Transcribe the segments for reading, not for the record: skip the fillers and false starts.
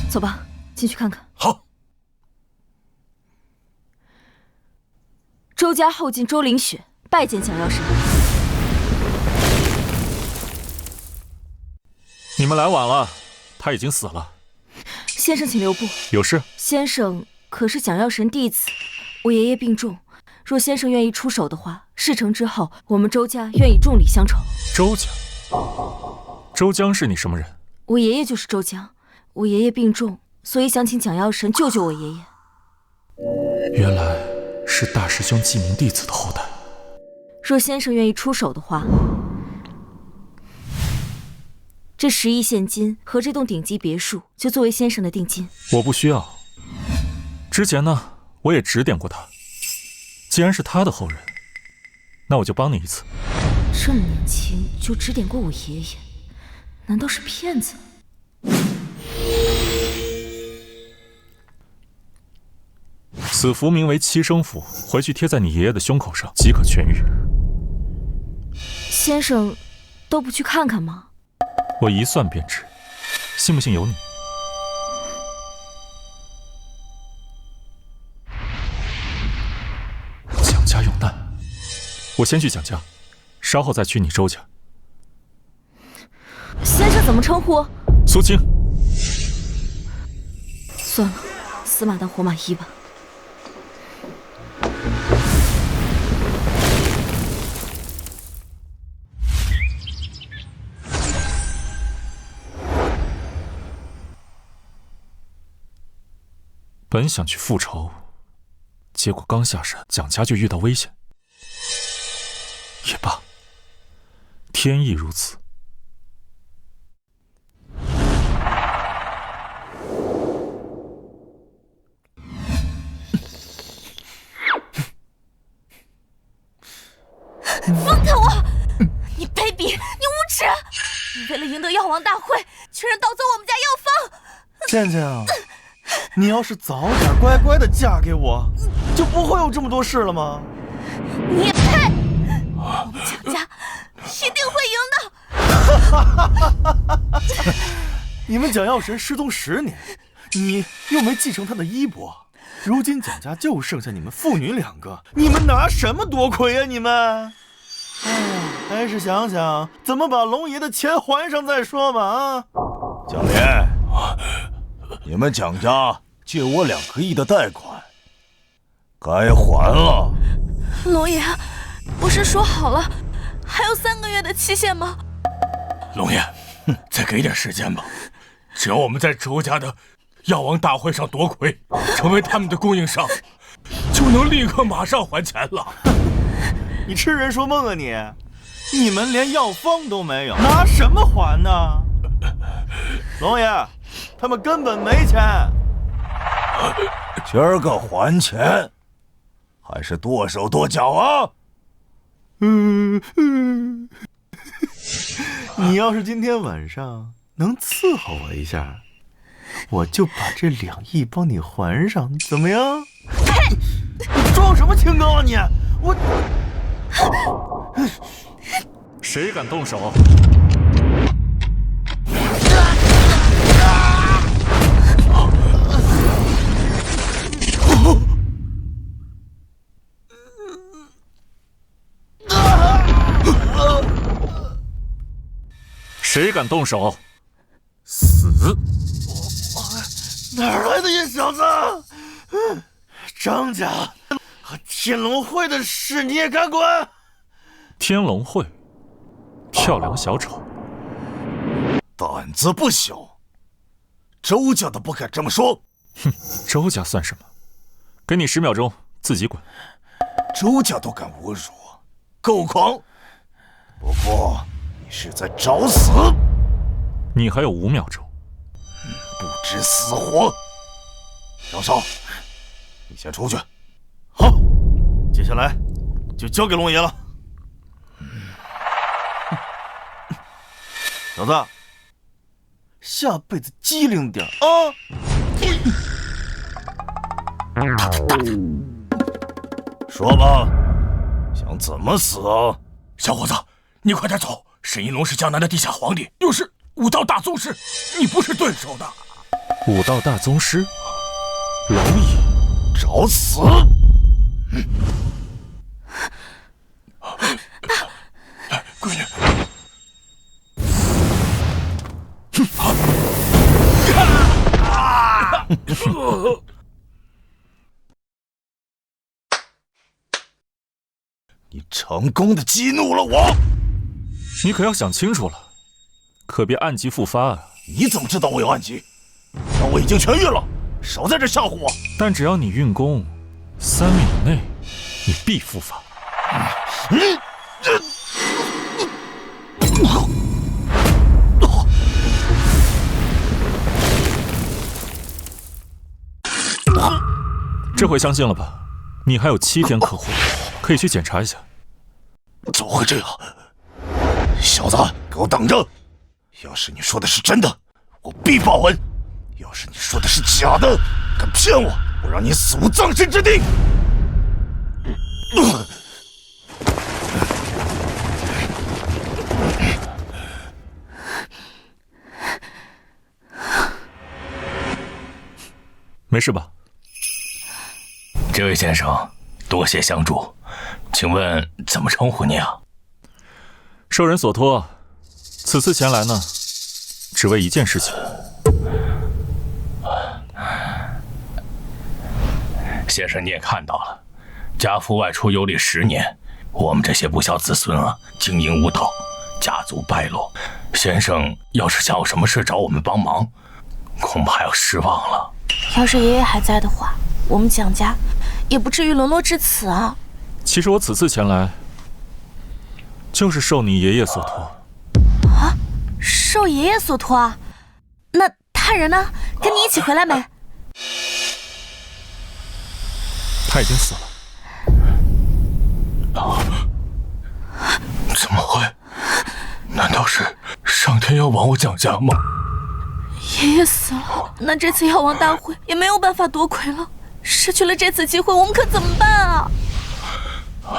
走吧，进去看看。好。周家后进周凌雪拜见蒋药神。你们来晚了，他已经死了。先生，请留步。有事？先生可是蒋药神弟子，我爷爷病重，若先生愿意出手的话，事成之后，我们周家愿意重礼相酬。周家？周江是你什么人？我爷爷就是周江，我爷爷病重，所以想请蒋药神救救我爷爷。原来是大师兄记名弟子的后代。若先生愿意出手的话，这10亿现金和这栋顶级别墅就作为先生的定金。我不需要。之前呢，我也指点过他。既然是他的后人，那我就帮你一次。这么年轻就指点过我爷爷，难道是骗子？此符名为七生符，回去贴在你爷爷的胸口上即可痊愈。先生都不去看看吗？我一算便知，信不信由你。蒋家有难，我先去蒋家，稍后再去你周家。先生怎么称呼？苏青。算了，死马当活马医吧。本想去复仇，结果刚下山，蒋家就遇到危险。也罢，天意如此。放开我！你卑鄙，你无耻！你为了赢得药王大会，居然盗走我们家药方！倩倩，你要是早点乖乖的嫁给我，就不会有这么多事了吗？你也配！我们蒋家一定会赢的！你们蒋药神失踪10年，你又没继承他的衣钵，如今蒋家就剩下你们父女2个，你们拿什么夺魁啊？你们！哎呀，还是想想怎么把龙爷的钱还上再说吧啊！蒋爷，你们蒋家借我2个亿的贷款，该还了。龙爷，不是说好了还有3个月的期限吗？龙爷，再给点时间吧。只要我们在周家的药王大会上夺魁，成为他们的供应商，就能立刻马上还钱了。你痴人说梦啊你！你们连药方都没有，拿什么还呢？龙爷，他们根本没钱。今儿个还钱，还是剁手剁脚啊？你要是今天晚上能伺候我一下，我就把这2亿帮你还上，怎么样？你装什么清高啊你！我。谁敢动手？谁敢动手？死！哪来的野小子？张家和天龙会的事你也敢管？天龙会，跳梁小丑，胆子不小，周家都不敢这么说。哼，周家算什么？给你10秒钟，自己滚。周家都敢侮辱，够狂。不过你是在找死。你还有5秒钟，不知死活。张少，你先出去。好，接下来就交给龙爷了。小子，下辈子机灵点啊！说吧，想怎么死啊？小伙子，你快点走！沈一龙是江南的地下皇帝，又是武道大宗师，你不是对手的。武道大宗师蝼蚁，找死！闺女，你成功的激怒了我，你可要想清楚了，可别暗疾复发啊！你怎么知道我有暗疾？那我已经痊愈了，少在这吓唬我。但只要你运功，3米以内，你必复发。这回相信了吧？你还有7天可活，可以去检查一下。怎么会这样？小子，给我等着！要是你说的是真的，我必报恩；要是你说的是假的，敢骗我，我让你死无葬身之地！没事吧？这位先生，多谢相助，请问怎么称呼你啊？受人所托，此次前来呢，只为一件事情。先生你也看到了，家父外出游历10年，我们这些不孝子孙啊，经营无道，家族败落。先生要是想有什么事找我们帮忙，恐怕要失望了。要是爷爷还在的话，我们蒋家也不至于沦落至此啊。其实我此次前来，就是受你爷爷所托。啊，受爷爷所托啊？那他人呢？跟你一起回来没？他已经死了。怎么会？难道是上天要亡我蒋家吗？爷爷死了，那这次药王大会也没有办法夺魁了。失去了这次机会，我们可怎么办啊？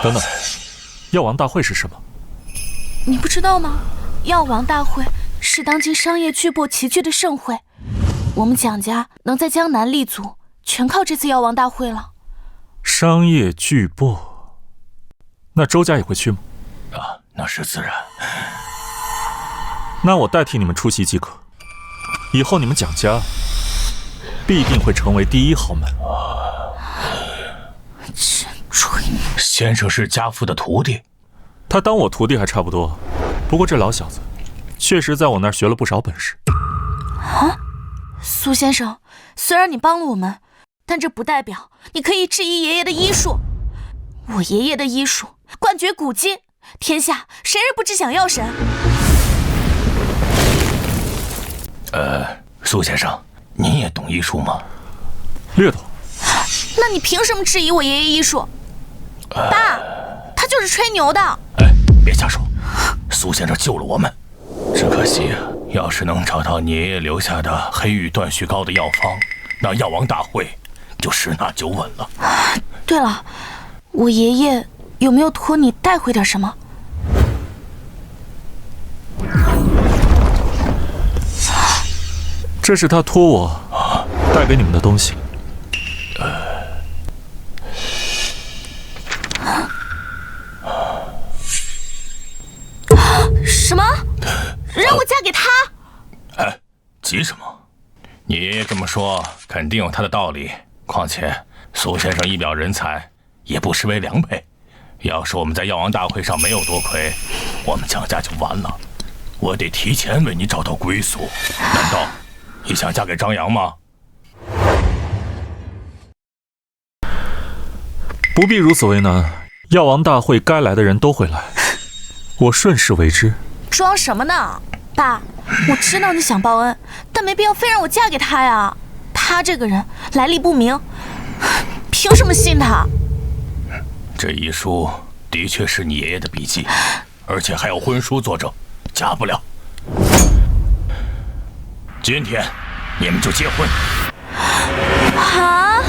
等等，药王大会是什么？你不知道吗？药王大会是当今商业巨擘齐聚的盛会，我们蒋家能在江南立足，全靠这次药王大会了。商业巨擘，那周家也会去吗？啊，那是自然。那我代替你们出席即可。以后你们蒋家必定会成为第1豪门。真吹牛！先生是家父的徒弟，他当我徒弟还差不多，不过这老小子确实在我那儿学了不少本事。啊，苏先生，虽然你帮了我们，但这不代表你可以质疑爷爷的医术。我爷爷的医术冠绝古今，天下谁人不知想药神？苏先生，您也懂医术吗？略懂。那你凭什么质疑我爷爷医术？爸，他就是吹牛的。哎，别瞎说。苏先生救了我们，只可惜啊，要是能找到你爷爷留下的黑玉断续膏的药方，那药王大会就十拿9稳了。对了，我爷爷有没有托你带回点什么？这是他托我带给你们的东西。什么？让我嫁给他？哎，急什么？你爷爷这么说，肯定有他的道理。况且苏先生一表人才，也不失为良配。要是我们在药王大会上没有夺魁，我们蒋家就完了。我得提前为你找到归宿。难道你想嫁给张扬吗？不必如此为难，药王大会该来的人都会来，我顺势为之。装什么呢？爸，我知道你想报恩，但没必要非让我嫁给他呀。他这个人来历不明，凭什么信他？这遗书的确是你爷爷的笔记，而且还有婚书作证，假不了。今天你们就结婚。啊！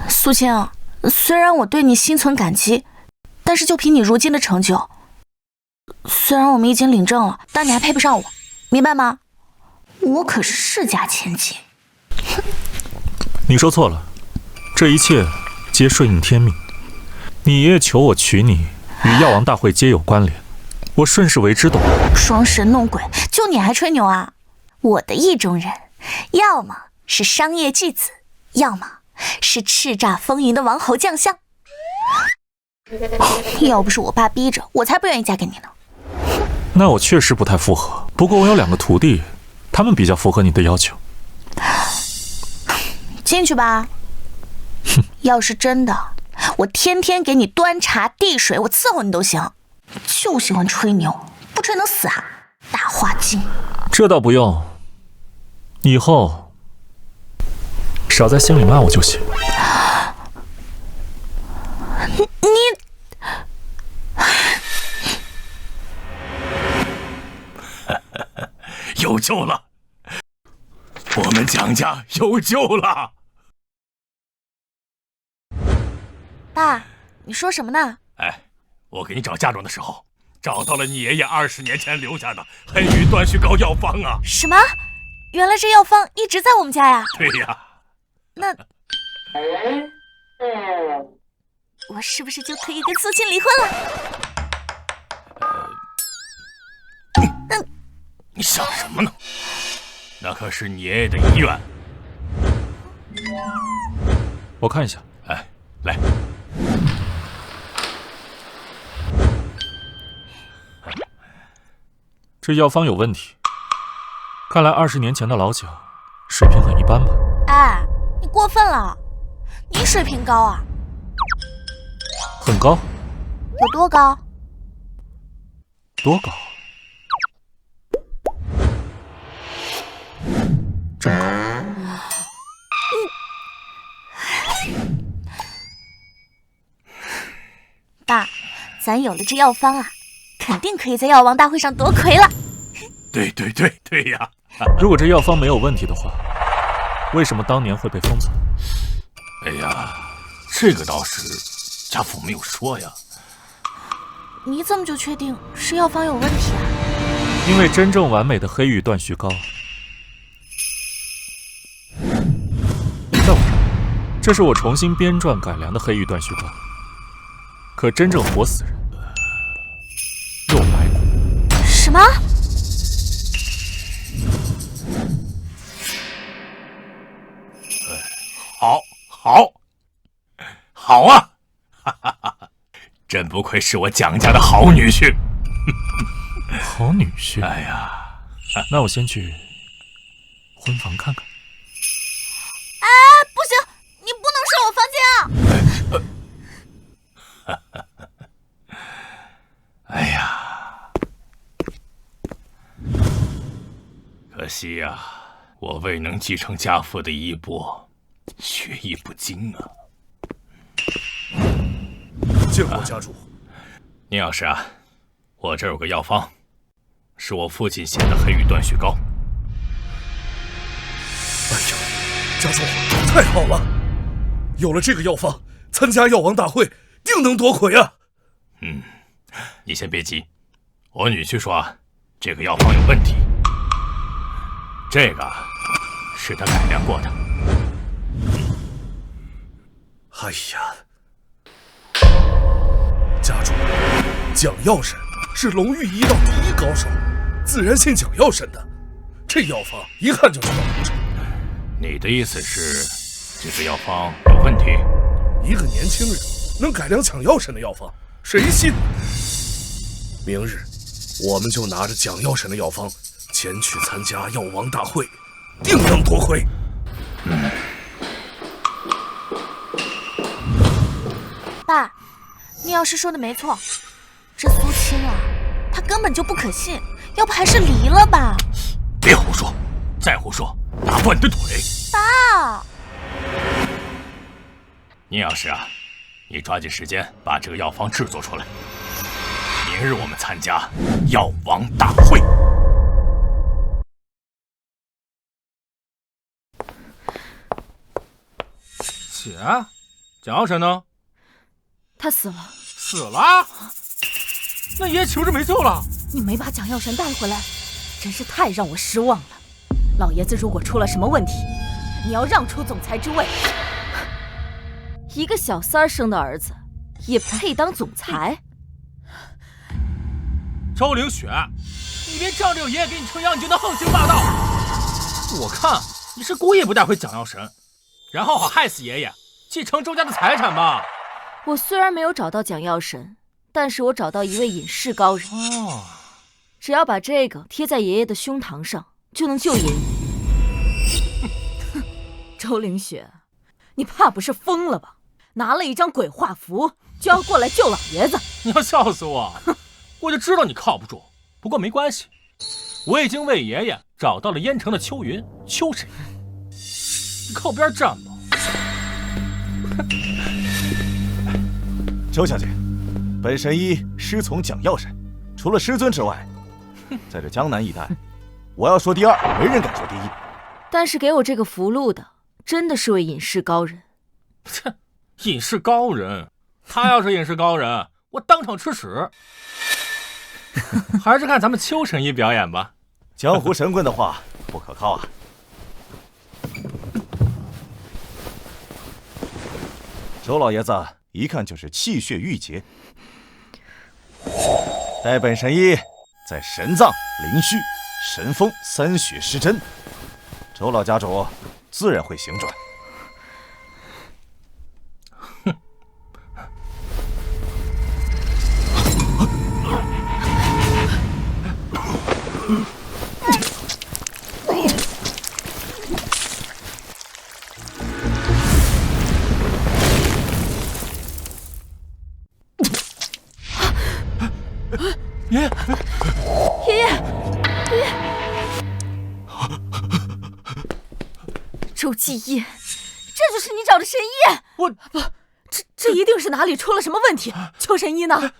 苏青，虽然我对你心存感激，但是就凭你如今的成就，虽然我们已经领证了，但你还配不上我，明白吗？我可是世家千金。你说错了，这一切皆顺应天命。你爷爷求我娶你，与药王大会皆有关联，我顺势为之懂了。装神弄鬼，就你还吹牛啊？我的意中人，要么是商业巨子，要么是叱咤风云的王侯将相。要不是我爸逼着，我才不愿意嫁给你呢。那我确实不太符合，不过我有2个徒弟，他们比较符合你的要求。进去吧。要是真的，我天天给你端茶递水，我伺候你都行。就喜欢吹牛，不吹能死啊！大话精。这倒不用，以后少在心里骂我就行。有救了！我们蒋家有救了！爸，你说什么呢？哎，我给你找嫁妆的时候，找到了你爷爷20年前留下的黑羽断续膏药方啊！什么？原来这药方一直在我们家呀？对呀。那我是不是就可以跟苏青离婚了？你想什么呢？那可是你爷爷的遗愿。我看一下。哎，来。这药方有问题，看来20年前的老蒋水平很一般吧？哎，你过分了，你水平高啊？很高？有多高？多高？这么高？爸，咱有了这药方啊，肯定可以在药王大会上夺魁了。对呀！如果这药方没有问题的话，为什么当年会被封存？哎呀，这个倒是家父没有说呀。你怎么就确定是药方有问题啊？因为真正完美的黑玉断续膏，在我这儿，这是我重新编撰改良的黑玉断续膏，可真正活死人又来过。什么？好啊！哈哈哈！真不愧是我蒋家的好女婿。好女婿？哎呀，那我先去婚房看看。哎，不行，你不能上我房间啊！哎呀，可惜呀，我未能继承家父的衣钵，学艺不精啊。见过家主。宁药师啊，我这有个药方，是我父亲写的黑羽断续膏。哎呀，家主太好了！有了这个药方，参加药王大会定能夺魁啊！你先别急，我女婿说这个药方有问题，这个是他改良过的。哎呀，家主，蒋药神是龙域医道第一高手，自然信蒋药神的。这药方一看就知道不成。你的意思是，这个药方有问题？一个年轻人能改良蒋药神的药方，谁信？明日我们就拿着蒋药神的药方前去参加药王大会，定能夺魁。爸，宁药师说的没错，这苏青啊，她根本就不可信，要不还是离了吧。别胡说，再胡说打断你的腿。爸，宁药师啊，你抓紧时间把这个药方制作出来，明日我们参加药王大会。姐，蒋药神呢？他死了。死了？那爷爷岂不是没救了？你没把蒋药神带回来，真是太让我失望了。老爷子如果出了什么问题，你要让出总裁之位。一个小三儿生的儿子，也配当总裁？周凌雪，你别仗着有爷爷给你撑腰，你就能横行霸道。我看你是故意不带回蒋药神，然后好害死爷爷，继承周家的财产吧。我虽然没有找到蒋药神，但是我找到一位隐世高人。哦，只要把这个贴在爷爷的胸膛上，就能救爷爷。周凌雪，你怕不是疯了吧？拿了一张鬼画符就要过来救老爷子？你要笑死我！我就知道你靠不住。不过没关系，我已经为爷爷找到了燕城的秋云秋神医，你靠边站吧。周小姐，本神医师从蒋药神，除了师尊之外，在这江南一带，我要说第二，没人敢说第一。但是给我这个符箓的，真的是位隐世高人。切，隐世高人，他要是隐世高人，我当场吃屎。还是看咱们邱神医表演吧。江湖神棍的话不可靠啊。周老爷子一看就是气血郁结，待本神医在神脏、灵虚、神风三血施针，周老家主自然会醒转。爷爷，周继业，这就是你找的神医？我不，这一定是哪里出了什么问题。邱神医呢？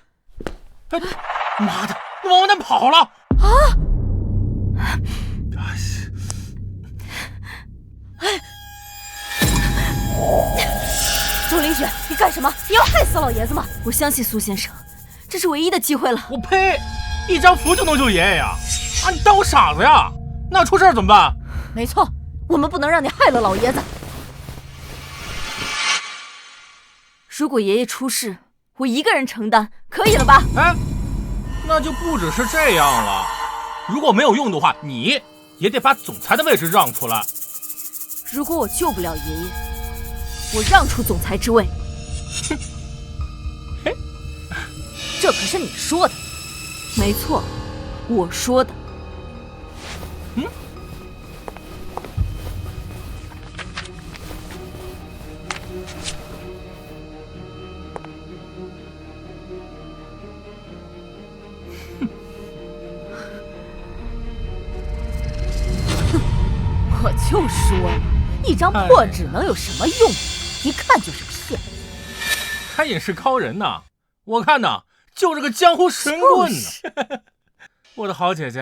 哎，妈的，那王八蛋跑了！啊！周凌雪，你干什么？你要害死老爷子吗？我相信苏先生，这是唯一的机会了。我呸！一张符就能救爷爷呀？啊，你当我傻子呀？那出事怎么办？没错，我们不能让你害了老爷子。如果爷爷出事，我一个人承担，可以了吧？哎，那就不只是这样了。如果没有用的话，你也得把总裁的位置让出来。如果我救不了爷爷，我让出总裁之位。哼，嘿，这可是你说的。没错，我说的。嗯。我就说了，一张破纸能有什么用？一看就是骗子。还隐世高人呢？我看呐，就是个江湖神棍呢。我的好姐姐，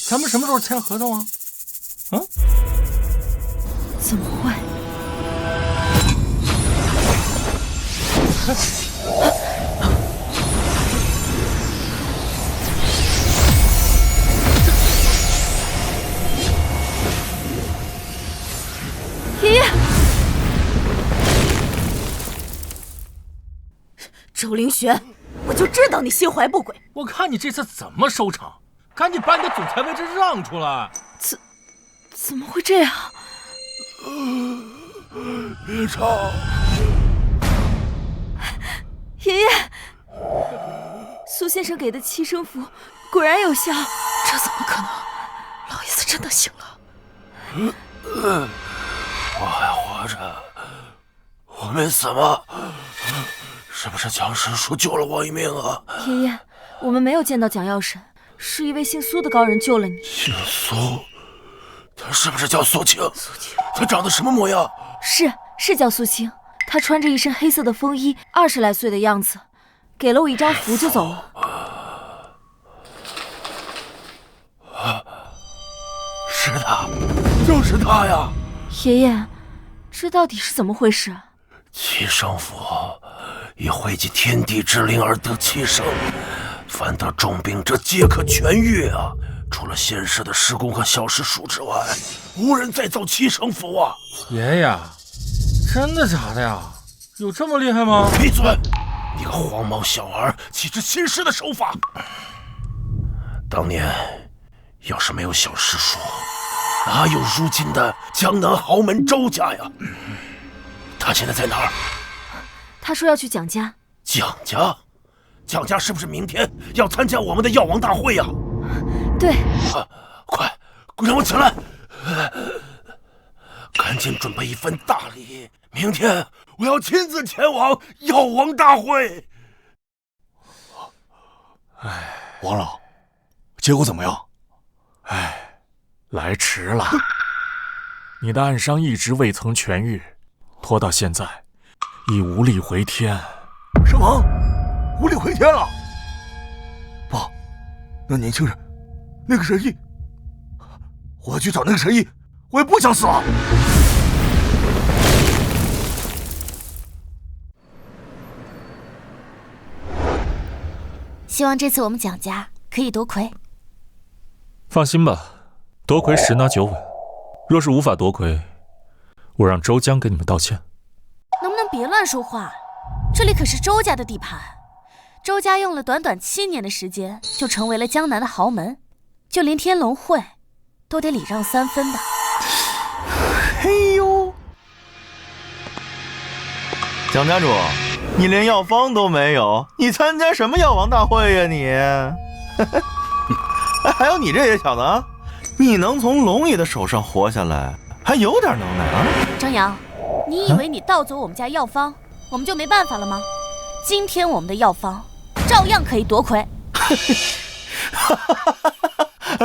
咱们什么时候签合同啊？嗯？怎么会？爷爷，周凌雪，我就知道你心怀不轨。我看你这次怎么收场？赶紧把你的总裁位置让出来！怎么会这样？别吵！爷爷，苏先生给的七生符果然有效，这怎么可能？老爷子真的醒了。我还活着，我没死吗？是不是蒋师叔救了我一命啊？爷爷，我们没有见到蒋药神，是一位姓苏的高人救了你。姓苏？他是不是叫苏青？苏青，他长得什么模样？是叫苏青，他穿着一身黑色的风衣，20来岁的样子，给了我一张符就走了。是他，就是他呀！爷爷，这到底是怎么回事？七生符以汇集天地之灵而得七生，凡得重病者皆可痊愈啊！除了现世的师公和小师叔之外，无人再造七成符啊！爷爷，真的假的呀？有这么厉害吗？闭嘴！你个黄毛小儿，岂知亲师的手法？当年要是没有小师叔，哪有如今的江南豪门周家呀？他现在在哪儿？他说要去蒋家。蒋家？蒋家是不是明天要参加我们的药王大会呀？对。快让我起来！赶紧准备一份大礼，明天我要亲自前往药王大会。王老，结果怎么样？来迟了。你的暗伤一直未曾痊愈，拖到现在，已无力回天。什么？无力回天了？不，那年轻人，那个神医，我要去找那个神医，我也不想死了。希望这次我们蒋家可以夺魁。放心吧，夺魁十拿九稳。若是无法夺魁，我让周江给你们道歉。能不能别乱说话？这里可是周家的地盘，周家用了短短7年的时间，就成为了江南的豪门，就连天龙会都得礼让3分的。嘿呦，蒋家主，你连药方都没有，你参加什么药王大会呀你？还有你这野小子啊，你能从龙爷的手上活下来，还有点能耐啊！张扬，你以为你盗走我们家药方，我们就没办法了吗？今天我们的药方照样可以夺魁。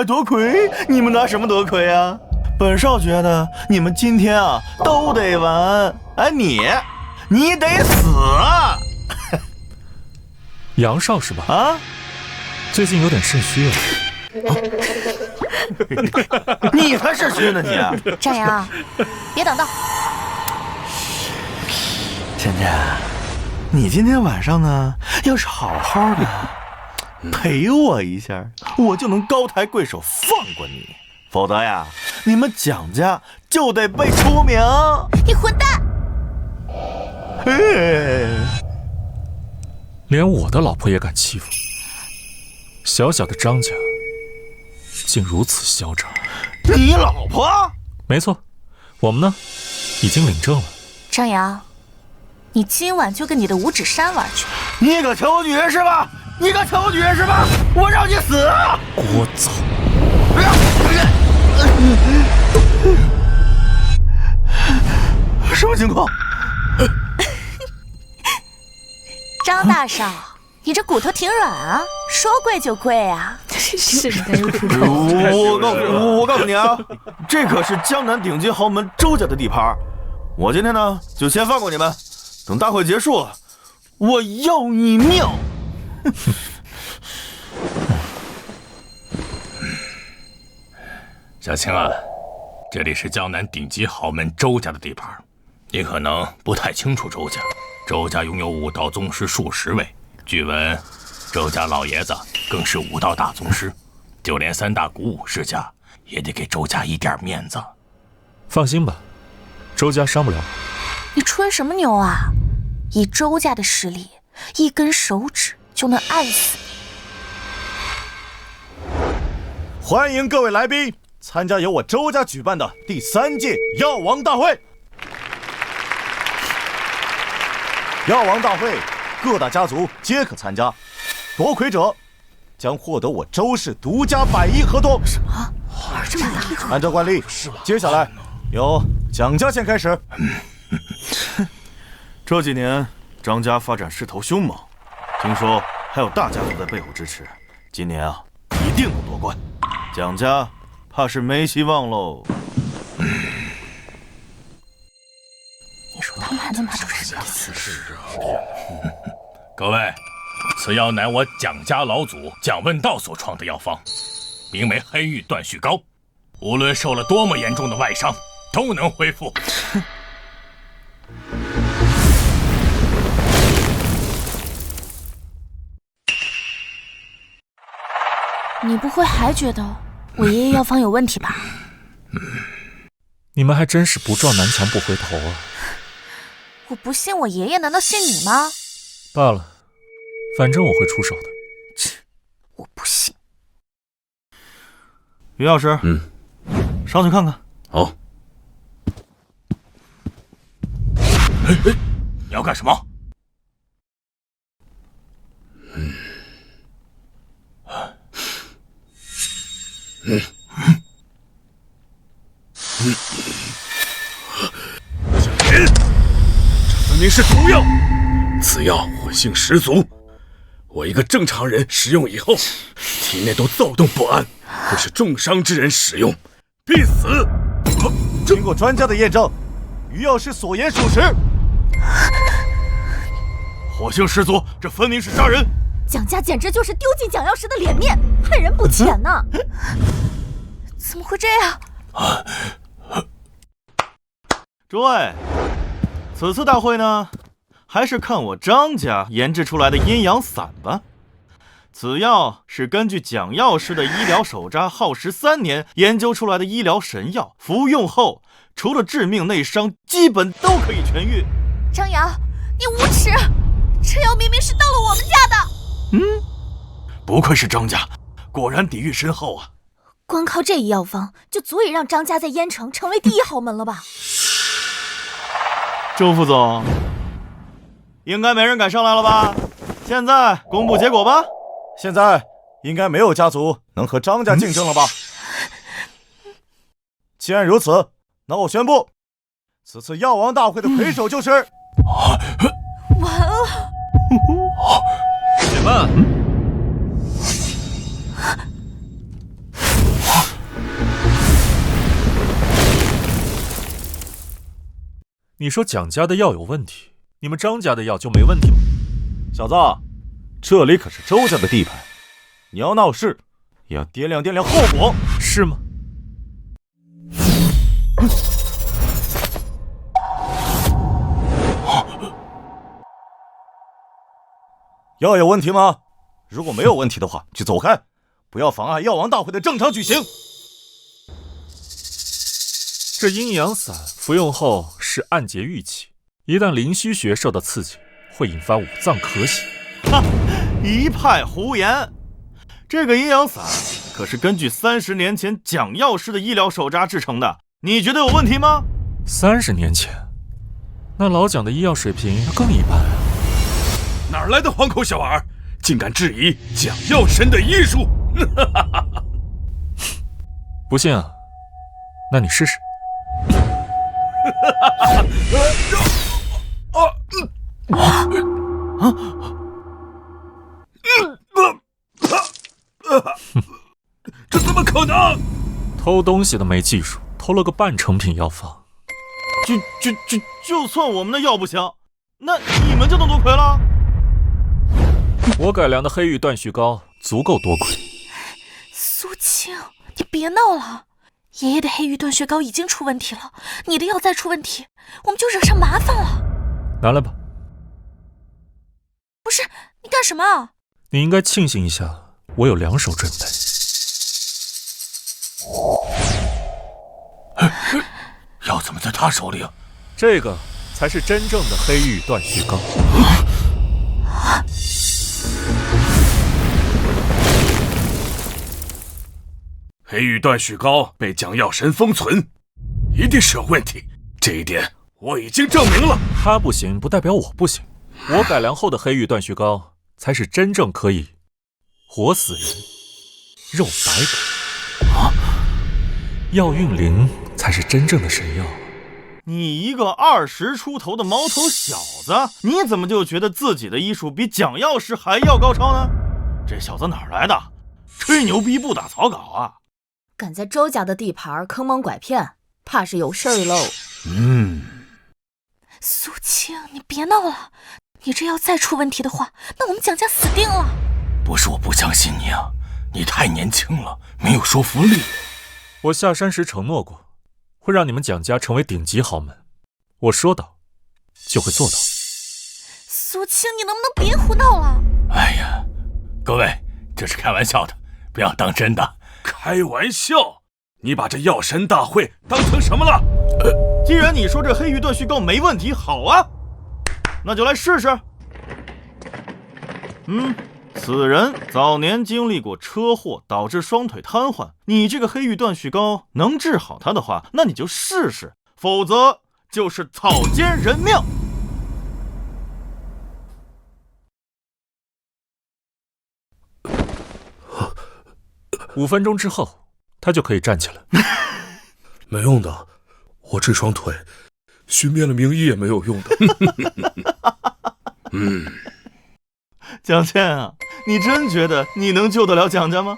夺魁？你们拿什么夺魁啊？本少觉得你们今天啊都得完，你得死啊！杨少是吧？啊，最近有点肾虚啊。你才肾虚呢你！张扬，别挡道。芊芊，你今天晚上呢，要是好好的陪我一下，我就能高抬贵手放过你。否则呀，你们蒋家就得被除名。你混蛋！连我的老婆也敢欺负，小小的张家竟如此嚣张。你老婆？没错，我们呢已经领证了。张扬，你今晚就跟你的五指山玩去。你个丑女人是吧？我让你死！聒噪！什么情况？张大少，你这骨头挺软啊，说跪就跪啊！是你该又出丑。我告诉你啊，这可是江南顶级豪门周家的地盘，我今天呢就先放过你们，等大会结束了，我要你命！小青啊，这里是江南顶级豪门周家的地盘，你可能不太清楚周家。周家拥有武道宗师数十位，据闻周家老爷子更是武道大宗师，就连3大古武世家也得给周家一点面子。放心吧，周家伤不了我。你吹什么牛啊？以周家的实力，一根手指就能按死你。欢迎各位来宾参加由我周家举办的第3届药王大会。药王大会，各大家族皆可参加，夺魁者将获得我周氏独家100亿合同。什么？这么大？按照惯例，接下来由蒋家先开始。这几年张家发展势头凶猛，听说还有大家族在背后支持，今年啊一定能夺冠。蒋家怕是没希望喽。你说他们还能拿出什么意思？各位，此药乃我蒋家老祖蒋问道所创的药方，名为黑玉断续膏，无论受了多么严重的外伤，都能恢复。你不会还觉得我爷爷药方有问题吧？你们还真是不撞南墙不回头啊！我不信我爷爷，难道信你吗？罢了，反正我会出手的。我不信。于药师，上去看看。好。你要干什么？小田，这分明是毒药，此药活性十足，我一个正常人食用以后，体内都躁动不安，若是重伤之人使用，必死。经过专家的验证，于药师所言属实。火性十足，这分明是杀人！蒋家简直就是丢尽蒋药师的脸面，害人不浅呐！怎么会这样？诸位，此次大会呢，还是看我张家研制出来的阴阳散吧。此药是根据蒋药师的医疗手札耗时3年研究出来的医疗神药，服用后除了致命内伤，基本都可以痊愈。张瑶，你无耻！这药明明是到了我们家的。不愧是张家，果然底蕴深厚啊！光靠这一药方，就足以让张家在燕城成为第一豪门了吧？周副总，应该没人敢上来了吧？现在公布结果吧。现在应该没有家族能和张家竞争了吧？既然如此，那我宣布，此次药王大会的魁首就是……完了！且慢！你说蒋家的药有问题，你们张家的药就没问题吗？小子，这里可是周家的地盘，你要闹事，也要掂量掂量后果，是吗？药有问题吗？如果没有问题的话，就走开，不要妨碍药王大会的正常举行。这阴阳散服用后是暗结郁气，一旦灵虚穴受到刺激，会引发五脏咳血。哈，一派胡言！这个阴阳散可是根据30年前蒋药师的医疗手札制成的，你觉得有问题吗？30年前，那老蒋的医药水平更一般。哪来的黄口小儿，竟敢质疑蒋药神的医术？不信啊？那你试试。这怎么可能？偷东西的没技术，偷了个半成品药方。就算我们的药不行，那你们就能夺魁了？我改良的黑玉断续膏足够夺魁。苏青，你别闹了。爷爷的黑玉断血膏已经出问题了，你的药再出问题，我们就惹上麻烦了。拿来吧。不是，你干什么？你应该庆幸一下，我有2手准备。药怎么在他手里啊？这个才是真正的黑玉断续膏。黑玉断续膏被蒋药神封存，一定是有问题，这一点我已经证明了。他不行，不代表我不行。我改良后的黑玉断续膏才是真正可以活死人、肉白骨。药运灵才是真正的神药。你一个20出头的毛头小子，你怎么就觉得自己的医术比蒋药师还要高超呢？这小子哪儿来的？吹牛逼不打草稿啊！敢在周家的地盘坑蒙拐骗，怕是有事儿喽。苏青，你别闹了，你这药再出问题的话，那我们蒋家死定了。不是我不相信你啊，你太年轻了，没有说服力。我下山时承诺过，会让你们蒋家成为顶级豪门。我说到，就会做到。苏青，你能不能别胡闹了？哎呀，各位，这是开玩笑的，不要当真的。开玩笑，你把这药神大会当成什么了？既然你说这黑玉断续膏没问题，好啊，那就来试试。此人早年经历过车祸，导致双腿瘫痪。你这个黑玉断续膏能治好他的话，那你就试试，否则就是草菅人命。5分钟之后，他就可以站起来。没用的，我这双腿寻遍了名医也没有用的。蒋倩啊，你真觉得你能救得了蒋家吗？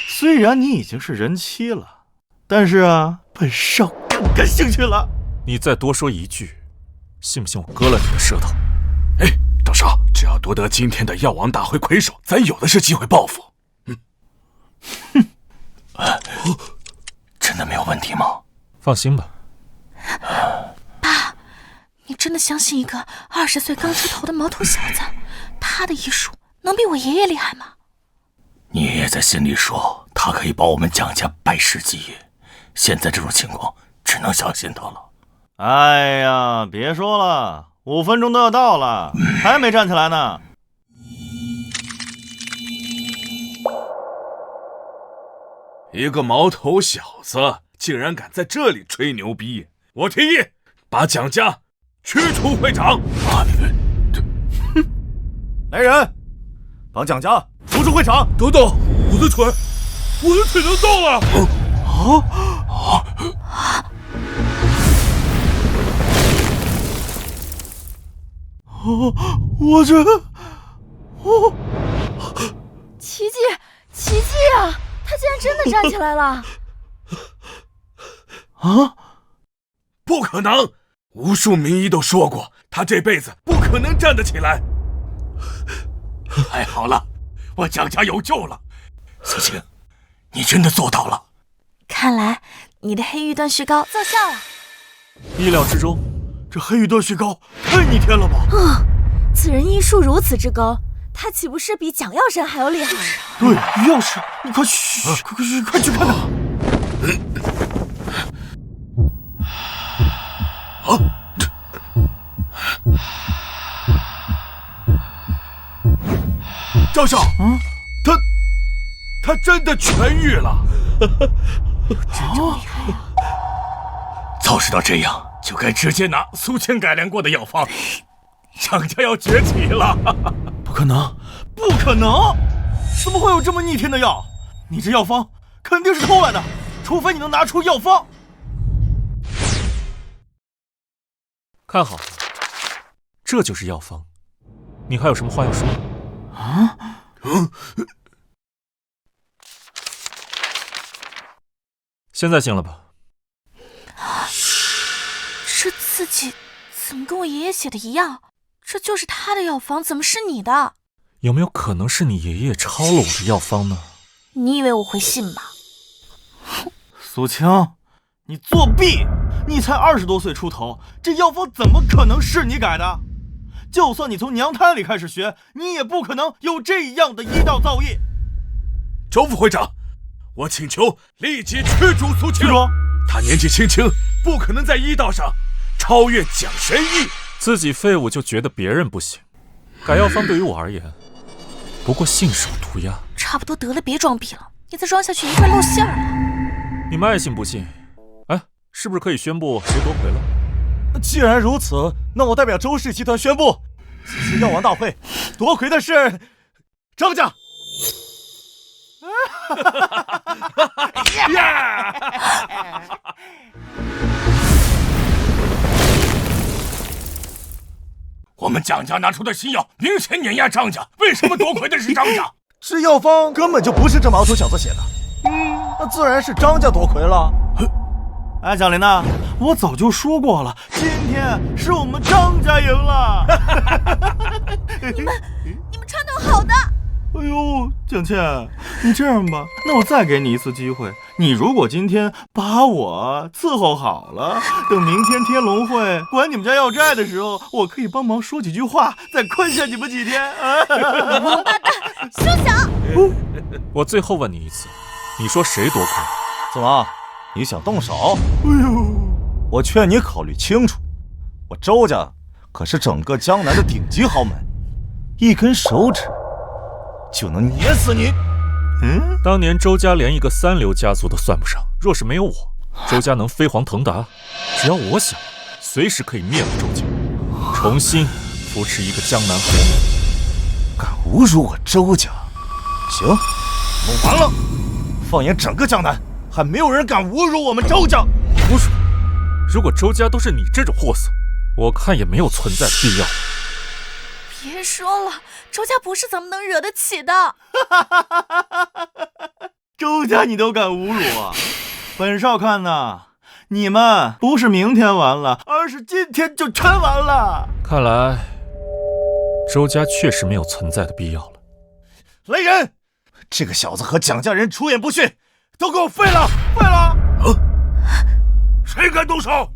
虽然你已经是人妻了，但是啊，本少更感兴趣了。你再多说一句，信不信我割了你的舌头？哎，道少，只要夺得今天的药王大会魁首，咱有的是机会报复。真的没有问题吗？放心吧。爸，你真的相信一个20岁刚出头的毛头小子，他的医术能比我爷爷厉害吗？你爷爷在心里说，他可以保我们蒋家百世基业。现在这种情况，只能相信他了。哎呀，别说了，5分钟都要到了，还没站起来呢。一个毛头小子竟然敢在这里吹牛逼！我提议把蒋家驱除会长。来人，把蒋家逐出会场。等等，我的腿能动了！我这，奇迹啊！他竟然真的站起来了！啊！不可能！无数名医都说过，他这辈子不可能站得起来。太好了，我蒋家有救了！苏青，你真的做到了。看来你的黑玉断续膏奏效了。意料之中，这黑玉断续膏太逆天了吧？此人医术如此之高，他岂不是比蒋药神还要厉害？对，药师，你快快去看看。赵少，他真的痊愈了。真厉害呀！早知道这样，就该直接拿苏青改良过的药方。蒋家要崛起了！不可能，不可能！怎么会有这么逆天的药？你这药方肯定是偷来的，除非你能拿出药方。看好了，这就是药方。你还有什么话要说？现在行了吧？这字迹怎么跟我爷爷写的一样？这就是他的药方，怎么是你的？有没有可能是你爷爷抄了我的药方呢？你以为我会信吗？苏青，你作弊！你才20多岁出头，这药方怎么可能是你改的？就算你从娘胎里开始学，你也不可能有这样的医道造诣。周副会长，我请求立即驱逐苏青。他年纪轻轻，不可能在医道上超越蒋神医。自己废物就觉得别人不行，改药方对于我而言，不过信手涂鸦。差不多得了，别装逼了，你再装下去，你快露馅了。你们爱信不信？哎，是不是可以宣布谁夺魁了？既然如此，那我代表周氏集团宣布，此次药王大会夺魁的是张家。我们蒋家拿出的新药明显碾压张家，为什么夺魁的是张家？这药方根本就不是这毛头小子写的，那自然是张家夺魁了。哎，蒋琳娜，我早就说过了，今天是我们张家赢了。你们穿的好的。哎呦，蒋倩，你这样吧，那我再给你一次机会，你如果今天把我伺候好了，等明天天龙会管你们家要债的时候，我可以帮忙说几句话，再宽限你们几天。王八蛋，休想！我最后问你一次，你说谁多亏？怎么，你想动手？哎呦，我劝你考虑清楚，我周家可是整个江南的顶级豪门，一根手指就能碾死你。当年周家连一个三流家族都算不上，若是没有我，周家能飞黄腾达。只要我想，随时可以灭了周家，重新扶持一个江南豪门。敢侮辱我周家？行，我完了。放眼整个江南，还没有人敢侮辱我们周家。侮辱？如果周家都是你这种货色，我看也没有存在的必要。别说了，周家不是咱们能惹得起的。周家你都敢侮辱啊？本少看呐，你们不是明天完了，而是今天就全完了。看来周家确实没有存在的必要了。来人，这个小子和蒋家人出言不逊，都给我废了！废了！谁敢动手？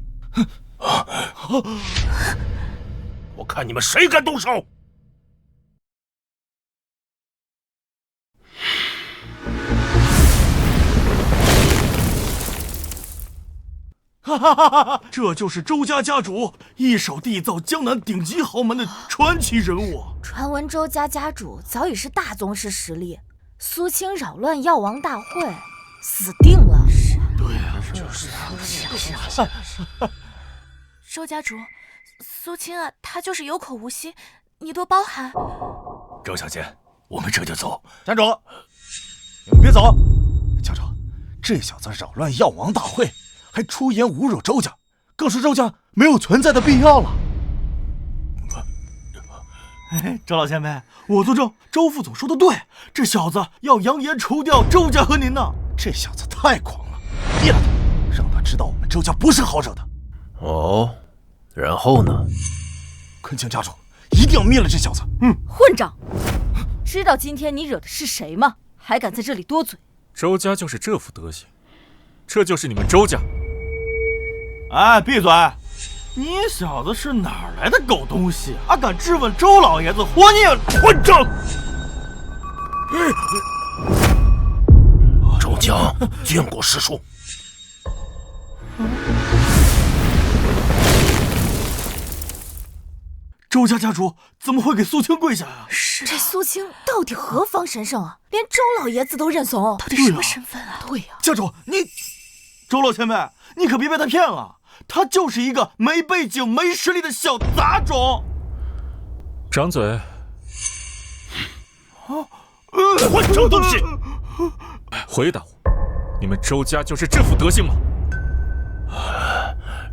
我看你们谁敢动手！哈哈哈哈！这就是周家家主，一手缔造江南顶级豪门的传奇人物。传闻周家家主早已是大宗师实力，苏青扰乱药王大会，死定了。对啊，周家主，苏青啊，他就是有口无心，你多包涵。周小姐，我们这就走。站住！你们别走！家主，这小子扰乱药王大会，还出言侮辱周家，更是周家没有存在的必要了。周老前辈，我作证，周副总说的对，这小子要扬言除掉周家和您呢。这小子太狂了，灭了他，让他知道我们周家不是好惹的。哦，然后呢？恳请家主一定要灭了这小子。混账！知道今天你惹的是谁吗？还敢在这里多嘴？周家就是这副德行，这就是你们周家。哎，闭嘴！你小子是哪儿来的狗东西，还敢质问周老爷子活腻了？混账！周家见过师叔。周家家主怎么会给苏青跪下呀？是这苏青到底何方神圣啊？连周老爷子都认怂，到底什么身份啊？对呀，家主你，周老前辈，你可别被他骗了，他就是一个没背景、没实力的小杂种。张嘴！混账东西！回答我，你们周家就是这副德行吗？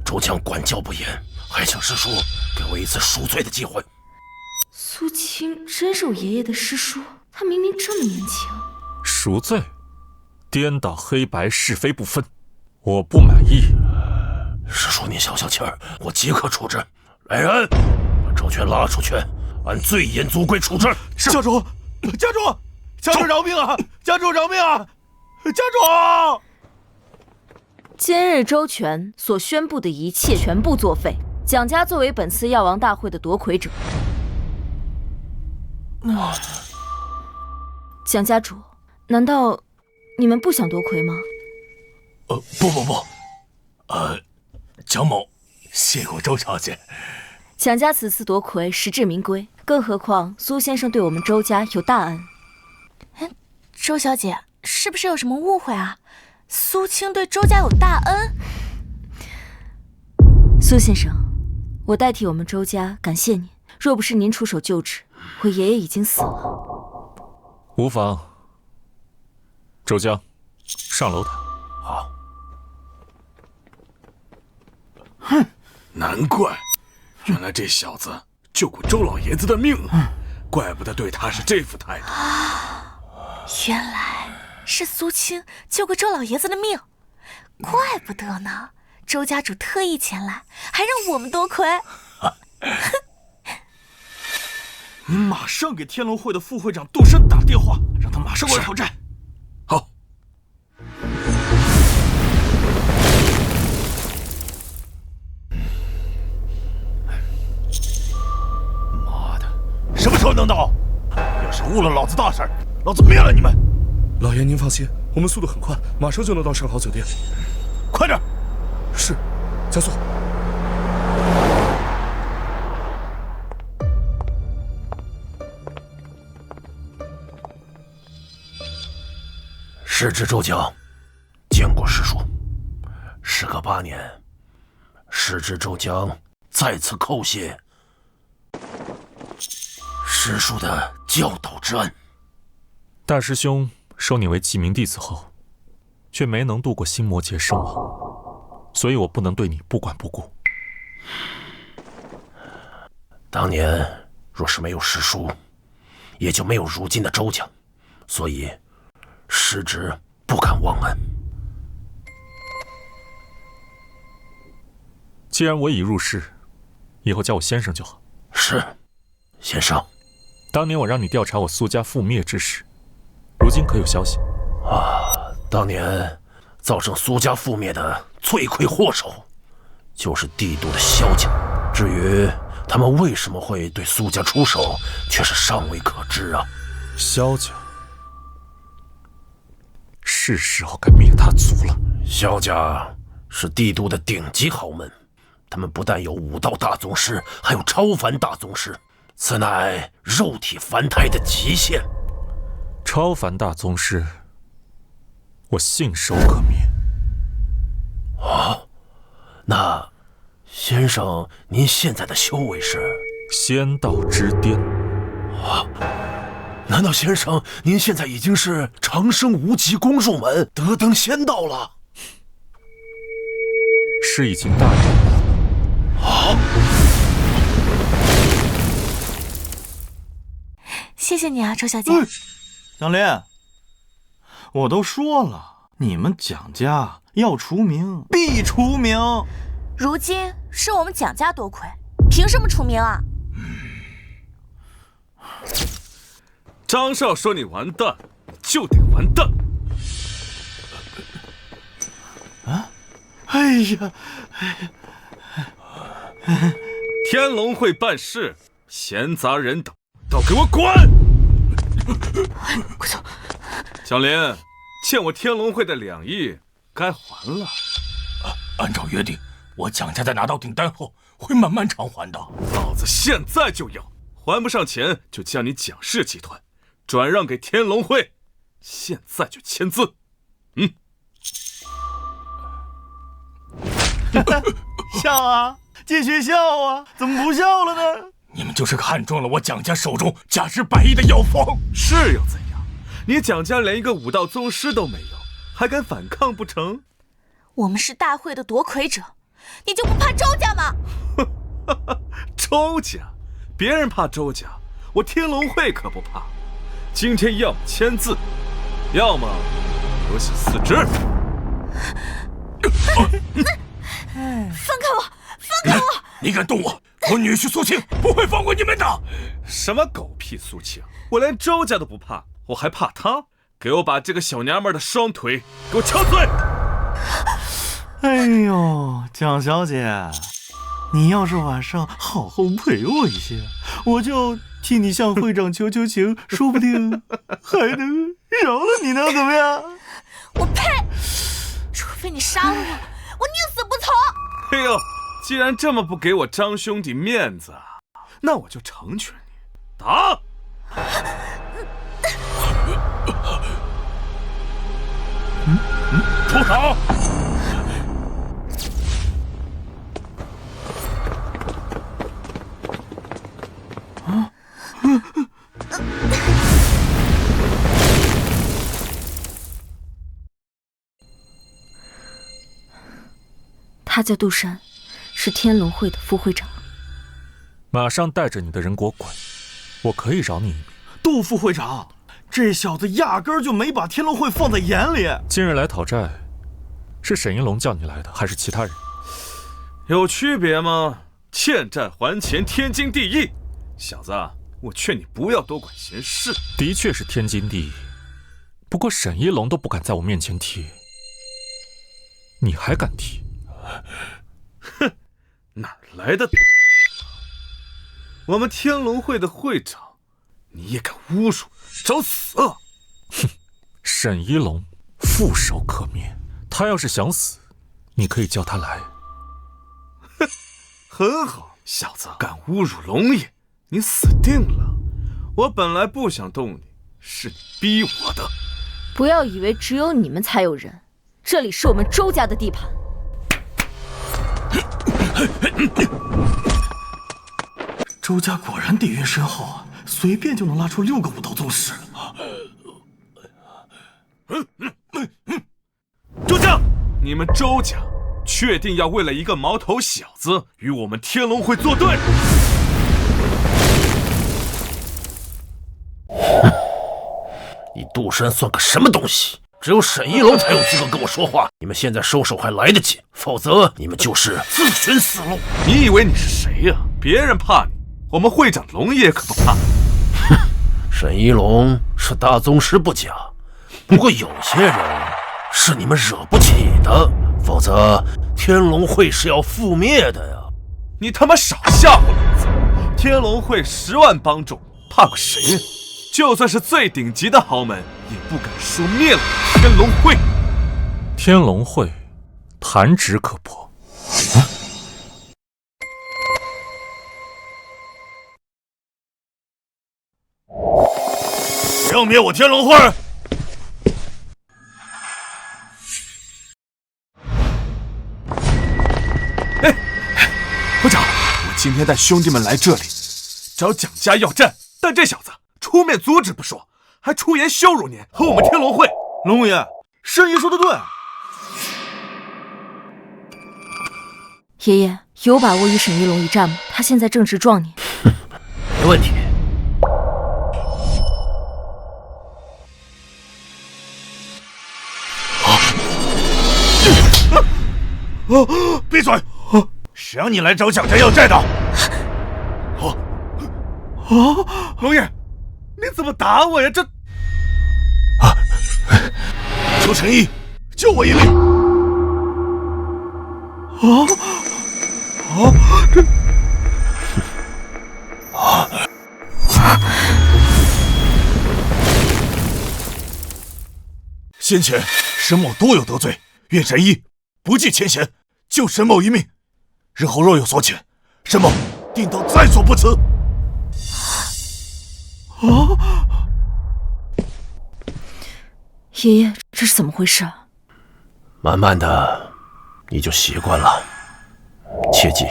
周强管教不严，还请师叔给我一次赎罪的机会。苏青真是我爷爷的师叔，他明明这么年轻。赎罪？颠倒黑白，是非不分，我不满意。师叔你消消气儿，我即刻处置。来人，把周全拉出去，按最严族规处置。是家主，家主，家主饶命啊！家主饶命啊！家主！今日周全所宣布的一切全部作废。蒋家作为本次药王大会的夺魁者，蒋家主，难道你们不想夺魁吗？不，蒋某谢过周小姐。蒋家此次夺魁实至名归，更何况苏先生对我们周家有大恩。周小姐，是不是有什么误会啊？苏青对周家有大恩。苏先生，我代替我们周家感谢您。若不是您出手救治，我爷爷已经死了。无妨。周江，上楼台。好。哼，难怪，原来这小子救过周老爷子的命，怪不得对他是这副态度。原来是苏青救过周老爷子的命，怪不得呢。周家主特意前来，还让我们夺魁。你马上给天龙会的副会长杜深打电话，让他马上过来讨债。好。妈的，什么时候能到？要是误了老子大事，老子灭了你们！老爷您放心，我们速度很快，马上就能到盛豪酒店。快点！是，加速。时值周江，见过师叔。时隔8年，时值周江再次叩谢师叔的教导之恩。大师兄收你为记名弟子后，却没能度过心魔劫身亡，所以我不能对你不管不顾。当年若是没有师叔，也就没有如今的周江，所以师侄不敢忘恩。既然我已入世，以后叫我先生就好。是，先生。当年我让你调查我苏家覆灭之事，如今可有消息？当年造成苏家覆灭的罪魁祸首，就是帝都的萧家。至于他们为什么会对苏家出手，却是尚未可知啊。萧家，是时候该灭他族了。萧家是帝都的顶级豪门，他们不但有武道大宗师，还有超凡大宗师，此乃肉体凡胎的极限。超凡大宗师，我信手可灭。那先生，您现在的修为是仙道之巅。难道先生您现在已经是长生无极功入门，得登仙道了？是已经大圆满了。谢谢你啊，周小姐。蒋林，我都说了，你们蒋家要除名必除名。如今是我们蒋家多亏，凭什么除名啊？张少说你完蛋，就得完蛋。哎呀，天龙会办事，闲杂人等都给我滚！快走！蒋林，欠我天龙会的2亿，该还了。按照约定，我蒋家在拿到订单后，会慢慢偿还的。老子现在就要，还不上钱就将你蒋氏集团转让给天龙会，现在就签字。笑啊，继续笑啊，怎么不笑了呢？你们就是看中了我蒋家手中价值100亿的药方，是又怎样？你蒋家连一个武道宗师都没有，还敢反抗不成？我们是大会的夺魁者，你就不怕周家吗？周家，别人怕周家，我天龙会可不怕。今天要么签字，要么割下4肢。放开我！放开我！你敢动我，我女婿苏青不会放过你们的！什么狗屁苏青，我连周家都不怕，我还怕他？给我把这个小娘们的双腿给我敲碎！哎呦，蒋小姐，你要是晚上好好陪我一些，我就替你向会长求求情，说不定还能饶了你呢，怎么样？我呸！除非你杀了我，我宁死不从！哎呦，既然这么不给我张兄弟面子，那我就成全你，打！出手！他叫杜山，是天龙会的副会长。马上带着你的人给我滚！我可以饶你一命。杜副会长，这小子压根儿就没把天龙会放在眼里。今日来讨债，是沈银龙叫你来的，还是其他人？有区别吗？欠债还钱，天经地义。小子，我劝你不要多管闲事。的确是天经地义，不过沈一龙都不敢在我面前提，你还敢提？哼，哪来的？我们天龙会的会长，你也敢侮辱，找死啊！哼，沈一龙覆手可灭，他要是想死，你可以叫他来。哼，很好，小子，敢侮辱龙爷，你死定了！我本来不想动你，是你逼我的。不要以为只有你们才有人，这里是我们周家的地盘。周家果然底蕴深厚啊，随便就能拉出6个武道宗师。周家，你们周家确定要为了一个毛头小子与我们天龙会作对？你杜山算个什么东西？只有沈一龙才有资格跟我说话。你们现在收手还来得及，否则你们就是自寻死路。你以为你是谁呀？别人怕你，我们会长龙爷可不怕。哼，沈一龙是大宗师不假，不过有些人是你们惹不起的，否则天龙会是要覆灭的呀！你他妈少吓唬老子！天龙会10万帮众，怕过谁呀？就算是最顶级的豪门，也不敢说灭了天龙会。天龙会弹指可破。要灭我天龙会！哎，会长，我今天带兄弟们来这里，找蒋家要战，但这小子出面阻止不说，还出言羞辱您和我们天龙会。龙爷，申爷说的对。爷爷有把握与沈一龙一战吗？他现在正值壮年。没问题。闭嘴！谁让你来找蒋家要债的？龙爷，你怎么打我呀？这……求陈毅救我一命！先前沈某多有得罪，愿陈毅不计前嫌，救沈某一命。日后若有所遣，沈某定当在所不辞。爷爷，这是怎么回事啊？慢慢的，你就习惯了。切记，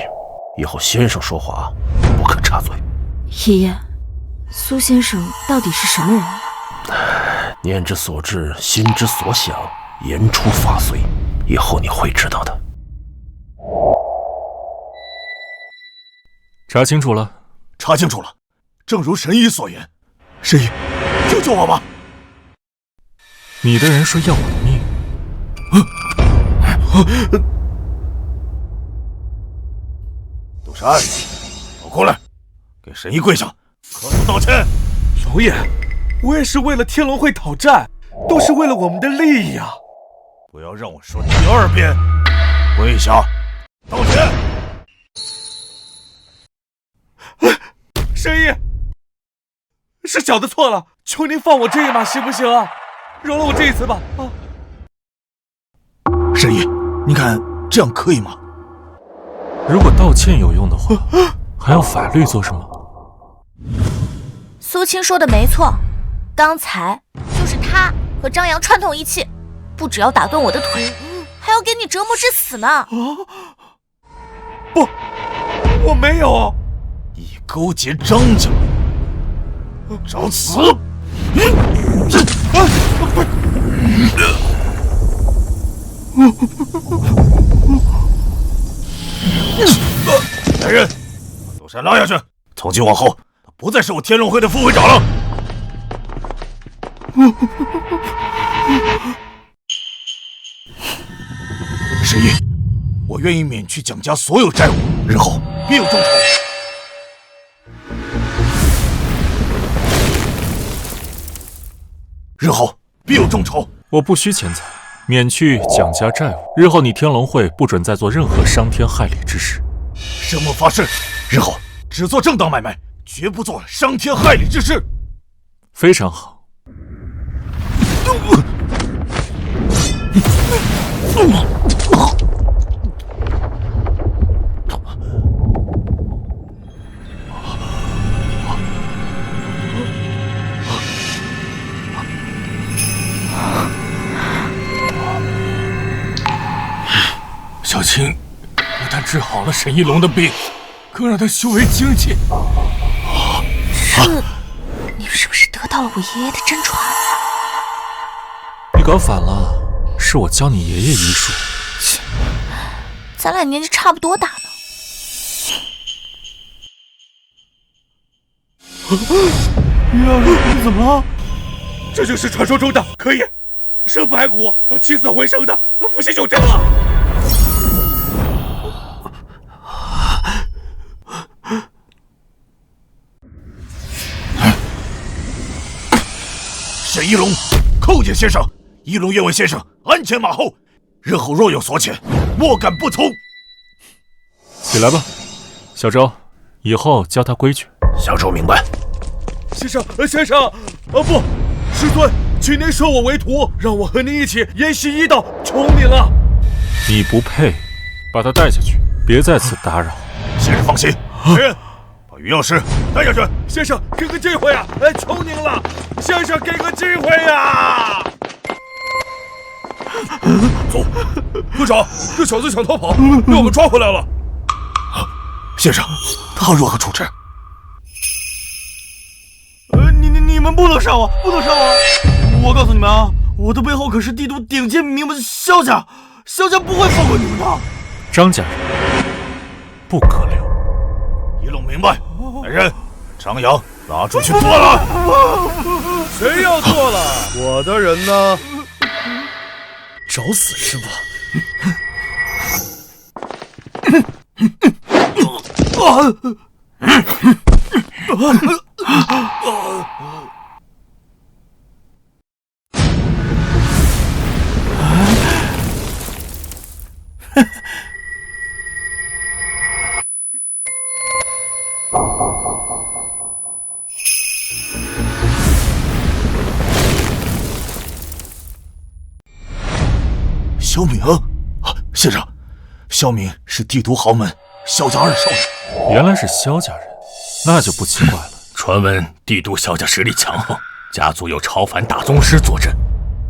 以后先生说话不可插嘴。爷爷，苏先生到底是什么人？念之所至，心之所想，言出法随。以后你会知道的。查清楚了？查清楚了。正如神医所言，神医，救救我吧！你的人说要我的命。杜山，我过来，给神医跪下，磕头道歉。龙爷，我也是为了天龙会讨债，都是为了我们的利益啊！不要让我说第二遍，跪下，道歉。神医，是小的错了，求您放我这一马行不行啊？饶了我这一次吧！神医，你看这样可以吗？如果道歉有用的话，还要法律做什么？苏青说的没错，刚才就是他和张扬串通一气，不只要打断我的腿，还要给你折磨致死呢。不，我没有。你勾结张家，找死！来人，把杜山拉下去！从今往后，他不再是我天龙会的副会长了。神医，我愿意免去蒋家所有债务，日后必有重酬。日后必有重酬。我不需钱财，免去蒋家债务。日后你天龙会不准再做任何伤天害理之事。圣莫发誓，日后只做正当买卖，绝不做伤天害理之事。非常好。小青不但治好了沈一龙的病，更让他修为精进。你是不是得到了我爷爷的真传？你搞反了，是我教你爷爷医术。咱俩年纪差不多大呢。你怎么了？这就是传说中的可以生白骨、起死回生的伏羲九阵了。沈一龙，叩见先生。一龙愿为先生鞍前马后，日后若有所遣，莫敢不从。起来吧，小周，以后教他规矩。小周明白。先生，不，师尊，请您收我为徒，让我和您一起研习医道，求您了。你不配，把他带下去，别在此打扰。先生放心，人把于药师带下去。先生，给个机会啊！求您了，先生，给个机会呀！走，科长，这小子想逃跑，被我们抓回来了。先生，他如何处置？你们不能杀我，不能杀我！我告诉你们啊，我的背后可是帝都顶尖名门萧家，萧家不会放过你们的。张家人不可留。一龙明白。来人，张扬拉出去剁了。谁要剁了？我的人呢？找死是吧？萧明，先生，萧明是帝都豪门萧家二少爷。原来是萧家人，那就不奇怪了。传闻帝都萧家实力强横，家族有超凡大宗师坐镇，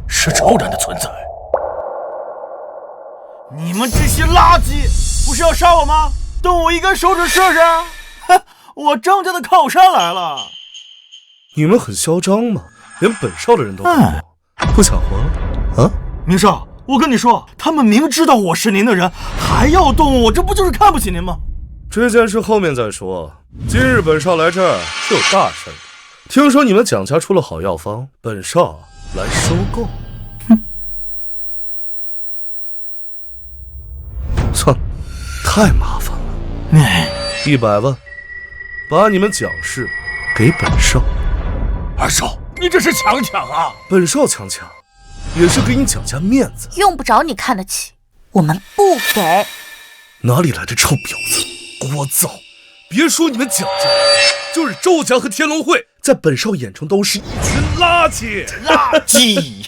是超然的存在。你们这些垃圾，不是要杀我吗？动我一根手指试试！哼，我张家的靠山来了。你们很嚣张吗？连本少的人都不想活了啊？明少，我跟你说，他们明知道我是您的人，还要动我，这不就是看不起您吗？这件事后面再说。今日本少来这儿是有大事的，听说你们蒋家出了好药方，本少来收购。算了，太麻烦了。100万，把你们蒋氏给本少。二少，你这是强啊！本少强，也是给你蒋家面子。用不着你看得起，我们不给。哪里来的臭婊子，聒噪！别说你们蒋家，就是周家和天龙会，在本少眼中都是一群垃圾。垃圾！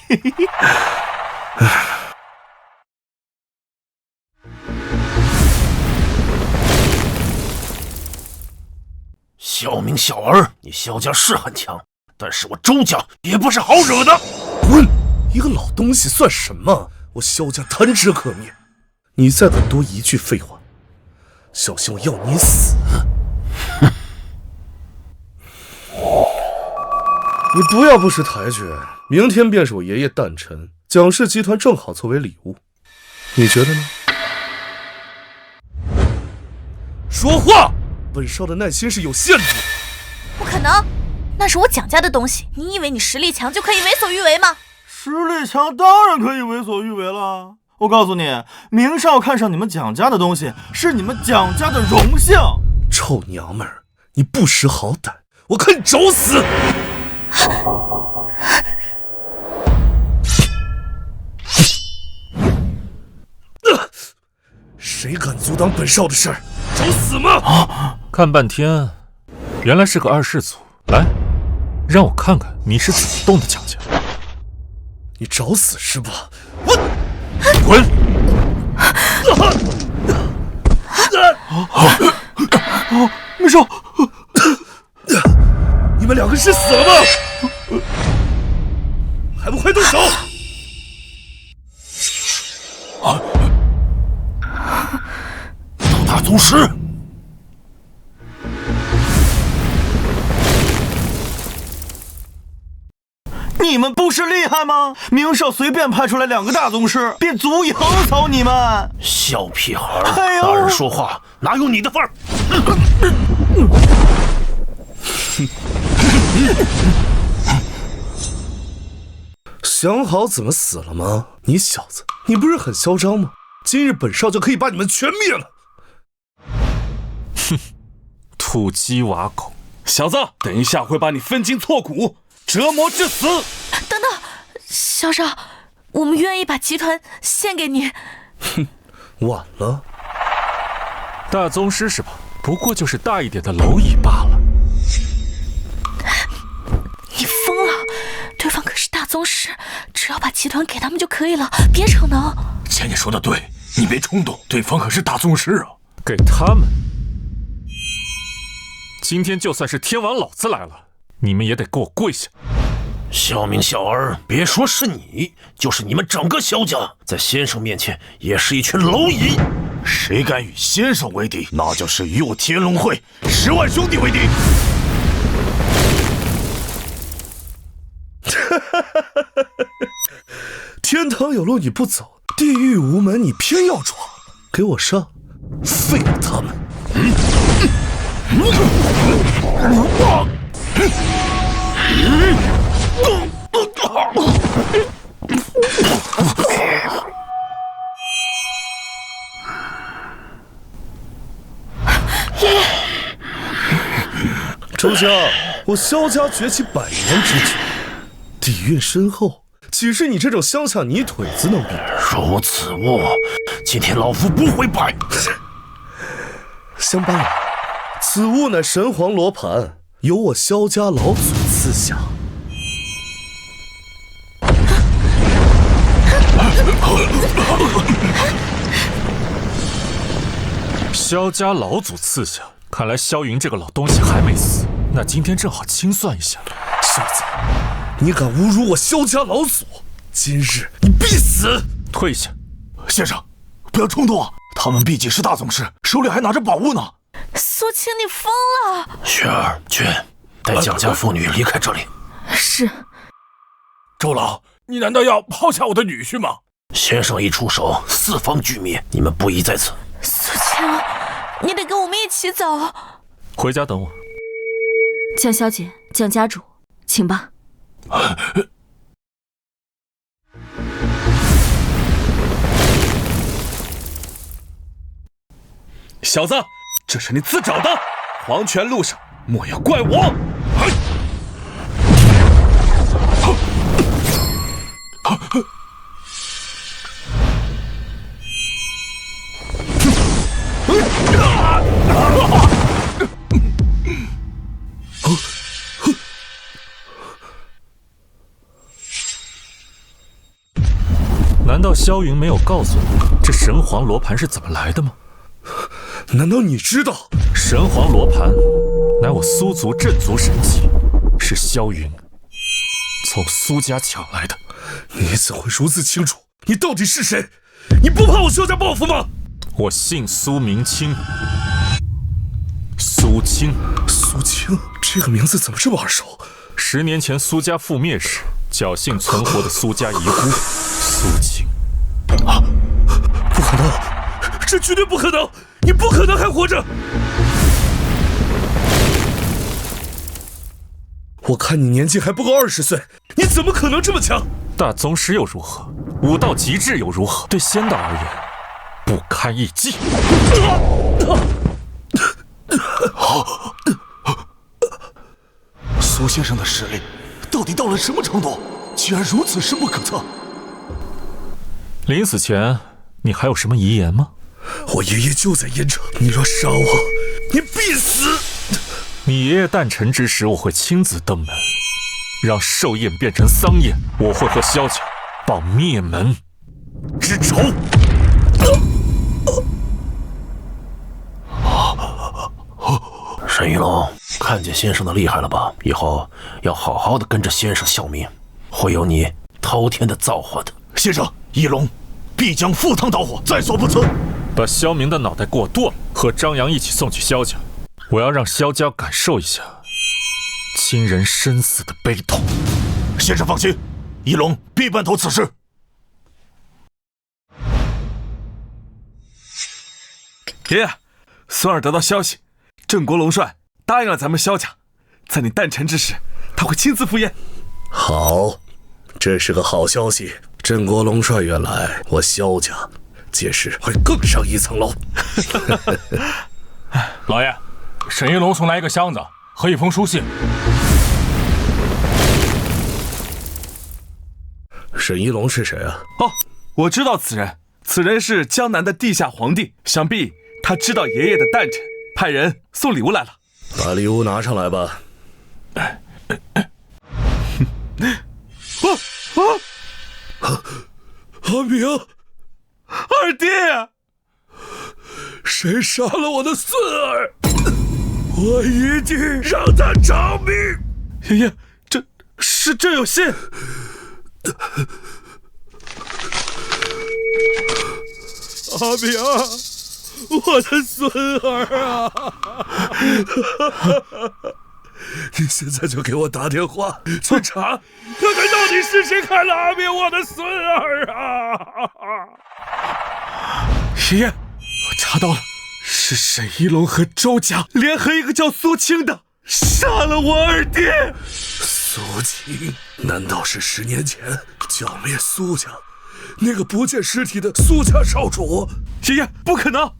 萧明小儿，你萧家是很强，但是我周家也不是好惹的。滚！一个老东西算什么？我萧家弹指可灭。你再敢多一句废话，小心我要你死！你不要不识抬举，明天便是我爷爷诞辰，蒋氏集团正好作为礼物，你觉得呢？说话！本少的耐心是有限的。不可能，那是我蒋家的东西，你以为你实力强就可以为所欲为吗？实力强当然可以为所欲为了。我告诉你，明少看上你们蒋家的东西，是你们蒋家的荣幸。臭娘们儿，你不识好歹，我看你找死！谁敢阻挡本少的事儿，找死吗？看半天，原来是个二世祖。来，让我看看你是怎么动的蒋家。你找死是吧？滚！没事。你们两个是死了吗？还不快动手！老大宗师，你们不是厉害吗？明少随便派出来2个大宗师，便足以横扫你们。小屁孩儿，哎呦大人说话哪有你的份儿？想好怎么死了吗？你小子，你不是很嚣张吗？今日本少就可以把你们全灭了！哼，土鸡瓦狗，小子，等一下会把你分筋错骨，折磨致死！等等，小少，我们愿意把集团献给你。哼，晚了。大宗师是吧？不过就是大一点的蝼蚁罢了。你疯了！对方可是大宗师，只要把集团给他们就可以了，别逞能。姐姐说的对，你别冲动，对方可是大宗师啊。给他们，今天就算是天王老子来了，你们也得给我跪下。小明小儿，别说是你，就是你们整个萧家，在先生面前也是一群蝼蚁。谁敢与先生为敌，那就是与我天龙会10万兄弟为敌。天堂有路你不走，地狱无门你偏要闯，给我上！废了他们！爷爷，周家，我萧家崛起100年之久，底蕴深厚，岂是你这种乡下泥腿子能比的？如此物，今天老夫不会败。乡巴佬，此物乃神皇罗盘，由我萧家老祖赐下。萧家老祖赐下，看来萧云这个老东西还没死，那今天正好清算一下。小子，你敢侮辱我萧家老祖，今日你必死！退下。先生，不要冲动啊！他们毕竟是大宗师，手里还拿着宝物呢。苏青，你疯了！雪儿，去带蒋家妇女离开这里。是。周老，你难道要抛下我的女婿吗？先生一出手，四方俱灭，你们不宜在此。苏青，你得跟我们一起走。回家等我。蒋小姐，蒋家主，请吧。小子，这是你自找的，黄泉路上莫要怪我。难道萧云没有告诉你这神皇罗盘是怎么来的吗？难道你知道？神皇罗盘乃我苏族镇族神器，是萧云从苏家抢来的。你怎会如此清楚？你到底是谁？你不怕我萧家报复吗？我姓苏，名清，苏清。苏清这个名字怎么这么耳熟？10年前苏家覆灭时，侥幸存活的苏家遗孤苏清。不可能，这绝对不可能！你不可能还活着！我看你年纪还不够20岁，你怎么可能这么强？大宗师又如何？武道极致又如何？对仙道而言，不堪一击。苏先生的实力到底到了什么程度？竟然如此深不可测！临死前，你还有什么遗言吗？我爷爷就在燕城，你若杀我，你必死。你爷爷诞辰之时，我会亲自登门，让寿宴变成丧宴。我会和萧家报灭门之仇。沈一龙，看见先生的厉害了吧？以后要好好的跟着先生效命，会有你滔天的造化的。先生，一龙必将赴汤蹈火，在所不辞。把萧明的脑袋给我剁了，和张扬一起送去萧家。我要让萧家感受一下亲人生死的悲痛。先生放心，一龙必办妥此事。爷爷，孙儿得到消息，郑国龙帅答应了咱们萧家，在你诞辰之时，他会亲自赴宴。好，这是个好消息。郑国龙帅远来，我萧家届时会更上一层楼。老爷，沈一龙送来一个箱子和一封书信。沈一龙是谁啊？哦，我知道此人，此人是江南的地下皇帝，想必他知道爷爷的诞辰，派人送礼物来了。把礼物拿上来吧。阿明，二弟，谁杀了我的孙儿？我一定让他偿命。爷爷，这有信。阿明，我的孙儿啊！你现在就给我打电话去查，看看到底是谁害了阿明我的孙儿啊！爷爷，我查到了，是沈一龙和周家联合一个叫苏青的，杀了我二弟。苏青，难道是10年前剿灭苏家那个不见尸体的苏家少主？爷爷，不可能！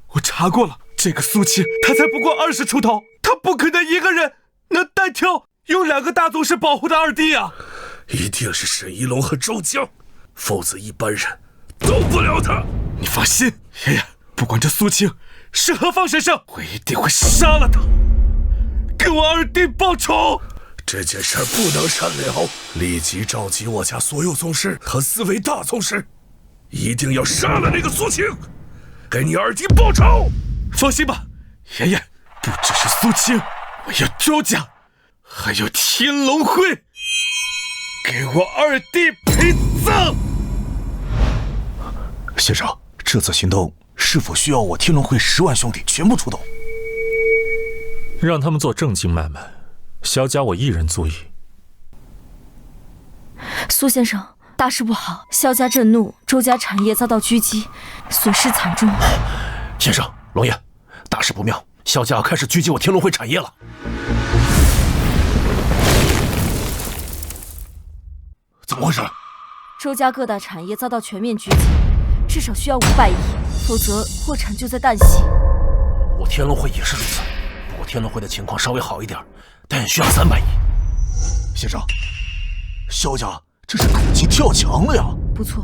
我查过了，这个苏青他才不过20出头，他不可能一个人能单挑有2个大宗师保护的二弟啊！一定是沈一龙和周江，否则一般人动不了他。你放心，爷爷，不管这苏青是何方神圣，我一定会杀了他，给我二弟报仇。这件事不能善了，立即召集我家所有宗师和4位大宗师，一定要杀了那个苏青，给你二弟报仇。放心吧，爷爷，不只是苏青，我要周家，还有天龙会，给我二弟陪葬。先生，这次行动是否需要我天龙会10万兄弟全部出动？让他们做正经买卖，萧家我一人足矣。苏先生，大事不好，萧家震怒，周家产业遭到狙击，损失惨重。先生，龙爷，大事不妙，萧家开始狙击我天龙会产业了。怎么回事？周家各大产业遭到全面狙击，至少需要500亿，否则破产就在旦夕。我天龙会也是如此，不过天龙会的情况稍微好一点，但也需要300亿。先生，萧家这是肯定跳墙了呀！不错，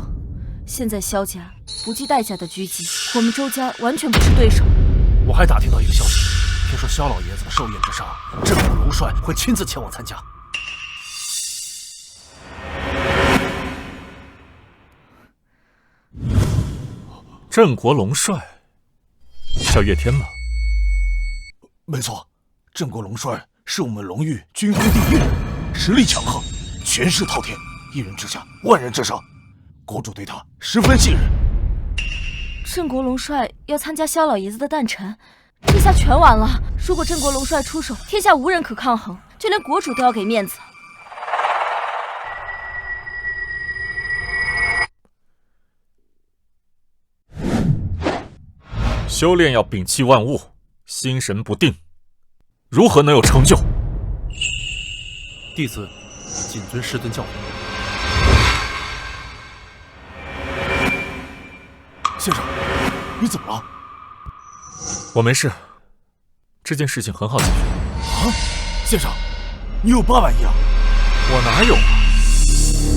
现在萧家不计代价的狙击，我们周家完全不是对手。我还打听到一个消息，听说萧老爷子的寿宴之上，郑国龙帅会亲自前往参加。郑国龙帅，叫岳天吗？没错，郑国龙帅是我们龙域军功第1人，实力强横，权势滔天，一人之下，万人之上，国主对他十分信任。郑国龙帅要参加萧老爷子的诞辰，这下全完了。如果郑国龙帅出手，天下无人可抗衡，就连国主都要给面子。修炼要摒弃万物，心神不定，如何能有成就？弟子谨遵师尊教诲。先生，你怎么了？我没事，这件事情很好解决。啊，先生，你有800亿啊？我哪有啊？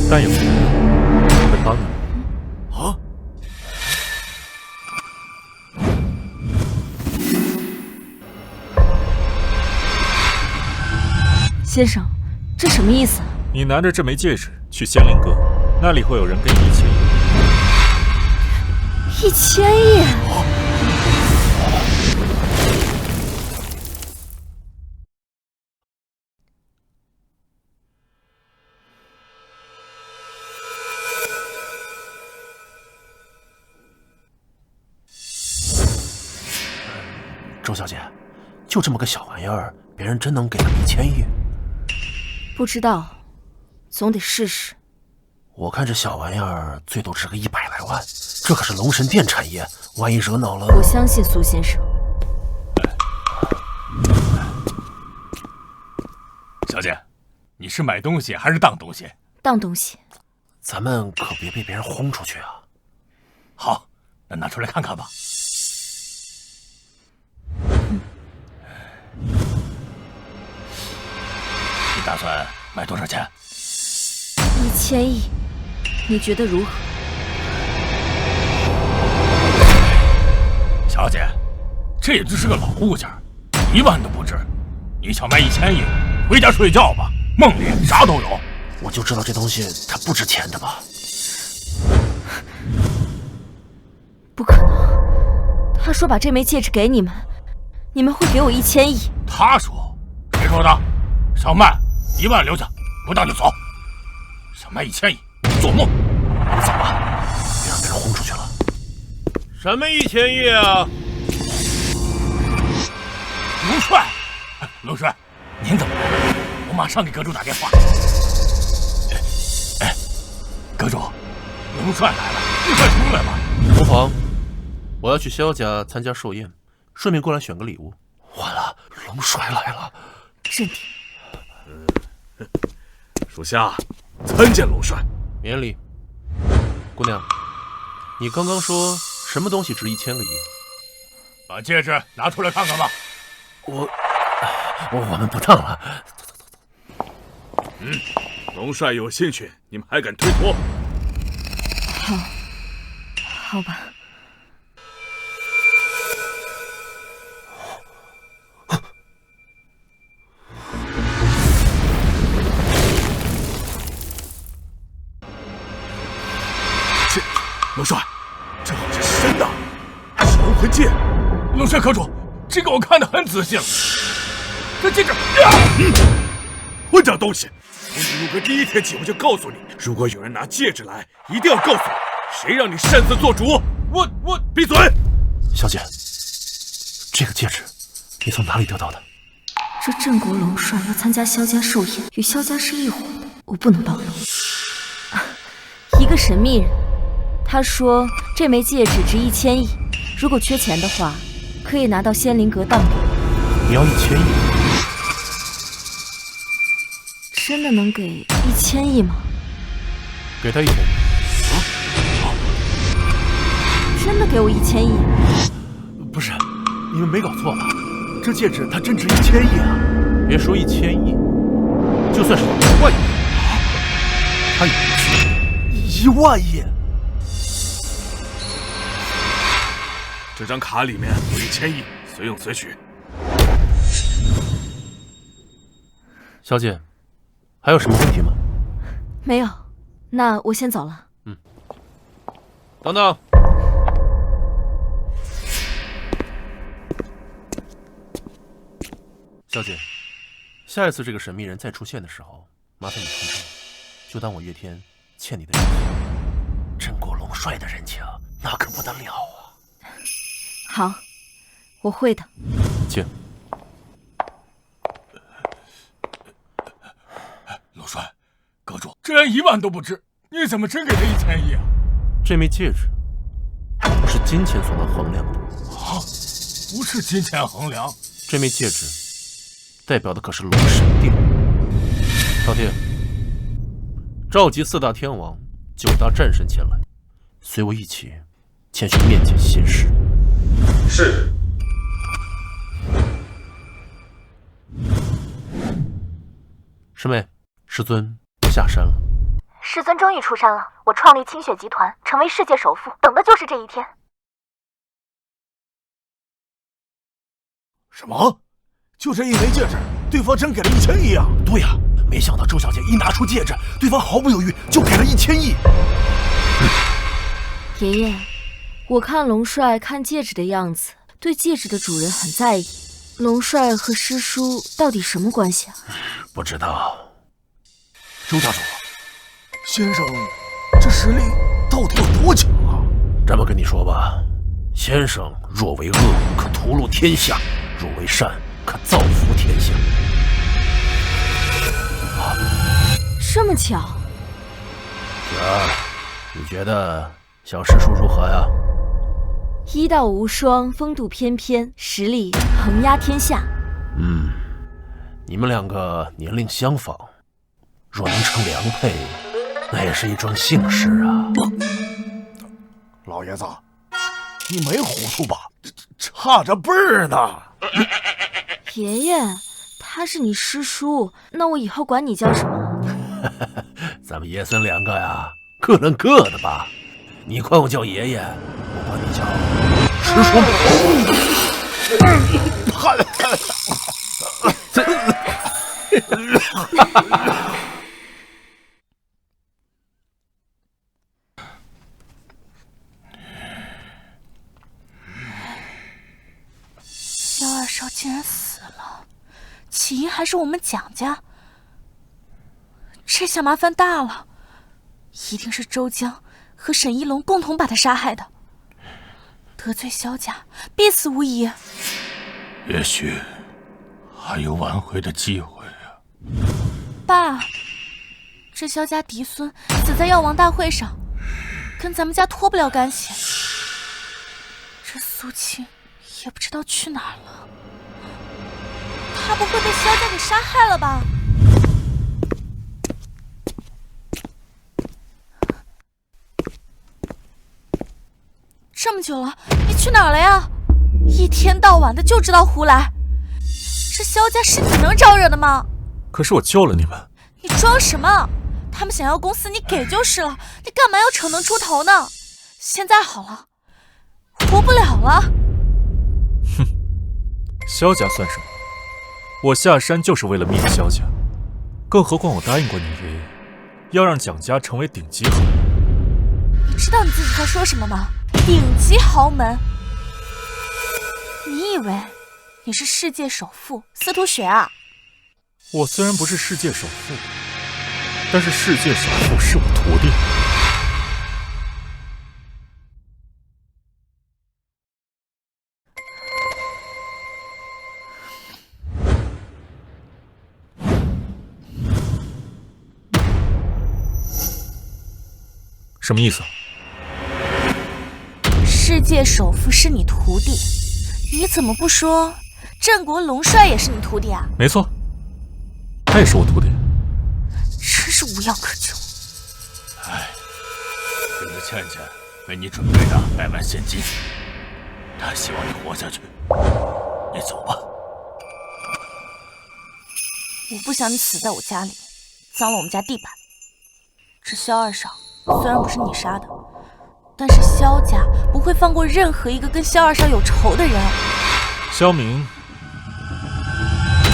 但有人会帮你。啊？先生，这什么意思啊？你拿着这枚戒指去仙灵阁，那里会有人给你1000亿。1000亿！周小姐，就这么个小玩意儿，别人真能给他1000亿？不知道，总得试试。我看这小玩意儿最多值个100来万，这可是龙神殿产业，万一惹恼了……我相信苏先生。小姐，你是买东西还是当东西？当东西。咱们可别被别人轰出去啊！好，那拿出来看看吧。你打算卖多少钱？1000亿，你觉得如何？小姐，这也就是个老物件，1万都不值。你想卖1000亿，回家睡觉吧，梦里啥都有。我就知道这东西它不值钱的吧？不可能！他说把这枚戒指给你们，你们会给我1000亿。他说？谁说的？想卖1万留下，不当就走。想卖1000亿，做梦！你走吧，别让别人轰出去了。什么1000亿啊？龙帅，龙帅，您怎么来了？我马上给阁主打电话。阁主，龙帅来了，你快出来吧。父皇，我要去萧家参加寿宴，顺便过来选个礼物。完了，龙帅来了。镇定。属下参见龙帅。免礼。姑娘，你刚刚说什么东西值1000个亿？把戒指拿出来看看吧。我们不当了。走。龙帅有兴趣，你们还敢推脱？好吧。龙帅，这好像是真的，是龙魂戒。龙帅阁主，这个我看得很仔细了。这戒指，混账东西！从你入阁第1天起，我就告诉你，如果有人拿戒指来，一定要告诉我，谁让你擅自做主。我闭嘴！小姐，这个戒指你从哪里得到的？这镇国龙帅要参加萧家寿宴，与萧家是一伙的，我不能暴露。一个神秘人。他说这枚戒指值1000亿，如果缺钱的话，可以拿到仙灵阁当掉。你要1000亿？真的能给1000亿吗？给他1000亿。真的给我1000亿？不是，你们没搞错吧？这戒指它真值1000亿啊！别说1000亿，就算是1万亿，它也值1万亿。这张卡里面有1000亿，随用随取。小姐，还有什么问题吗？没有，那我先走了。等等，小姐，下一次这个神秘人再出现的时候，麻烦你通知我，就当我月天欠你的人情。镇国龙帅的人情，那可不得了啊！好，我会的。请。龙帅，阁主，这人1万都不值，你怎么真给他1000亿啊？这枚戒指不是金钱所能衡量的。啊，不是金钱衡量。这枚戒指代表的可是龙神殿。饕餮，召集4大天王、9大战神前来，随我一起前去面见仙师。是。师妹，师尊下山了。师尊终于出山了，我创立清雪集团，成为世界首富，等的就是这一天。什么？就这一枚戒指，对方真给了1000亿啊！对呀，没想到周小姐一拿出戒指，对方毫不犹豫就给了1000亿。爷爷，我看龙帅看戒指的样子，对戒指的主人很在意。龙帅和师叔到底什么关系啊？不知道。周家主，先生这实力到底有多强啊？这么跟你说吧，先生若为恶，可屠戮天下；若为善，可造福天下。这么巧？雪儿，你觉得小师叔如何呀？医道无双，风度翩翩，实力横压天下。你们2个年龄相仿，若能成良配，那也是一桩幸事啊。老爷子，你没糊涂吧？差着辈儿呢。爷爷，他是你师叔，那我以后管你叫什么？咱们爷孙2个呀，各论各的吧。你管我叫爷爷，我管你叫师叔。萧二少竟然死了，起因还是我们蒋家，这下麻烦大了，一定是周江和沈一龙共同把他杀害的，得罪萧家，必死无疑。也许还有挽回的机会啊。爸，这萧家嫡孙死在药王大会上，跟咱们家脱不了干系。这苏青也不知道去哪儿了，他不会被萧家给杀害了吧？这么久了，你去哪儿了呀？一天到晚的就知道胡来，这萧家是你能招惹的吗？可是我救了你们。你装什么？他们想要公司，你给就是了，你干嘛要逞能出头呢？现在好了，活不了了。哼，萧家算什么？我下山就是为了灭萧家，更何况我答应过你爷爷，要让蒋家成为顶级豪门。你知道你自己在说什么吗？顶级豪门？你以为你是世界首富司徒雪啊？我虽然不是世界首富，但是世界首富是我徒弟。什么意思？世界首富是你徒弟，你怎么不说镇国龙帅也是你徒弟啊？没错，他也是我徒弟。真是无药可救。哎，这是倩倩为你准备的100万现金，她希望你活下去。你走吧。我不想你死在我家里，脏了我们家地板。这萧二少虽然不是你杀的，但是萧家不会放过任何一个跟萧二少有仇的人。萧明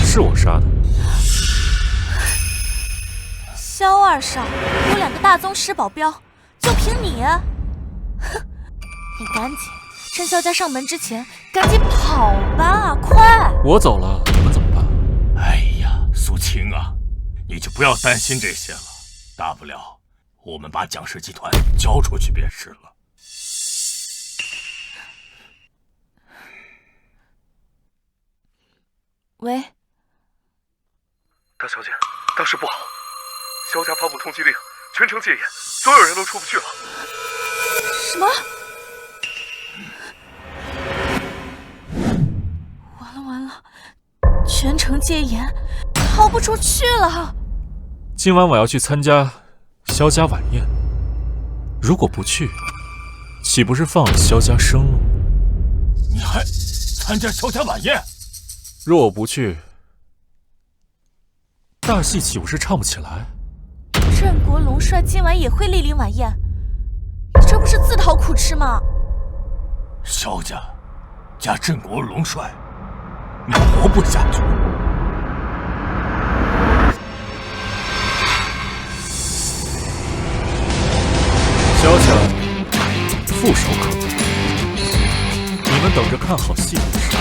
是我杀的。萧二少有2个大宗师保镖，就凭你？哼！你赶紧趁萧家上门之前，赶紧跑吧，快！我走了，你们怎么办？哎呀，苏青啊，你就不要担心这些了，大不了我们把蒋氏集团交出去便是了。喂，大小姐，大事不好，萧家发布通缉令，全城戒严，所有人都出不去了。什么？完了完了，全城戒严，逃不出去了。今晚我要去参加萧家晚宴，如果不去，岂不是放了萧家生路？你还参加萧家晚宴？若我不去，大戏岂不是唱不起来？镇国龙帅今晚也会莅临晚宴，你这不是自讨苦吃吗？萧家加镇国龙帅，你活不下去。触手可得。你们等着看好戏就是。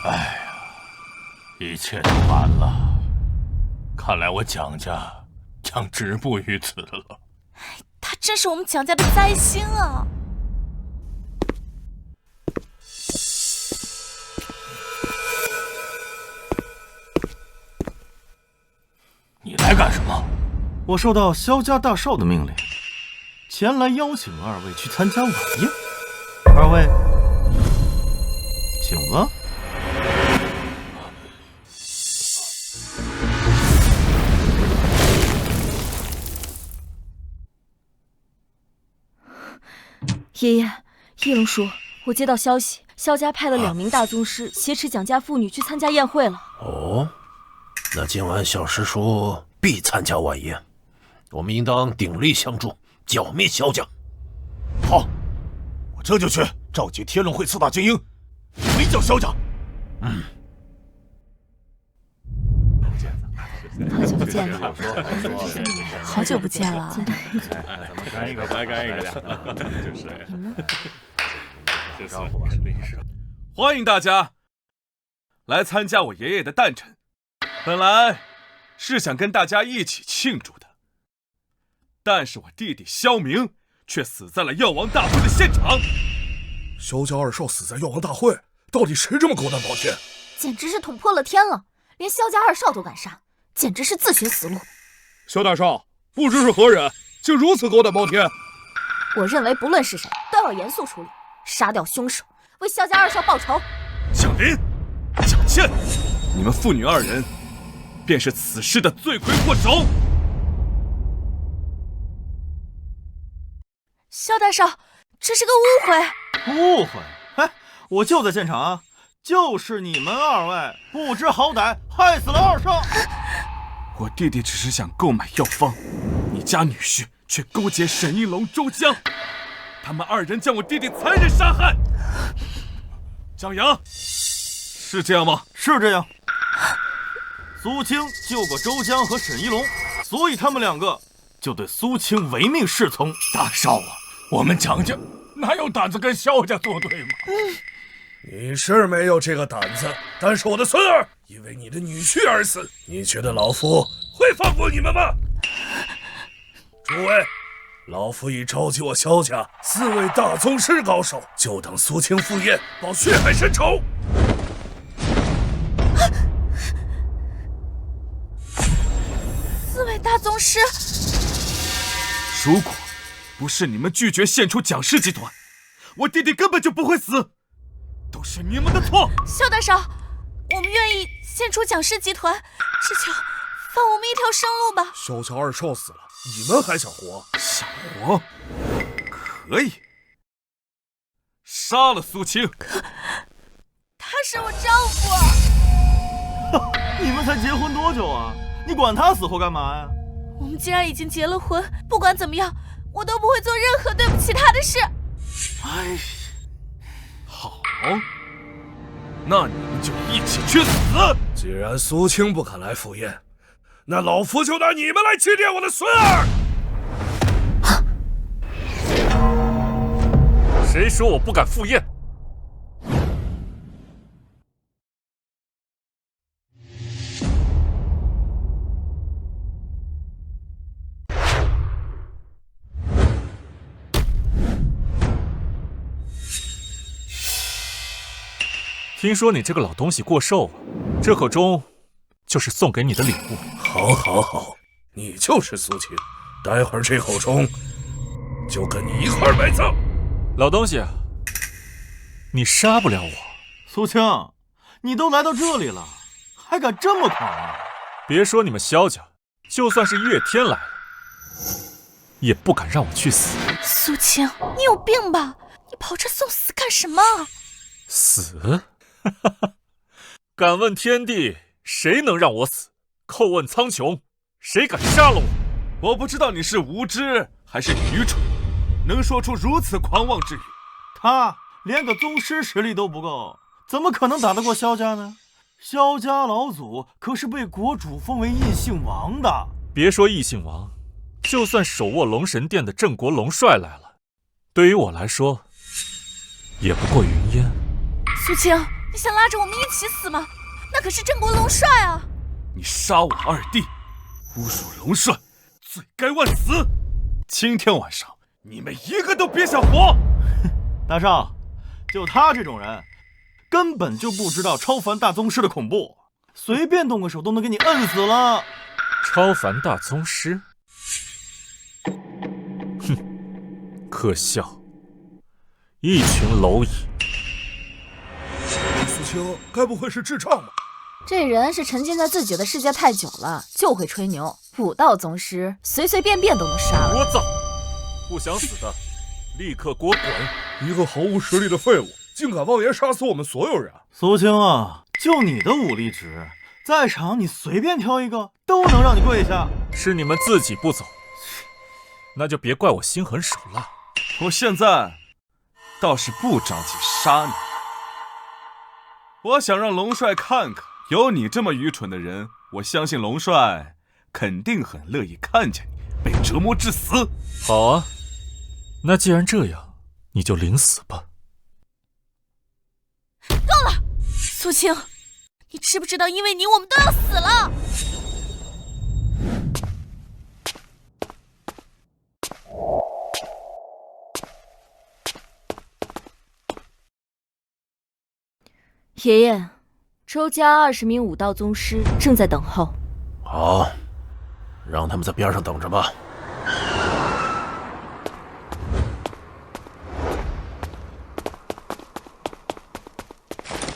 哎呀，一切都完了，看来我蒋家将止步于此了。他真是我们蒋家的灾星啊！你来干什么？我受到萧家大少的命令，前来邀请二位去参加晚宴。二位，请吧。爷爷，叶龙叔，我接到消息，萧家派了2名大宗师挟持蒋家妇女去参加宴会了。哦，那今晚小师叔必参加晚宴，我们应当鼎力相助，剿灭萧家。好，我这就去召集天龙会4大精英，围剿萧家。好久不见了，好久不见了。干一个，来干一个，就是欢迎大家来参加我爷爷的诞辰。本来是想跟大家一起庆祝的，但是我弟弟萧明却死在了药王大会的现场。萧家2少死在药王大会，到底谁这么狗胆包天？简直是捅破了天了，连萧家2少都敢杀，简直是自寻死路。萧大少不知是何人，竟如此狗胆包天。我认为不论是谁，都要严肃处理，杀掉凶手，为萧家2少报仇。蒋林、蒋倩，你们父女2人便是此事的罪魁祸首。萧大少，这是个误会。误会？哎，我就在现场啊！就是你们2位不知好歹，害死了2少。我弟弟只是想购买药方，你家女婿却勾结沈应龙、周江，他们2人将我弟弟残忍杀害。江阳，是这样吗？是这样。苏青救过周江和沈一龙，所以他们2个就对苏青唯命是从。大少啊，我们蒋家哪有胆子跟萧家作对吗？你是没有这个胆子，但是我的孙儿因为你的女婿而死，你觉得老夫会放过你们吗？诸位，老夫已召集我萧家4位大宗师高手，就等苏青赴宴，报血海深仇。4位大宗师，如果不是你们拒绝献出蒋氏集团，我弟弟根本就不会死，都是你们的错。萧大少，我们愿意献出蒋氏集团，只求放我们一条生路吧。萧家2少死了，你们还想活？想活？可以，杀了苏青。他是我丈夫。你们才结婚多久啊？你管他死活干嘛呀？我们既然已经结了婚，不管怎么样，我都不会做任何对不起他的事。哎，好，那你们就一起去死！既然苏青不肯来赴宴，那老夫就拿你们来祭奠我的孙儿。谁说我不敢赴宴？听说你这个老东西过寿了，这口钟就是送给你的礼物。好，好，好，你就是苏青，待会儿这口钟就跟你一块儿埋葬。老东西，你杀不了我。苏青，你都来到这里了，还敢这么狂啊？别说你们萧家，就算是岳天来了，也不敢让我去死。苏青，你有病吧？你跑这送死干什么？死？敢问天地，谁能让我死？叩问苍穹，谁敢杀了我？我不知道你是无知还是愚蠢，能说出如此狂妄之语。他连个宗师实力都不够，怎么可能打得过萧家呢？萧家老祖可是被国主封为异姓王的。别说异姓王，就算手握龙神殿的镇国龙帅来了，对于我来说，也不过云烟。苏青，你想拉着我们一起死吗？那可是镇国龙帅啊！你杀我二弟，侮辱龙帅，罪该万死！今天晚上你们一个都别想活！大少，就他这种人，根本就不知道超凡大宗师的恐怖，随便动个手都能给你摁死了。超凡大宗师？哼，可笑，一群蝼蚁。苏青该不会是智障吧？这人是沉浸在自己的世界太久了，就会吹牛。武道宗师随随便便都能杀了。聒噪！不想死的，立刻给我滚！一个毫无实力的废物，竟敢妄言杀死我们所有人！苏青啊，就你的武力值，在场你随便挑一个都能让你跪下。是你们自己不走，那就别怪我心狠手辣。我现在倒是不着急杀你，我想让龙帅看看，有你这么愚蠢的人，我相信龙帅肯定很乐意看见你被折磨致死。好啊，那既然这样，你就领死吧。够了，苏青，你知不知道因为你我们都要死了？爷爷，周家20名武道宗师正在等候。好，让他们在边上等着吧。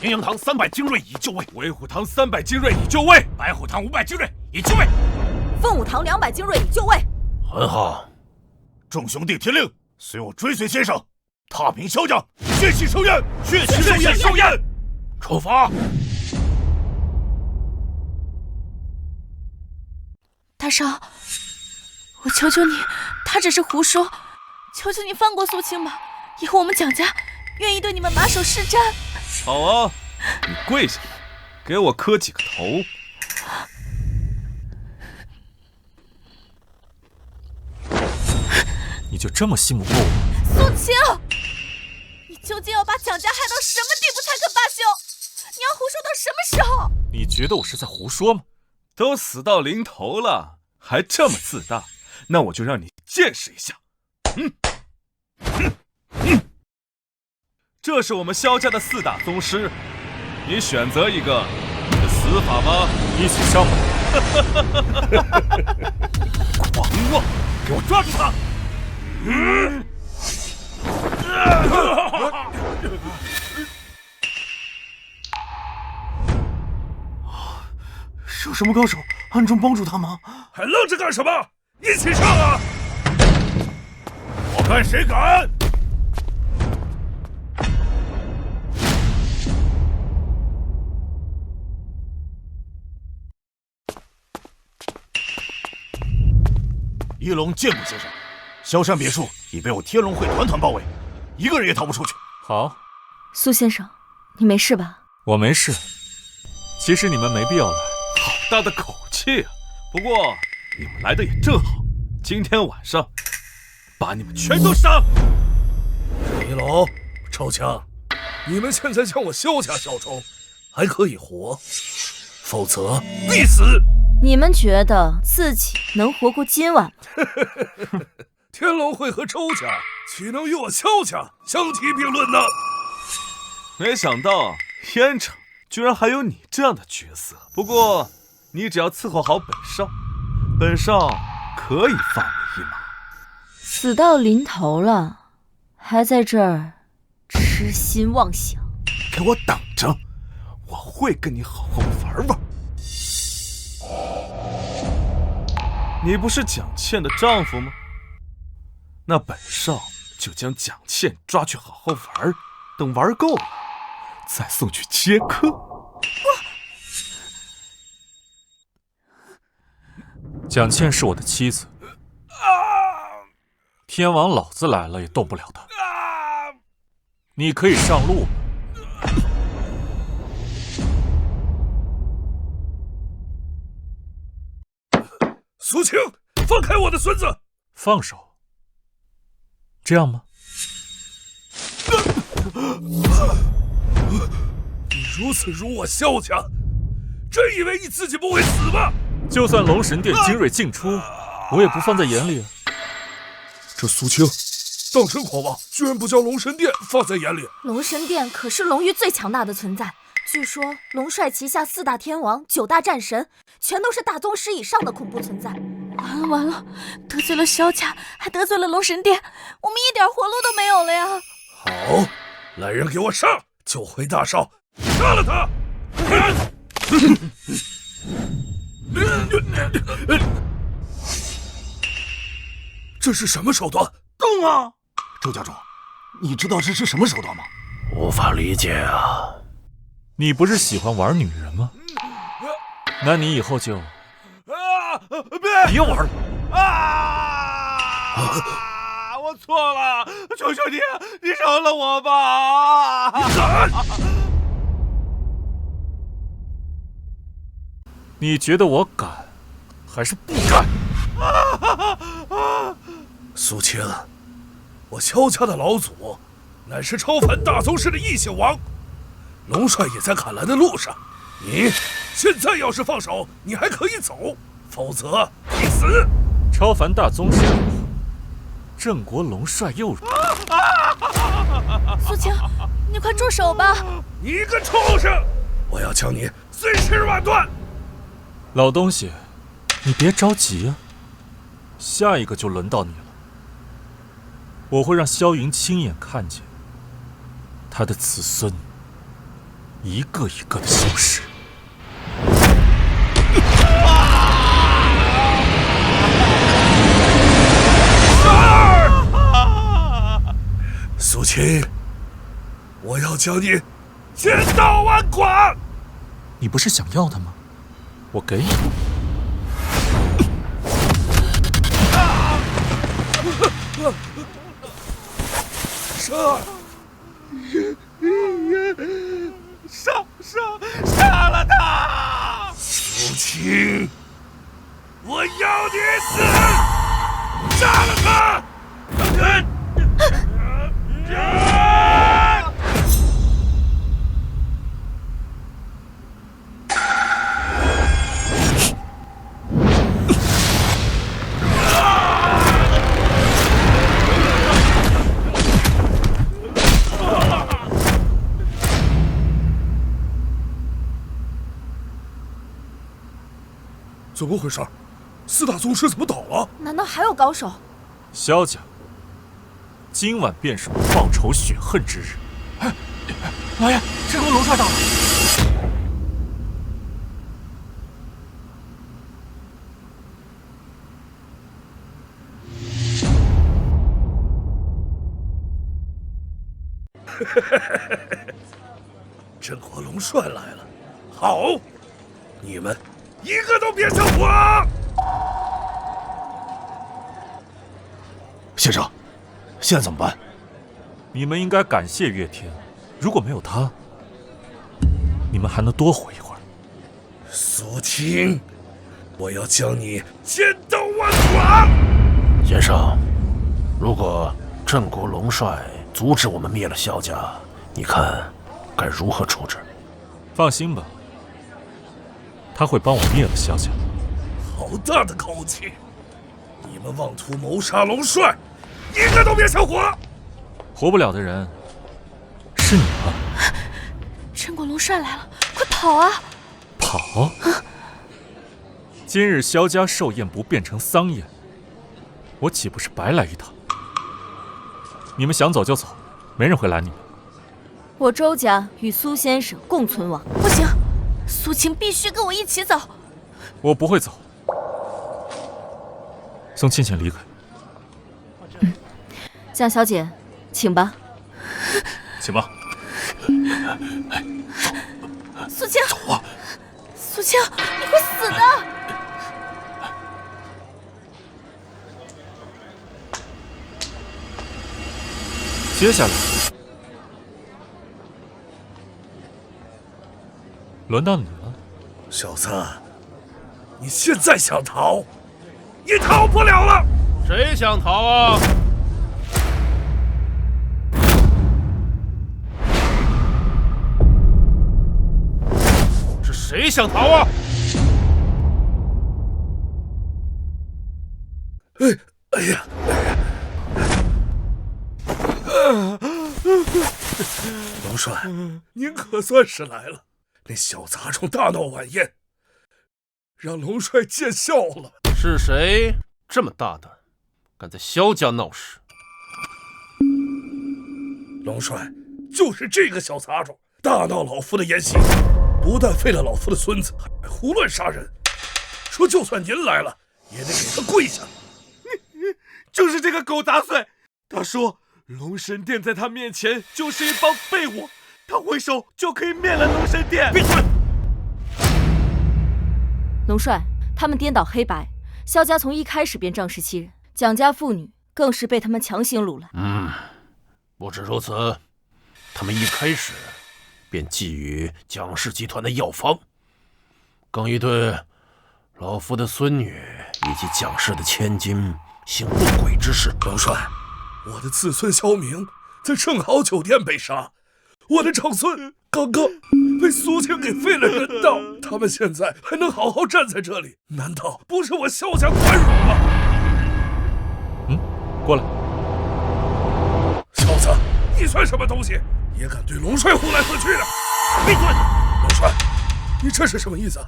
阴阳堂300精锐已就位，威虎堂300精锐已就位，白虎堂500精锐已就位，凤舞堂200精锐已就位。很好，众兄弟听令，随我追随先生，踏平萧家，血洗寿宴，血洗寿宴，出发！大少，我求求你，他只是胡说，求求你放过苏青吧，以后我们蒋家愿意对你们马首是瞻。好啊，你跪下，给我磕几个头。你就这么信不过我？苏青，你究竟要把蒋家害到什么地步才肯罢休？你要胡说到什么时候？你觉得我是在胡说吗？都死到临头了，还这么自大，那我就让你见识一下。这是我们萧家的4大宗师，你选择一个，你的死法吧。一起上吧！狂妄，给我抓住他！是有什么高手暗中帮助他吗？还愣着干什么？一起上啊！我看谁敢！一龙见过先生，萧山别墅已被我天龙会团团包围，一个人也逃不出去。好，苏先生，你没事吧？我没事。其实你们没必要来。好大的口气啊！不过你们来的也正好，今天晚上把你们全都杀。一龙、臭枪，你们现在将我萧家效忠，还可以活，否则必死。你们觉得自己能活过今晚吗？天龙会和周家岂能与我萧家相提并论呢？没想到天城居然还有你这样的角色。不过你只要伺候好本少，本少可以放你一马。死到临头了，还在这儿痴心妄想。给我等着，我会跟你好好玩玩。你不是蒋倩的丈夫吗？那本少就将蒋倩抓去好好玩，等玩够了，再送去接客。蒋倩是我的妻子，天王老子来了也动不了她。你可以上路。苏青，放开我的孙子！放手，这样吗？你如此辱我萧家，真以为你自己不会死吗？就算龙神殿精锐尽出，我也不放在眼里啊。这苏青当真狂妄，居然不将龙神殿放在眼里。龙神殿可是龙域最强大的存在，据说龙帅旗下4大天王、9大战神，全都是大宗师以上的恐怖存在。完了完了，得罪了萧家，还得罪了龙神殿，我们一点活路都没有了呀！好，来人给我上！救回大少，杀了他！这是什么手段？动啊！周家主，你知道这是什么手段吗？无法理解啊！你不是喜欢玩女人吗？那你以后就别玩了！我错了，求求你，你饶了我吧！你敢！你觉得我敢，还是不敢？苏青，我萧家的老祖，乃是超凡大宗师的异姓王，龙帅也在赶来的路上。你现在要是放手，你还可以走，否则必死。超凡大宗师，郑国龙帅又如何？苏青，你快住手吧！你个畜生，我要将你碎尸万段！老东西，你别着急啊，下一个就轮到你了。我会让萧云亲眼看见他的子孙一个一个的消失。苏青，我要将你千刀万剐！你不是想要他吗？我给你。杀了他！苏青，我要你死！杀了他！怎么回事？4大宗师怎么倒了？难道还有高手？萧家，今晚便是我报仇雪恨之日。老爷，郑国龙帅到了。郑国龙帅来了，好，你们一个都别想活！先生，现在怎么办？你们应该感谢岳天，如果没有他，你们还能多活一会儿。苏青，我要将你千刀万剐！先生，如果郑国龙帅阻止我们灭了萧家，你看该如何处置？放心吧，他会帮我灭了萧家。好大的口气！你们妄图谋杀龙帅，一个都别想活！活不了的人是你吗？郑国龙帅来了，快跑啊！跑！今日萧家寿宴不变成丧宴，我岂不是白来一趟？你们想走就走，没人会拦你们。我周家与苏先生共存亡。不行，苏青必须跟我一起走。我不会走。送倩倩离开。江小姐，请吧。请吧。苏青，走啊！苏青，你会死的！接下来，轮到你了，小子，你现在想逃？你逃不了了！谁想逃啊？是谁想逃啊？哎呀！龙帅，您可算是来了。那小杂种大闹晚宴，让龙帅见笑了。是谁这么大胆，敢在萧家闹事？龙帅，就是这个小杂种，大闹老夫的宴席，不但废了老夫的孙子，还胡乱杀人。说就算您来了，也得给他跪下。就是这个狗杂碎，他说龙神殿在他面前就是一帮废物，他挥手就可以灭了龙神殿。闭嘴！龙帅，他们颠倒黑白，萧家从一开始便仗势欺人，蒋家妇女更是被他们强行掳来。不止如此，他们一开始便觊觎蒋氏集团的药方，更已对老夫的孙女以及蒋氏的千金行不轨之事。龙帅，我的子孙萧明在盛豪酒店被杀，我的长孙刚刚被苏青给废了人道，他们现在还能好好站在这里，难道不是我萧家宽容吗？过来。小子，你算什么东西，也敢对龙帅呼来喝去的？闭嘴！龙帅，你这是什么意思？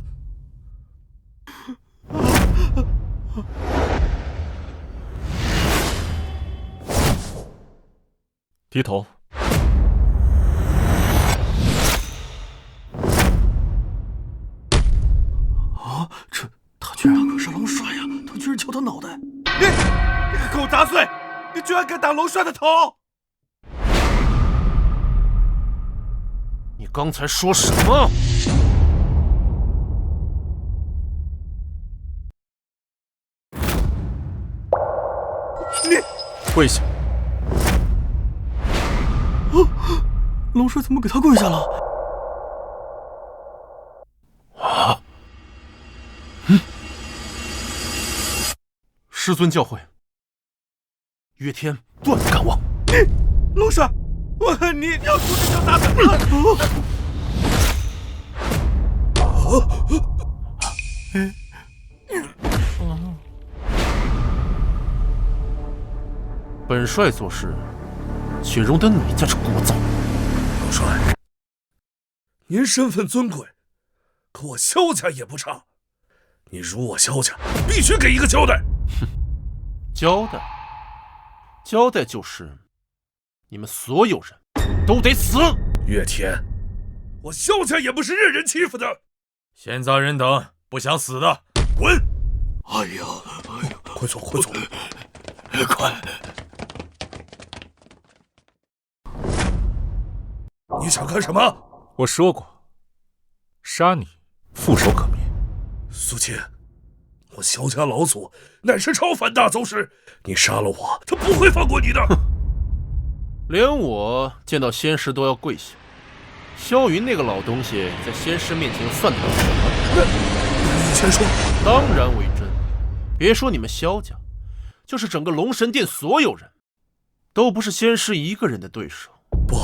低头。啊，他居然可是龙帅呀！他居然敲他脑袋！你个狗杂碎，你居然敢打龙帅的头！你刚才说什么？你跪下！龙帅怎么给他跪下了？啊！师尊教诲，岳天断不敢忘。龙帅，我恨你要出这条大嘴！本帅做事，岂容得你在这聒噪？龙帅，您身份尊贵，可我萧家也不差，你辱我萧家，必须给一个交代。哼，交代就是你们所有人都得死。岳天，我萧家也不是任人欺负的。闲杂人等不想死的，滚！哎呀，快走，快走！快！你想干什么？我说过，杀你覆手可免。苏青，我萧家老祖乃是超凡大宗师，你杀了我，他不会放过你的。连我见到仙师都要跪下，萧云那个老东西在仙师面前算得了什么？你先说。当然为真。别说你们萧家，就是整个龙神殿所有人，都不是仙师一个人的对手。不，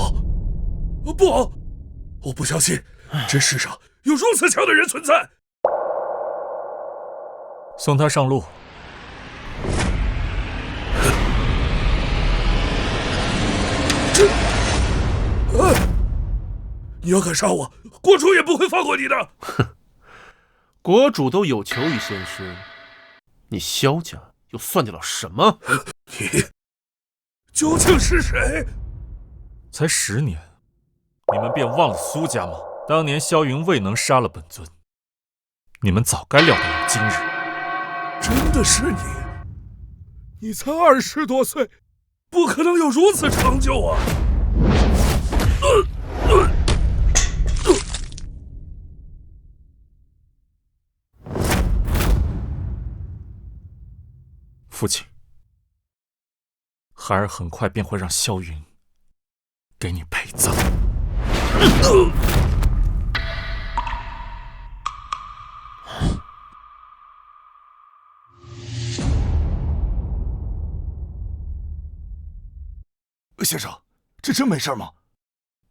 我不相信这世上有如此强的人存在。送他上路。你要敢杀我，国主也不会放过你的。哼，国主都有求于仙师，你萧家又算得了什么？你究竟是谁？才10年，你们便忘了苏家吗？当年萧云未能杀了本尊，你们早该料到有今日。真的是你？你才20多岁，不可能有如此成就啊！父亲，孩儿很快便会让萧云给你陪葬。先生，这真没事吗？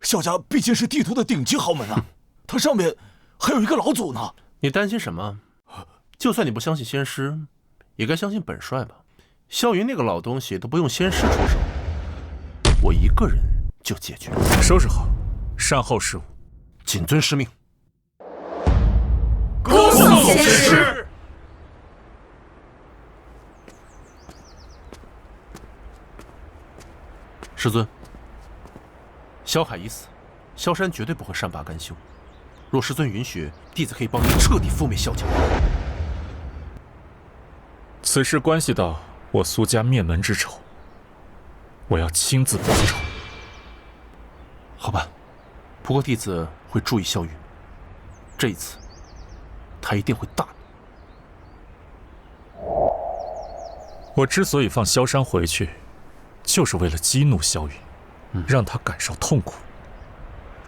萧家毕竟是地图的顶级豪门啊，它上面还有一个老祖呢。你担心什么？就算你不相信仙师，也该相信本帅吧。萧云那个老东西都不用仙师出手，我一个人就解决了。收拾好，善后事务，谨遵师命。恭送仙师。师尊，萧海已死，萧山绝对不会善罢甘休。若师尊允许，弟子可以帮你彻底覆灭萧家。此事关系到我苏家灭门之仇，我要亲自报仇。好吧，不过弟子会注意萧云，这一次他一定会大怒。我之所以放萧山回去，就是为了激怒萧云，让他感受痛苦。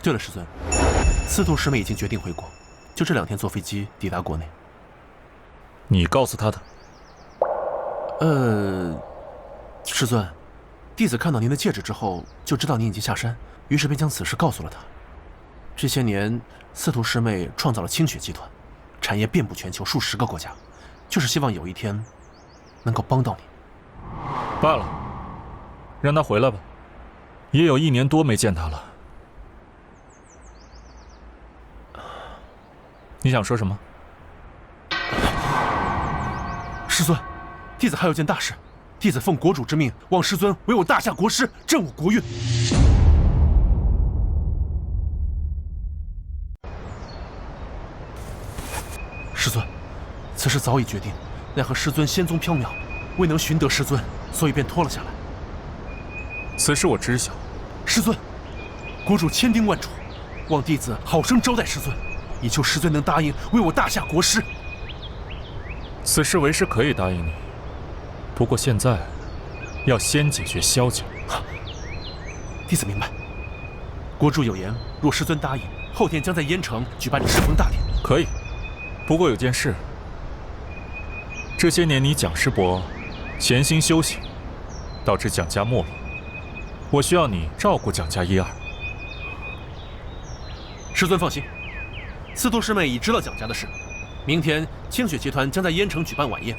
对了，师尊，司徒师妹已经决定回国，就这2天坐飞机抵达国内。你告诉他的？师尊，弟子看到您的戒指之后，就知道您已经下山，于是便将此事告诉了他。这些年，司徒师妹创造了清雪集团，产业遍布全球数10个国家，就是希望有一天能够帮到你。罢了，让他回来吧，也有1年多没见他了。你想说什么？师尊，弟子还有件大事，弟子奉国主之命，望师尊为我大夏国师，振武国运。师尊，此事早已决定，奈何师尊仙踪缥缈，未能寻得师尊，所以便拖了下来。此事我知晓。师尊，国主千叮万嘱，望弟子好生招待师尊，以求师尊能答应为我大夏国师。此事为师可以答应你，不过现在要先解决萧家。弟子明白。国主有言，若师尊答应，后天将在燕城举办赤峰大典。可以，不过有件事，这些年你蒋师伯潜心修行，导致蒋家没落，我需要你照顾蒋家1、2。师尊放心，司徒师妹已知道蒋家的事。明天清雪集团将在燕城举办晚宴，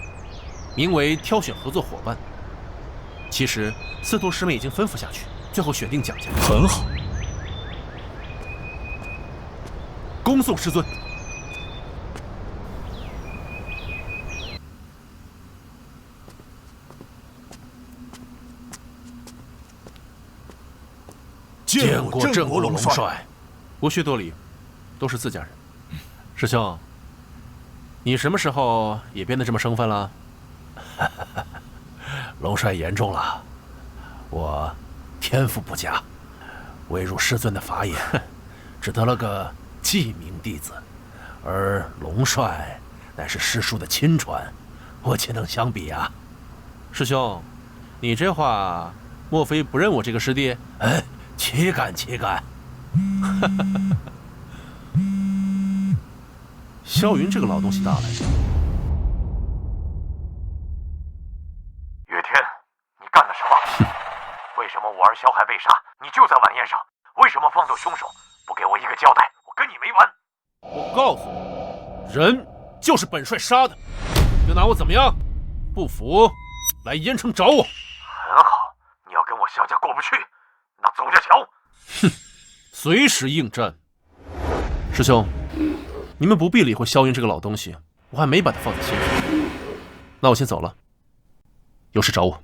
名为挑选合作伙伴。其实司徒师妹已经吩咐下去，最后选定蒋家。很好，恭送师尊。见过镇国龙帅，无需多礼，都是自家人。师兄，你什么时候也变得这么生分了？龙帅言重了，我天赋不佳，未入师尊的法眼，只得了个记名弟子，而龙帅乃是师叔的亲传，我岂能相比啊？师兄，你这话莫非不认我这个师弟？哎，岂敢岂敢！萧云这个老东西大来着。岳天，你干了什么？为什么我儿萧海被杀，你就在晚宴上？为什么放走凶手？不给我一个交代，我跟你没完！我告诉你，人就是本帅杀的，你能拿我怎么样？不服，来燕城找我。很好，你要跟我萧家过不去，那走着瞧。哼，随时应战。师兄，你们不必理会萧云这个老东西，我还没把他放在心上。那我先走了，有事找我。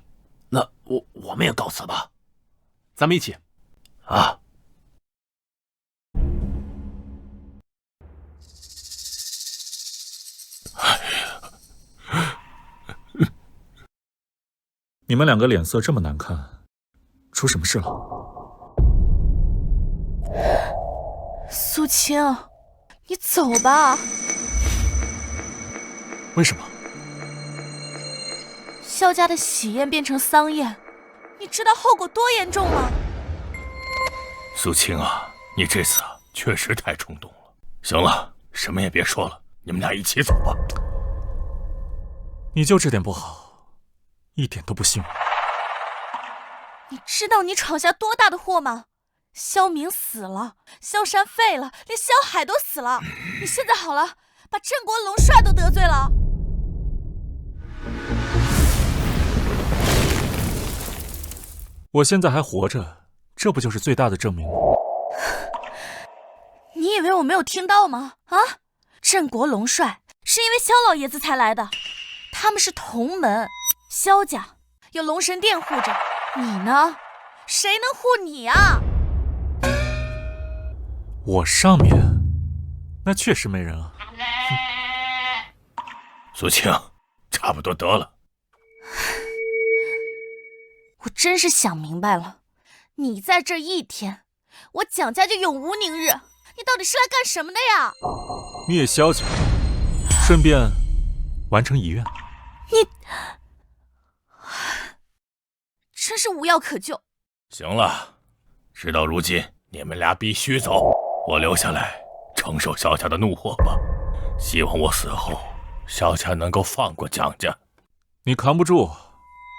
那我们也告辞吧。咱们一起。啊。你们2个脸色这么难看，出什么事了？苏青，你走吧。为什么？萧家的喜宴变成丧宴，你知道后果多严重吗？苏青啊，你这次确实太冲动了。行了，什么也别说了，你们俩一起走吧。你就这点不好，一点都不信我。你知道你闯下多大的祸吗？萧明死了，萧山废了，连萧海都死了。你现在好了，把镇国龙帅都得罪了。我现在还活着，这不就是最大的证明吗？你以为我没有听到吗？啊，镇国龙帅是因为萧老爷子才来的，他们是同门，萧家有龙神殿护着，你呢？谁能护你啊？我上面那确实没人啊。苏青，差不多得了。我真是想明白了，你在这一天，我蒋家就永无宁日。你到底是来干什么的呀？灭萧家，顺便完成遗愿。你真是无药可救。行了，事到如今，你们俩必须走，我留下来承受萧家的怒火吧。希望我死后，萧家能够放过蒋家。你扛不住，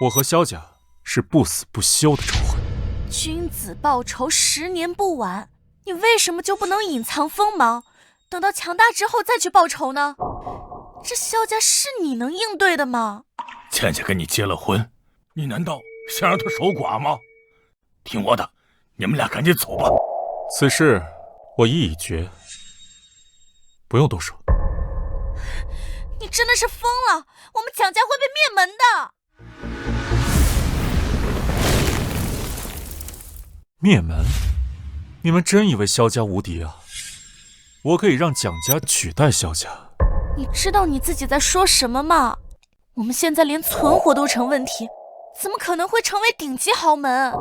我和萧家是不死不休的仇恨。君子报仇10年不晚，你为什么就不能隐藏锋芒，等到强大之后再去报仇呢？这萧家是你能应对的吗？倩倩跟你结了婚，你难道想让她守寡吗？听我的，你们俩赶紧走吧。此事我意已决，不用多说。你真的是疯了，我们蒋家会被灭门的。灭门？你们真以为萧家无敌啊？我可以让蒋家取代萧家。你知道你自己在说什么吗？我们现在连存活都成问题，怎么可能会成为顶级豪门？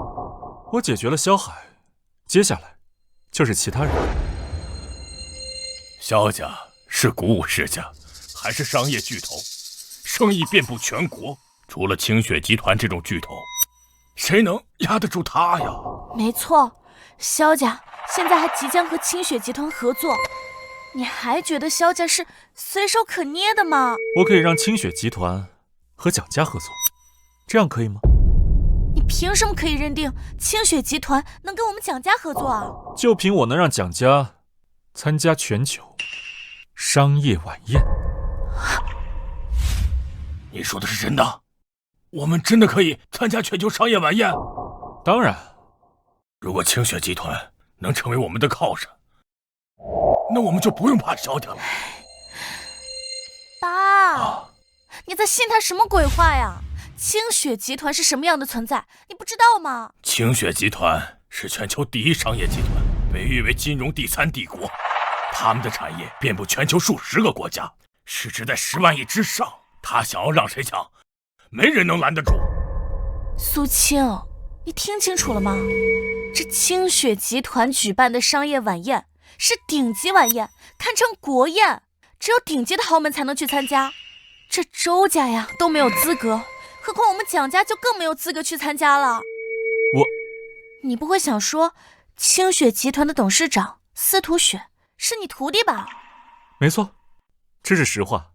我解决了萧海，接下来就是其他人。萧家是鼓舞世家，还是商业巨头，生意遍布全国，除了清雪集团这种巨头，谁能压得住他呀？没错，萧家现在还即将和清雪集团合作，你还觉得萧家是随手可捏的吗？我可以让清雪集团和蒋家合作，这样可以吗？你凭什么可以认定清雪集团能跟我们蒋家合作啊？就凭我能让蒋家参加全球商业晚宴。你说的是真的？我们真的可以参加全球商业晚宴？当然。如果清雪集团能成为我们的靠山，那我们就不用怕萧家了。爸，你在信他什么鬼话呀？清雪集团是什么样的存在，你不知道吗？清雪集团是全球第一商业集团，被誉为金融第3帝国。他们的产业遍布全球数10个国家，市值在10万亿之上。他想要让谁抢，没人能拦得住。苏青，你听清楚了吗？这清雪集团举办的商业晚宴是顶级晚宴，堪称国宴，只有顶级的豪门才能去参加。这周家呀都没有资格，何况我们蒋家就更没有资格去参加了。你不会想说清雪集团的董事长司徒雪是你徒弟吧？没错，这是实话。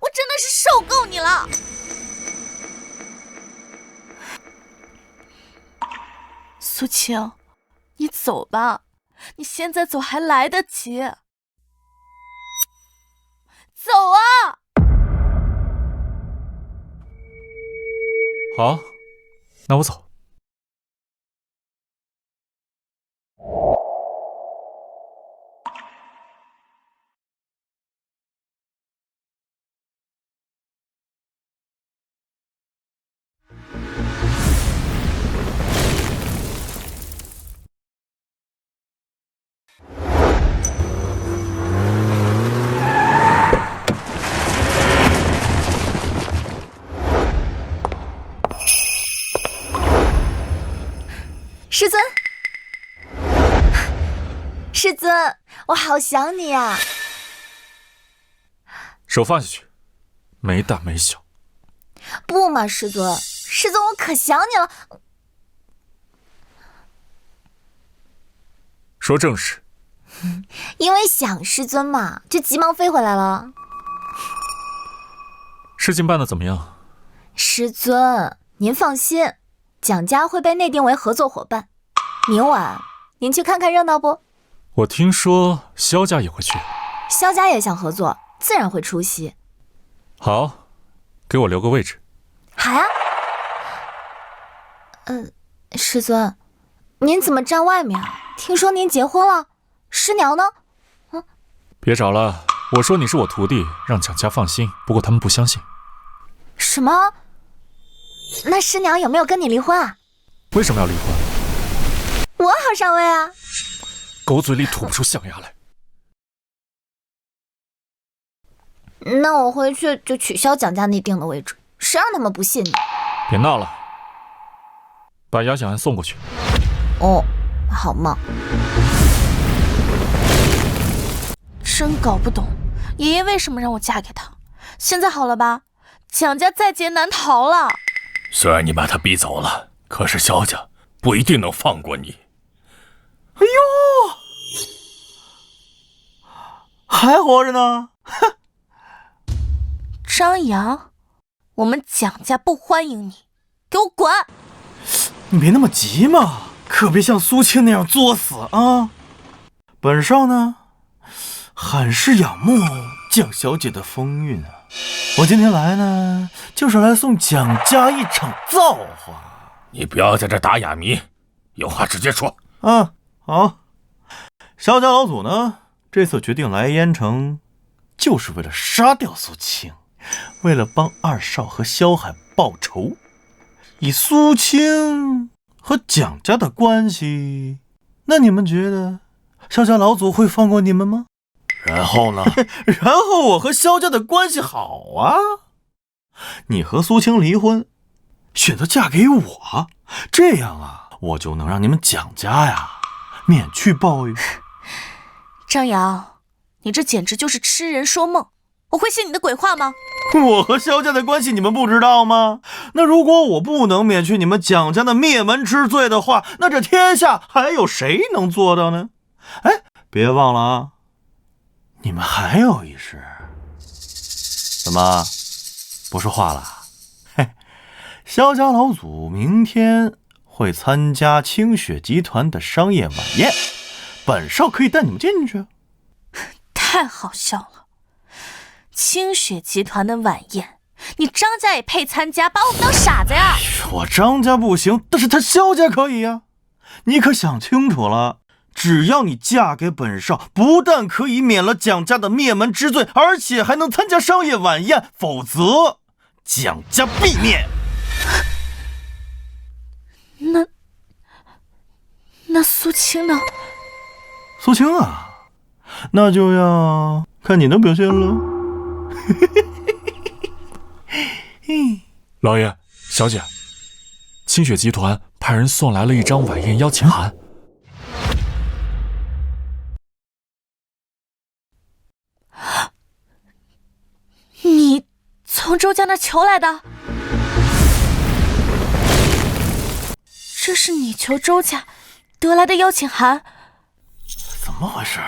我真的是受够你了。苏青，你走吧，你现在走还来得及。走啊！好，那我走。师尊，师尊，我好想你啊！手放下去，没大没小。不嘛，师尊，师尊，我可想你了。说正事。因为想师尊嘛，就急忙飞回来了。事情办得怎么样？师尊，您放心，蒋家会被内定为合作伙伴。明晚您去看看热闹不？我听说萧家也会去。萧家也想合作，自然会出席。好，给我留个位置。好呀。师尊，您怎么站外面？听说您结婚了，师娘呢？别找了，我说你是我徒弟，让蒋家放心。不过他们不相信。什么？那师娘有没有跟你离婚啊？为什么要离婚？我好上位啊！狗嘴里吐不出象牙来。那我回去就取消蒋家内定的位置，谁让他们不信你？别闹了，把姚小安送过去。哦，好嘛。真搞不懂，爷爷为什么让我嫁给他？现在好了吧？蒋家在劫难逃了。虽然你把他逼走了，可是萧家不一定能放过你。哎呦，还活着呢！哼。张扬，我们蒋家不欢迎你，给我滚！你别那么急嘛，可别像苏青那样作死啊！本少呢，很是仰慕蒋小姐的风韵啊。我今天来呢，就是来送蒋家一场造化。你不要在这打哑谜，有话直接说。好。萧家老祖呢，这次决定来燕城，就是为了杀掉苏青。为了帮二少和萧海报仇，以苏青和蒋家的关系，那你们觉得萧家老祖会放过你们吗？然后呢？然后我和萧家的关系好啊，你和苏青离婚，选择嫁给我，这样啊，我就能让你们蒋家呀免去报应。张扬，你这简直就是痴人说梦，我会信你的鬼话吗？我和萧家的关系你们不知道吗？那如果我不能免去你们蒋家的灭门之罪的话，那这天下还有谁能做到呢？哎，别忘了啊，你们还有一事。怎么不说话了？嘿，萧家老祖明天会参加清雪集团的商业晚宴，本少可以带你们进去。太好笑了！清雪集团的晚宴，你张家也配参加？把我们当傻子呀！我张家不行，但是他萧家可以呀。你可想清楚了，只要你嫁给本少，不但可以免了蒋家的灭门之罪，而且还能参加商业晚宴，否则蒋家必灭。那苏青呢？苏青啊，那就要看你的表现了。老爷，小姐，清雪集团派人送来了一张晚宴邀请函。你从周家那求来的？这是你求周家得来的邀请函？怎么回事？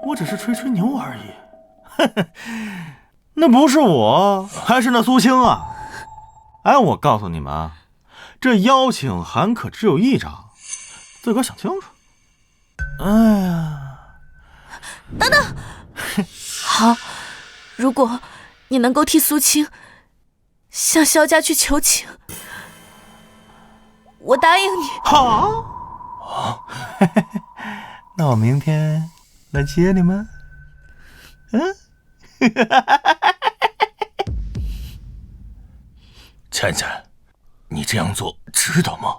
我只是吹吹牛而已。那不是我，还是那苏青啊！哎，我告诉你们啊，这邀请函可只有一张，自个儿想清楚。哎呀，等等，好，如果你能够替苏青向萧家去求情，我答应你。好，那我明天来接你们。倩倩，你这样做值得吗？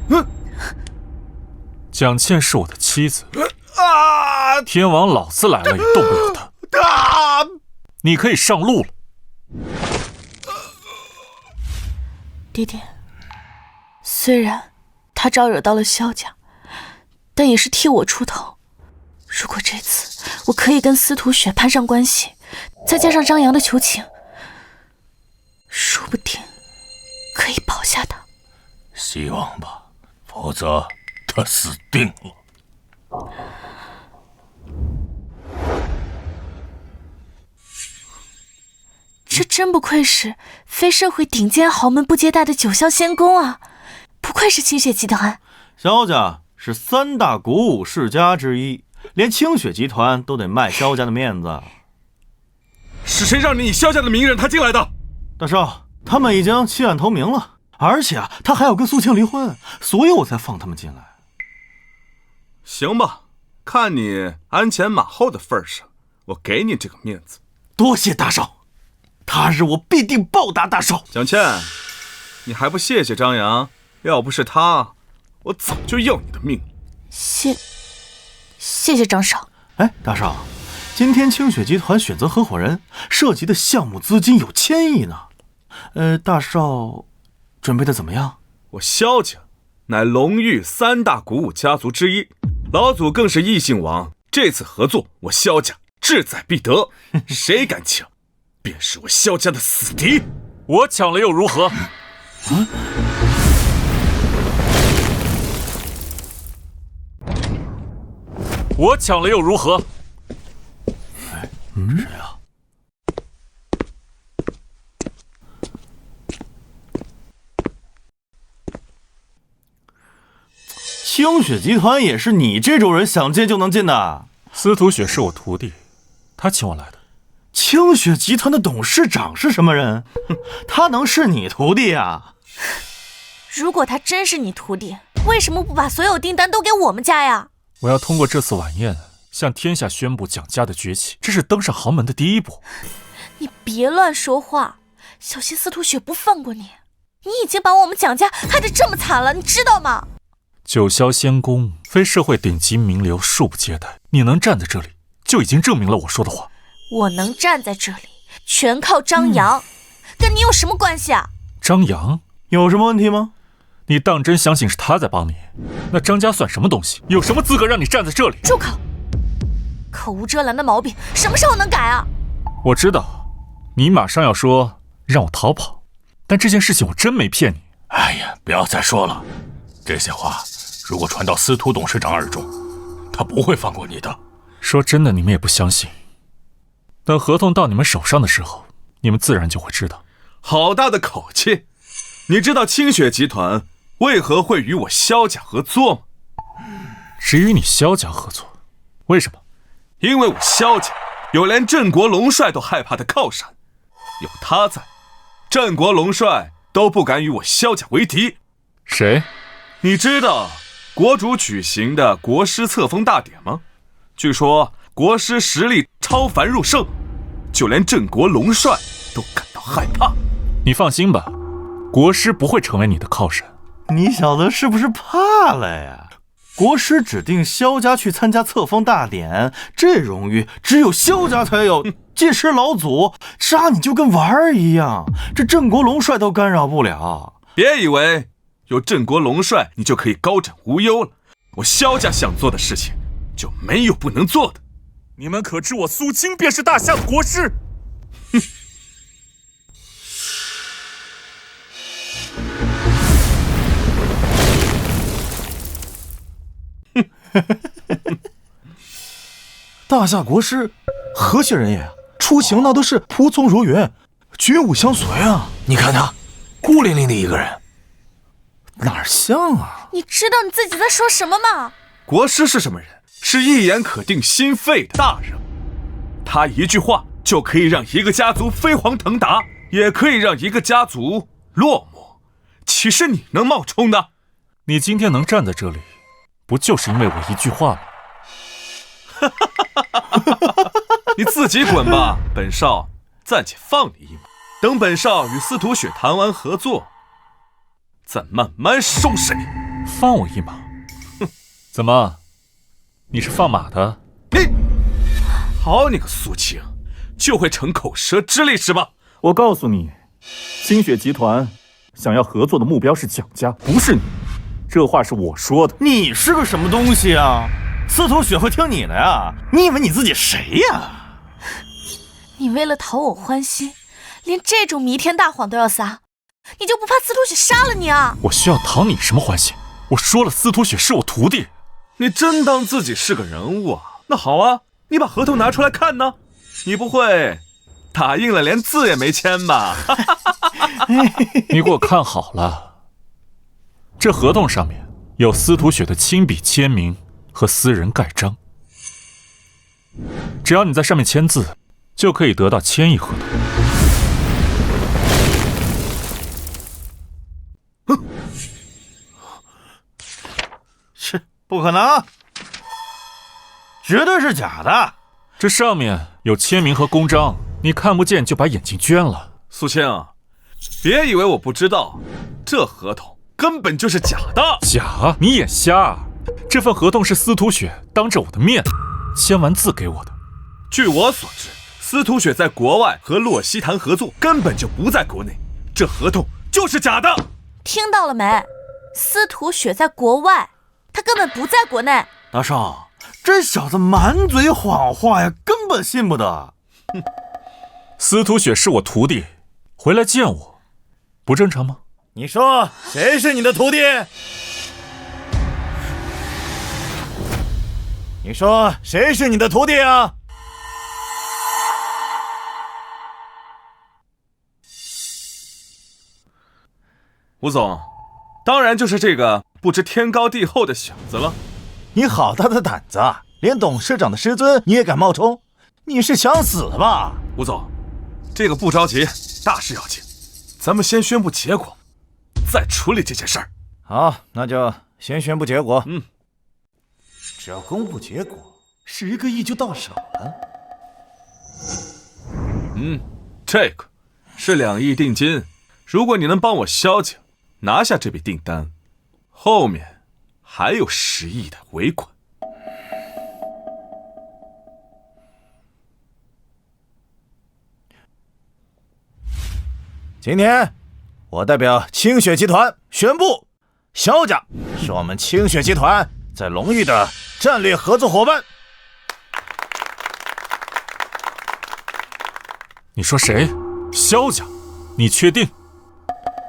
不，蒋倩是我的妻子，天王老子来了也动不了她。你可以上路了。爹爹，虽然他招惹到了萧家，但也是替我出头。如果这次我可以跟司徒雪攀上关系，再加上张扬的求情，说不定可以保下他。希望吧，否则他死定了。这真不愧是非社会顶尖豪门不接待的九霄仙宫啊！不愧是清雪集团。萧家是3大鼓舞世家之一，连清雪集团都得卖萧家的面子。是谁让你以萧家的名义让他进来的？大少，他们已经弃暗投明了，而且他还要跟苏青离婚，所以我才放他们进来。行吧，看你鞍前马后的份上，我给你这个面子。多谢大少，他日我必定报答大少。蒋倩，你还不谢谢张扬？要不是他，我早就要你的命。谢谢张少。哎，大少，今天清雪集团选择合伙人，涉及的项目资金有1000亿呢。大少准备的怎么样？我萧家乃龙域3大鼓舞家族之一，老祖更是异姓王。这次合作，我萧家志在必得，谁敢抢，便是我萧家的死敌。我抢了又如何？我抢了又如何？谁啊？清雪集团也是你这种人想进就能进的？司徒雪是我徒弟，他请我来的。清雪集团的董事长是什么人？他能是你徒弟啊？如果他真是你徒弟，为什么不把所有订单都给我们家呀？我要通过这次晚宴向天下宣布蒋家的崛起，这是登上豪门的第一步。你别乱说话，小心司徒雪不放过你。你已经把我们蒋家害得这么惨了，你知道吗？九霄仙宫非社会顶级名流恕不接待，你能站在这里，就已经证明了我说的话。我能站在这里，全靠张扬，跟你有什么关系啊？张扬有什么问题吗？你当真相信是他在帮你？那张家算什么东西？有什么资格让你站在这里？住口！口无遮拦的毛病什么时候能改啊？我知道，你马上要说让我逃跑，但这件事情我真没骗你。哎呀，不要再说了，这些话如果传到司徒董事长耳中，他不会放过你的。说真的，你们也不相信。等合同到你们手上的时候，你们自然就会知道。好大的口气！你知道清雪集团为何会与我萧家合作吗？只与你萧家合作？为什么？因为我萧家有连镇国龙帅都害怕的靠山，有他在，镇国龙帅都不敢与我萧家为敌。谁？你知道国主举行的国师册封大典吗？据说国师实力超凡入圣，就连镇国龙帅都感到害怕。你放心吧，国师不会成为你的靠山。你小子是不是怕了呀？国师指定萧家去参加册封大典，这荣誉只有萧家才有。届时老祖杀你就跟玩儿一样，这镇国龙帅都干扰不了。别以为有镇国龙帅你就可以高枕无忧了，我萧家想做的事情就没有不能做的。你们可知我苏青便是大夏的国师？哼！大夏国师何许人也？出行那都是仆从如云，军武相随啊！你看他，孤零零的一个人，哪像啊？你知道你自己在说什么吗？国师是什么人？是一言可定心肺的大人，他一句话就可以让一个家族飞黄腾达，也可以让一个家族落寞。岂是你能冒充的？你今天能站在这里，不就是因为我一句话吗？你自己滚吧，本少暂且放你一马，等本少与司徒雪谈完合作，再慢慢收拾你。放我一马？哼！怎么？你是放马的？你好你个苏青，就会逞口舌之力是吧？我告诉你，清雪集团想要合作的目标是蒋家，不是你。这话是我说的。你是个什么东西啊？司徒雪会听你的呀？你以为你自己谁呀？你为了讨我欢心，连这种弥天大谎都要撒，你就不怕司徒雪杀了你啊？我需要讨你什么欢心？我说了，司徒雪是我徒弟。你真当自己是个人物啊？那好啊，你把合同拿出来看呢。你不会打印了连字也没签吧？你给我看好了，这合同上面有司徒雪的亲笔签名和私人盖章，只要你在上面签字，就可以得到签议合同。是不可能，绝对是假的。这上面有签名和公章，你看不见就把眼睛捐了。苏青，别以为我不知道，这合同根本就是假的。假？你眼瞎啊？这份合同是司徒雪当着我的面签完字给我的。据我所知，司徒雪在国外和洛希谈合作，根本就不在国内，这合同就是假的。听到了没？司徒雪在国外，他根本不在国内。大少，这小子满嘴谎话呀，根本信不得。司徒雪是我徒弟，回来见我，不正常吗？你说谁是你的徒弟？你说谁是你的徒弟啊？吴总，当然就是这个不知天高地厚的小子了。你好大的胆子，连董事长的师尊你也敢冒充？你是想死吧？吴总，这个不着急，大事要紧，咱们先宣布结果，再处理这件事儿。好，那就先宣布结果。只要公布结果，10个亿就到手了。这个是2亿定金，如果你能帮我萧景拿下这笔订单，后面还有10亿的尾款。今天我代表清雪集团宣布，萧家是我们清雪集团在龙域的战略合作伙伴。你说谁？萧家？你确定？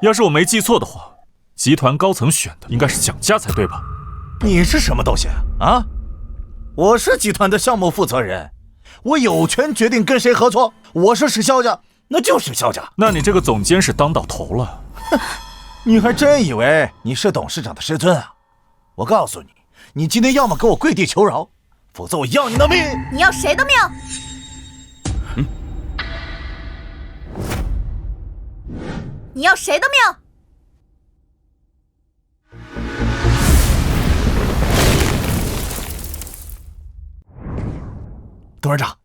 要是我没记错的话，集团高层选的应该是蒋家才对吧？你是什么东西啊？我是集团的项目负责人，我有权决定跟谁合作。我说是萧家，那就是萧家。那你这个总监是当到头了。你还真以为你是董事长的师尊啊？我告诉你，你今天要么给我跪地求饶，否则我要你的命。你要谁的命？你要谁的命？董事长，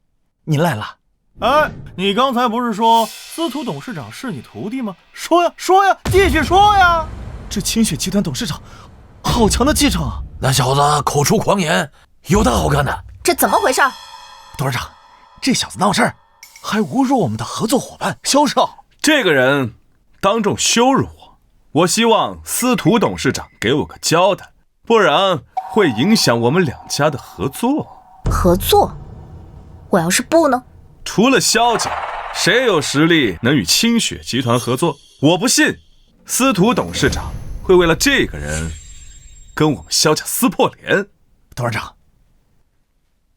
您来了。哎，你刚才不是说司徒董事长是你徒弟吗？说呀，说呀，继续说呀！这清雪集团董事长好强的气场啊！那小子口出狂言，有他好看的。这怎么回事？董事长，这小子闹事儿，还侮辱我们的合作伙伴萧少。这个人当众羞辱我，我希望司徒董事长给我个交代，不然会影响我们2家的合作。合作？我要是不呢？除了萧家，谁有实力能与清雪集团合作？我不信司徒董事长会为了这个人跟我们萧家撕破脸。董事长，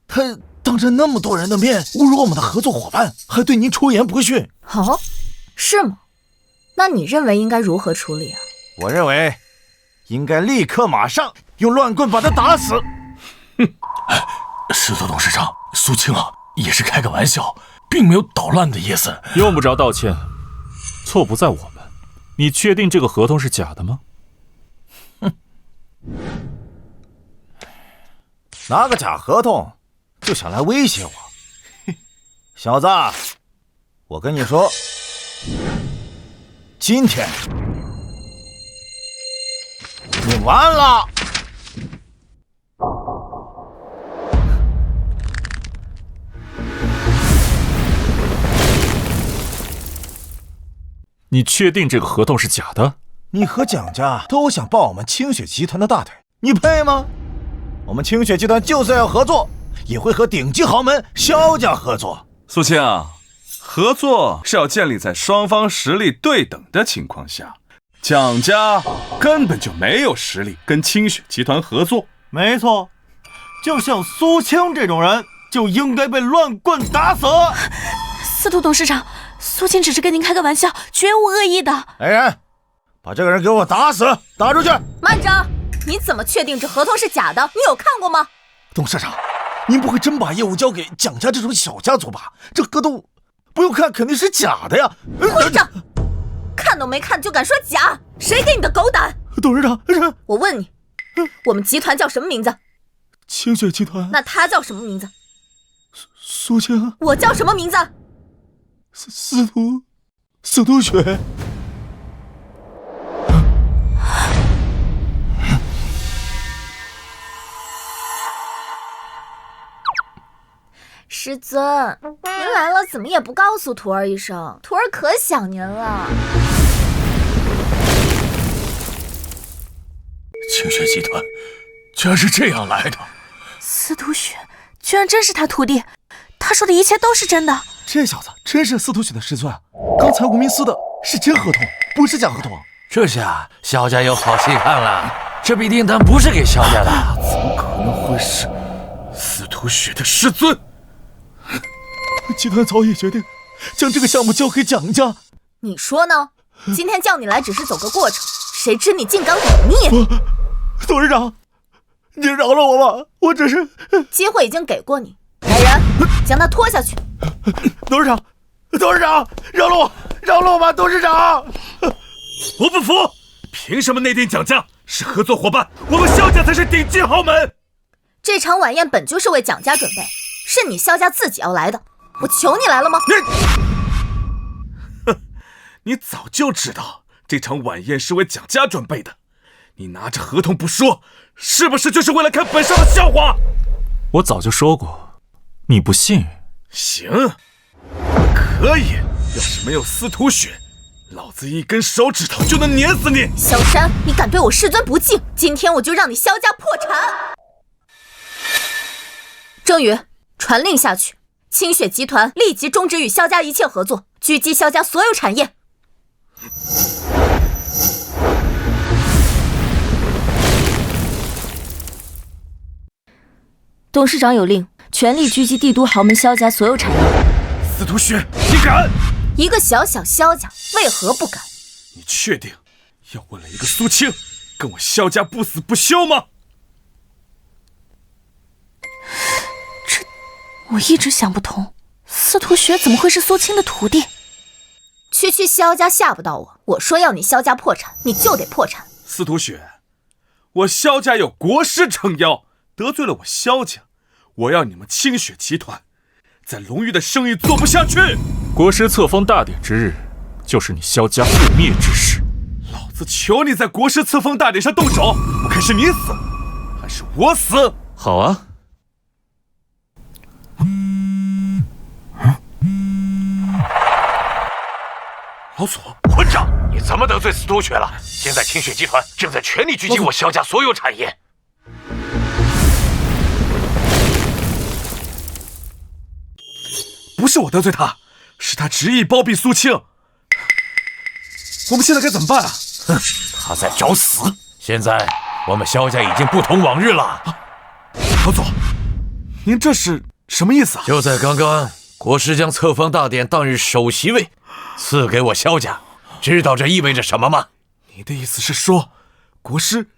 他当着那么多人的面侮辱我们的合作伙伴，还对您出言不逊。哦，是吗？那你认为应该如何处理啊？我认为应该立刻马上用乱棍把他打死。司徒董事长，苏青啊，也是开个玩笑，并没有捣乱的意思。用不着道歉，错不在我们。你确定这个合同是假的吗？拿个假合同就想来威胁我，小子，我跟你说，今天你完了。你确定这个合同是假的？你和蒋家都想抱我们清雪集团的大腿，你配吗？我们清雪集团就算要合作，也会和顶级豪门萧家合作。苏青啊，合作是要建立在双方实力对等的情况下，蒋家根本就没有实力跟清雪集团合作。没错，就像苏青这种人就应该被乱棍打死。司徒董事长，苏青只是跟您开个玩笑，绝无恶意的。来人，把这个人给我打死，打出去！慢着，你怎么确定这合同是假的？你有看过吗？董事长，您不会真把业务交给蒋家这种小家族吧？这合同不用看，肯定是假的呀！混账！看都没看就敢说假，谁给你的狗胆？董事长，我问你，我们集团叫什么名字？清雪集团。那他叫什么名字？苏青。我叫什么名字？司徒雪。师尊，您来了怎么也不告诉徒儿一声？徒儿可想您了。清雪集团居然是这样来的。司徒雪居然真是他徒弟，他说的一切都是真的。这小子真是司徒雪的师尊啊！刚才无名司的是真合同，不是假合同。这下萧家有好戏看了，这笔订单不是给萧家的，怎么可能会是司徒雪的师尊？集团早已决定将这个项目交给蒋家。你说呢？今天叫你来只是走个过程，谁知你竟敢忤逆！董事长，您饶了我吧，我只是……机会已经给过你，来人，将他拖下去。董事长，饶了我吧，董事长！我不服，凭什么内定蒋家是合作伙伴，我们萧家才是顶级豪门？这场晚宴本就是为蒋家准备，是你萧家自己要来的，我求你来了吗？你早就知道这场晚宴是为蒋家准备的，你拿着合同不说，是不是就是为了看本少的笑话？我早就说过，你不信。行，可以。要是没有司徒雪，老子一根手指头就能碾死你！萧山，你敢对我师尊不敬，今天我就让你萧家破产！郑宇，传令下去，清雪集团立即终止与萧家一切合作，狙击萧家所有产业。董事长有令，全力狙击帝都豪门萧家所有产业。司徒雪，你敢？一个小小萧家，为何不敢？你确定要为了一个苏青，跟我萧家不死不休吗？我一直想不通，司徒雪怎么会是苏青的徒弟？区萧家吓不到我，我说要你萧家破产，你就得破产。司徒雪，我萧家有国师撑腰，得罪了我萧家，我要你们清雪集团在龙域的生意做不下去。国师册封大典之日，就是你萧家覆灭之时。老子求你在国师册封大典上动手，我看是你死，还是我死？好啊。老左，混账！你怎么得罪司徒雪了？现在清雪集团正在全力狙击我萧家所有产业。不是我得罪他，是他执意包庇苏青。我们现在该怎么办啊？哼，他在找死！现在我们萧家已经不同往日了。老左，您这是什么意思啊？就在刚刚，国师将册封大典当日首席位赐给我萧家，知道这意味着什么吗？你的意思是说，国师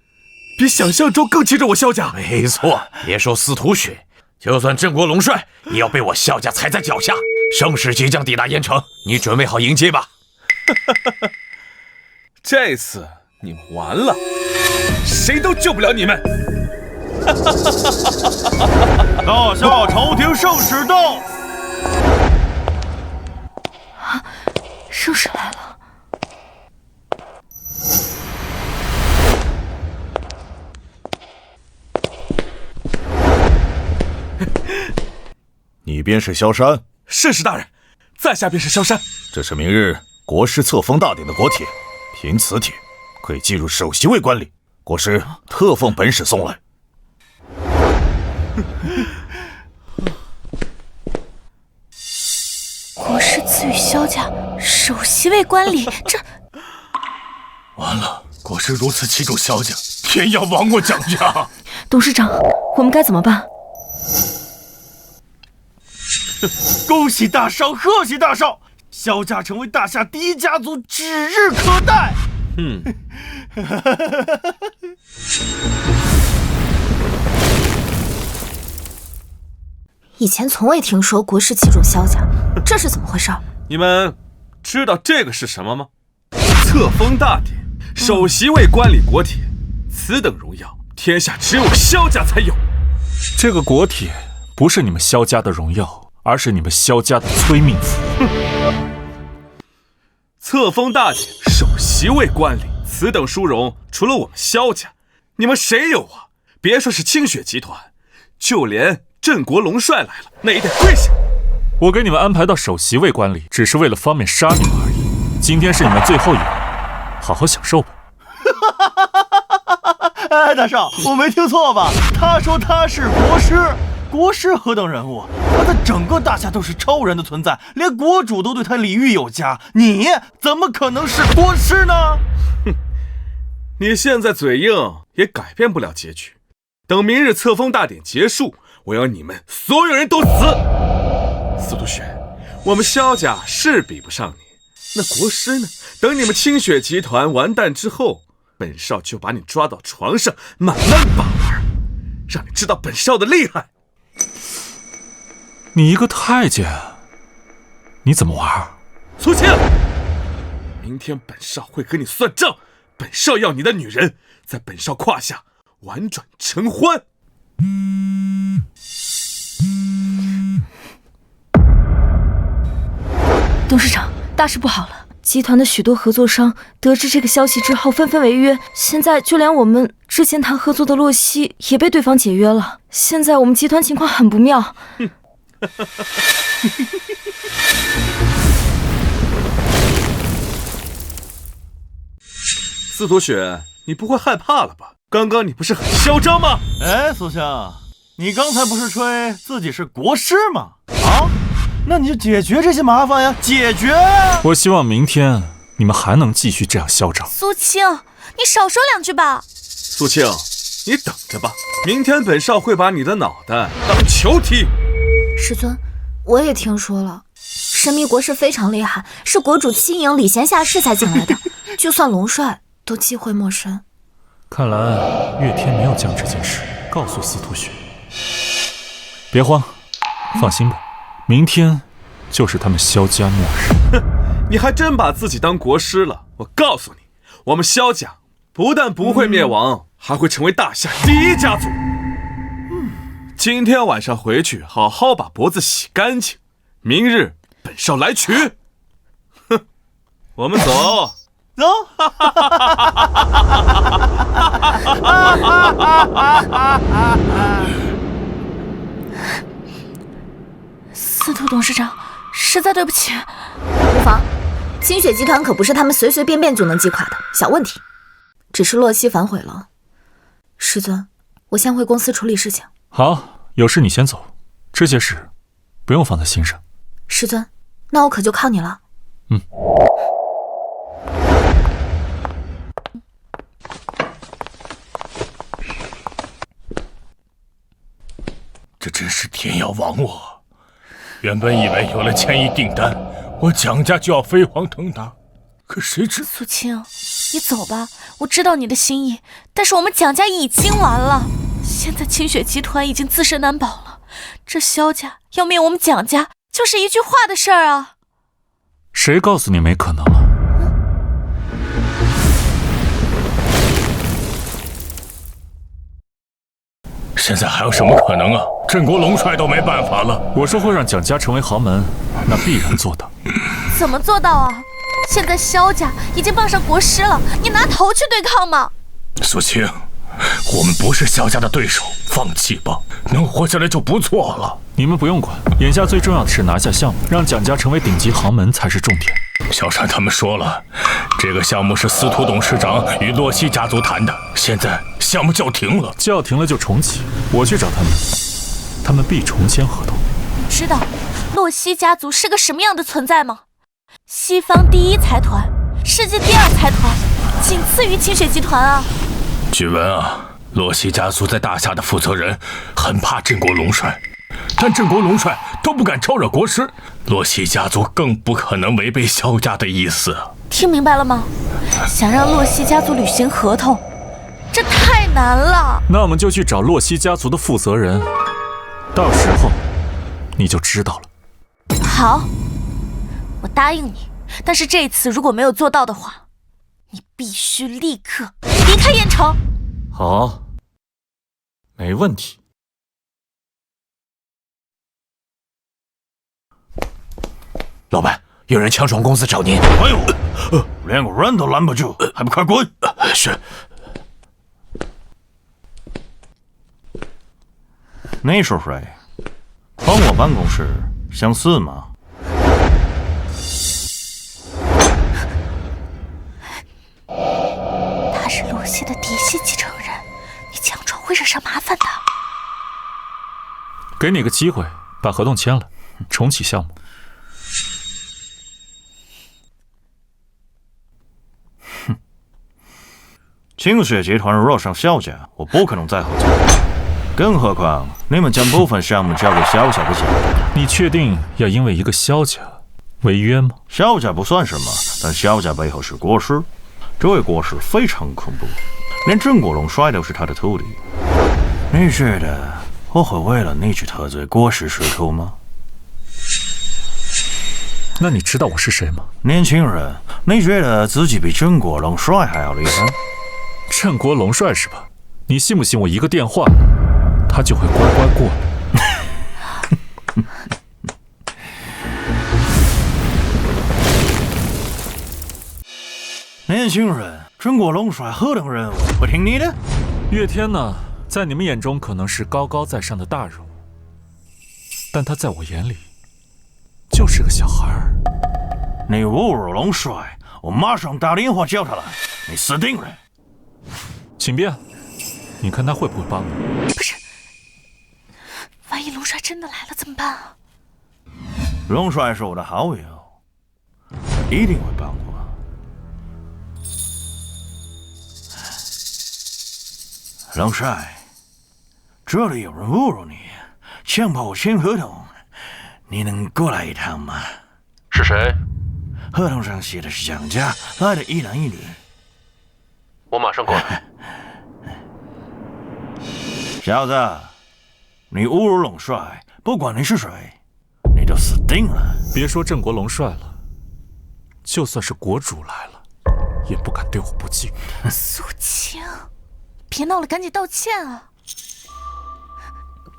比想象中更气着我萧家？没错，别说司徒雪，就算郑国龙帅也要被我萧家踩在脚下。盛世即将抵达燕城，你准备好迎接吧。这次你们完了，谁都救不了你们。大夏朝廷圣旨到。圣旨来了。你便是萧山？是大人，在下便是萧山。这是明日国师册封大典的国帖，凭此帖可以进入首席位官礼。国师特奉本使送来。国师赐予萧家首席位官礼，这完了！国师如此器重萧家，天要亡我蒋家！董事长，我们该怎么办？恭喜大少，贺喜大少！萧家成为大夏第一家族指日可待。以前从未听说国师器重萧家，这是怎么回事？你们知道这个是什么吗？册封大典，首席为观礼国帖，此等荣耀，天下只有萧家才有。这个国帖不是你们萧家的荣耀，而是你们萧家的催命符。册封大典，首席为观礼，此等殊荣，除了我们萧家，你们谁有啊？别说是清雪集团，就连镇国龙帅来了，那也得跪下。我给你们安排到首席卫官里，只是为了方便杀你们而已。今天是你们最后一晚，好好享受吧。哎，大少，我没听错吧？他说他是国师，国师何等人物？他在整个大夏都是超人的存在，连国主都对他礼遇有加，你怎么可能是国师呢？哼，你现在嘴硬也改变不了结局。等明日册封大典结束，我要你们所有人都死。司徒雪，我们萧家是比不上你，那国师呢？等你们清雪集团完蛋之后，本少就把你抓到床上，慢慢把玩，让你知道本少的厉害。你一个太监，你怎么玩？苏青，明天本少会跟你算账。本少要你的女人在本少胯下婉转承欢。董事长，大事不好了！集团的许多合作商得知这个消息之后，纷纷违约。现在就连我们之前谈合作的洛熙也被对方解约了。现在我们集团情况很不妙。司徒雪，你不会害怕了吧？刚刚你不是很嚣张吗？哎，苏香，你刚才不是吹自己是国师吗？啊？那你就解决这些麻烦呀，解决啊！我希望明天你们还能继续这样嚣张。苏青，你少说两句吧。苏青，你等着吧，明天本少会把你的脑袋当球踢。师尊，我也听说了，神秘国师非常厉害，是国主亲迎礼贤下士才请来的，就算龙帅都忌讳莫深。看来岳天没有将这件事告诉司徒雪。别慌，放心吧。明天就是他们萧家末日。哼，你还真把自己当国师了。我告诉你，我们萧家不但不会灭亡，还会成为大夏第一家族。今天晚上回去好好把脖子洗干净，明日本少来取。哼，我们走。走。司徒董事长，实在对不起。无妨，清雪集团可不是他们随随便便就能击垮的小问题，只是洛熙反悔了。师尊，我先回公司处理事情。好，有事你先走，这些事不用放在心上。师尊，那我可就靠你了。这真是天要亡我！原本以为有了千亿订单，我蒋家就要飞黄腾达，可谁知……苏青，你走吧，我知道你的心意，但是我们蒋家已经完了。现在清雪集团已经自身难保了，这萧家要灭我们蒋家，就是一句话的事儿啊！谁告诉你没可能了？现在还有什么可能啊？镇国龙帅都没办法了。我说会让蒋家成为豪门，那必然做到。怎么做到啊？现在萧家已经傍上国师了，你拿头去对抗吗？苏青，我们不是萧家的对手，放弃吧，能活下来就不错了。你们不用管，眼下最重要的是拿下项目，让蒋家成为顶级豪门才是重点。小山他们说了，这个项目是司徒董事长与洛熙家族谈的，现在项目叫停了，叫停了就重启。我去找他们，他们必重签合同。你知道洛熙家族是个什么样的存在吗？西方第一财团，世界第二财团，仅次于清雪集团啊。据闻啊，洛熙家族在大夏的负责人很怕镇国龙帅，但镇国龙帅都不敢招惹国师，洛熙家族更不可能违背萧家的意思。听明白了吗？想让洛熙家族履行合同，这太难了。那我们就去找洛熙家族的负责人，到时候你就知道了。好，我答应你，但是这次如果没有做到的话，你必须立刻离开燕城。好，没问题。老板，有人强闯公司找您。哎呦，连个人都拦不住，还不快滚！是。你是谁？帮我办公室想死吗？他是洛熙的嫡系继承人，你强闯会惹上麻烦的。给你个机会，把合同签了，重启项目。清雪集团惹上萧家，我不可能再合作。更何况你们将部分项目交给萧家的家人。你确定要因为一个萧家违约吗？萧家不算什么，但萧家背后是国师，这位国师非常恐怖，连郑国龙帅都是他的徒弟。你觉得我会为了你去得罪国师师徒吗？那你知道我是谁吗？年轻人，你觉得自己比郑国龙帅还要厉害？郑国龙帅是吧？你信不信我一个电话，他就会乖乖过来？年轻人，郑国龙帅何等人物，会听你的？岳天呢，在你们眼中可能是高高在上的大人物，但他在我眼里就是个小孩儿。你侮辱龙帅，我马上打电话叫他来，你死定了！请便，你看他会不会帮你？不是，万一龙帅真的来了怎么办啊？龙帅是我的好友，一定会帮我。龙帅，这里有人侮辱你，强迫我签合同，你能过来一趟吗？是谁？合同上写的是蒋家，来的一男一女。我马上过来。小子，你侮辱龙帅，不管你是谁，你都死定了。别说郑国龙帅了，就算是国主来了，也不敢对我不敬。苏晴，别闹了，赶紧道歉啊！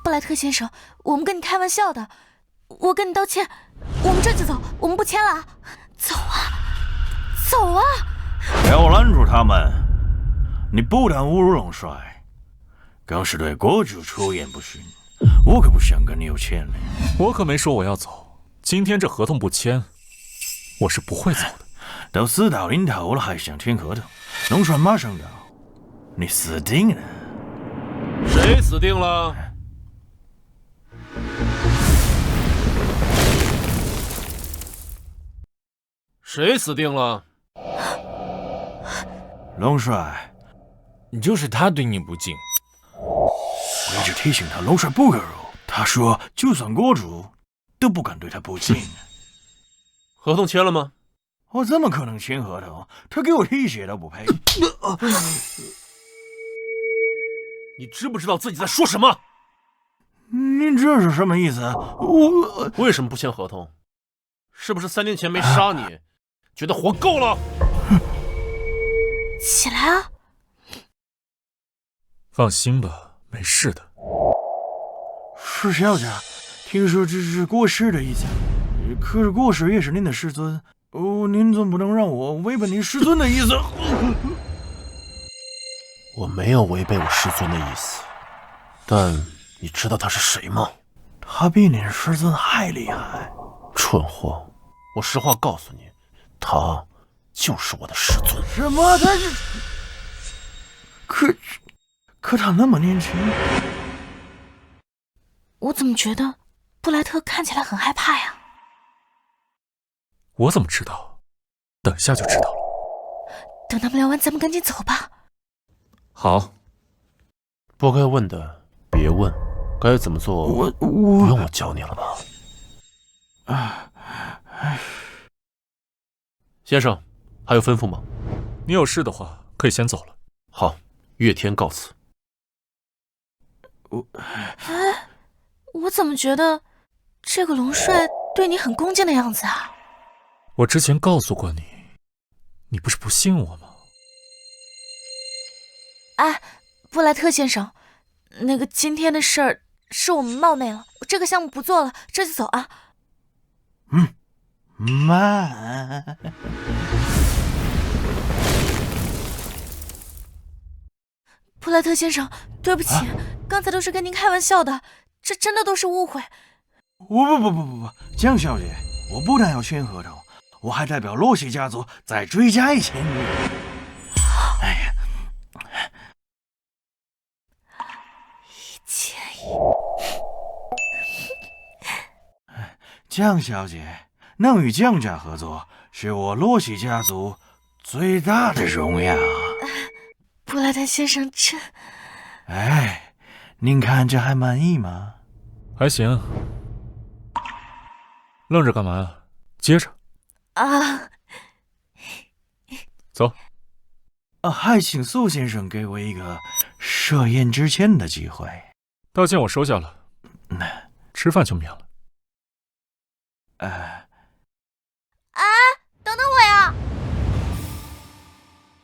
布莱特先生，我们跟你开玩笑的，我跟你道歉，我们这就走，我们不签了，走啊，走啊！给我拦住他们！你不但侮辱龙帅，更是对国主出言不逊，我可不想跟你有牵连。我可没说我要走，今天这合同不签，我是不会走的。都死到临头了，还想签合同？龙帅马上到，你死定了！谁死定了？谁死定了？龙帅，你就是他对你不敬。我一直提醒他，龙帅不可辱。他说，就算国主都不敢对他不敬。合同签了吗？我怎么可能签合同？他给我提鞋都不配。你知不知道自己在说什么？您这是什么意思？我为什么不签合同？是不是3年前没杀你，觉得活够了？起来啊！放心吧，没事的。是萧家，听说这是国师的意思，可是国师也是您的师尊。您总不能让我违背您师尊的意思。我没有违背我师尊的意思，但你知道他是谁吗？他比您师尊还厉害。蠢货！我实话告诉你，他就是我的师尊。什么？他是？可他那么年轻。我怎么觉得布莱特看起来很害怕呀？我怎么知道？等下就知道了。等他们聊完，咱们赶紧走吧。好。不该问的别问，该怎么做不用我教你了吧？先生，还有吩咐吗？你有事的话，可以先走了。好，月天告辞。我怎么觉得这个龙帅对你很恭敬的样子啊？我之前告诉过你，你不是不信我吗？哎，布莱特先生，那个今天的事儿是我们冒昧了，这个项目不做了，这就走啊。慢。布莱特先生，对不起，刚才都是跟您开玩笑的，这真的都是误会。不，江小姐，我不但要签合同，我还代表洛西家族再追加1000女。哎呀，1000江小姐，能与江家合作，是我洛西家族最大的荣耀。布莱特先生真……哎，您看这还满意吗？还行。愣着干嘛呀？接着。啊！走。还请苏先生给我一个设宴之前的机会。道歉我收下了。吃饭就免了。等等我呀！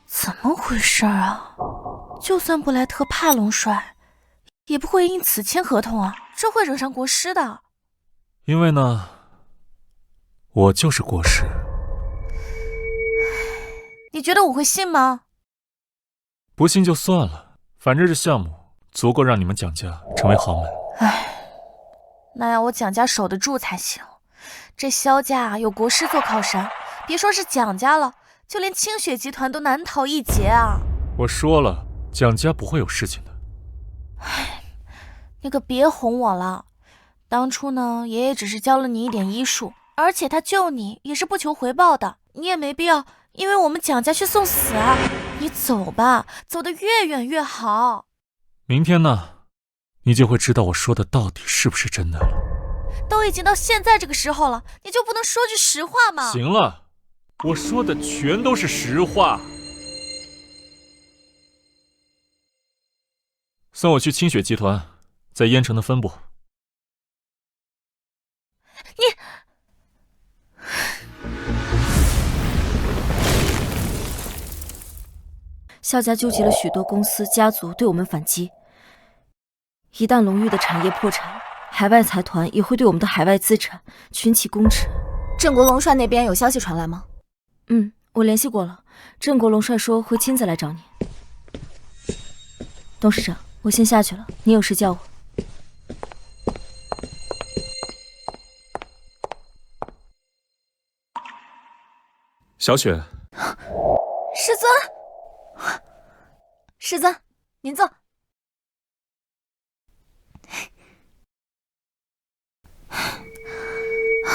怎么回事啊？就算布莱特怕龙帅，也不会因此签合同啊，这会惹上国师的。因为呢，我就是国师。你觉得我会信吗？不信就算了，反正这项目足够让你们蒋家成为豪门。那要我蒋家守得住才行。这萧家有国师做靠山，别说是蒋家了，就连清雪集团都难逃一劫啊！我说了，蒋家不会有事情的。你可别哄我了。当初呢，爷爷只是教了你一点医术，而且他救你也是不求回报的，你也没必要因为我们蒋家去送死啊！你走吧，走得越远越好。明天呢，你就会知道我说的到底是不是真的了。都已经到现在这个时候了，你就不能说句实话吗？行了，我说的全都是实话。送我去清雪集团，在燕城的分部。萧家纠集了许多公司家族对我们反击，一旦龙域的产业破产，海外财团也会对我们的海外资产群起攻之。郑国龙帅那边有消息传来吗？我联系过了，郑国龙帅说会亲自来找你。董事长，我先下去了，你有事叫我。小雪，师尊，师尊，您坐。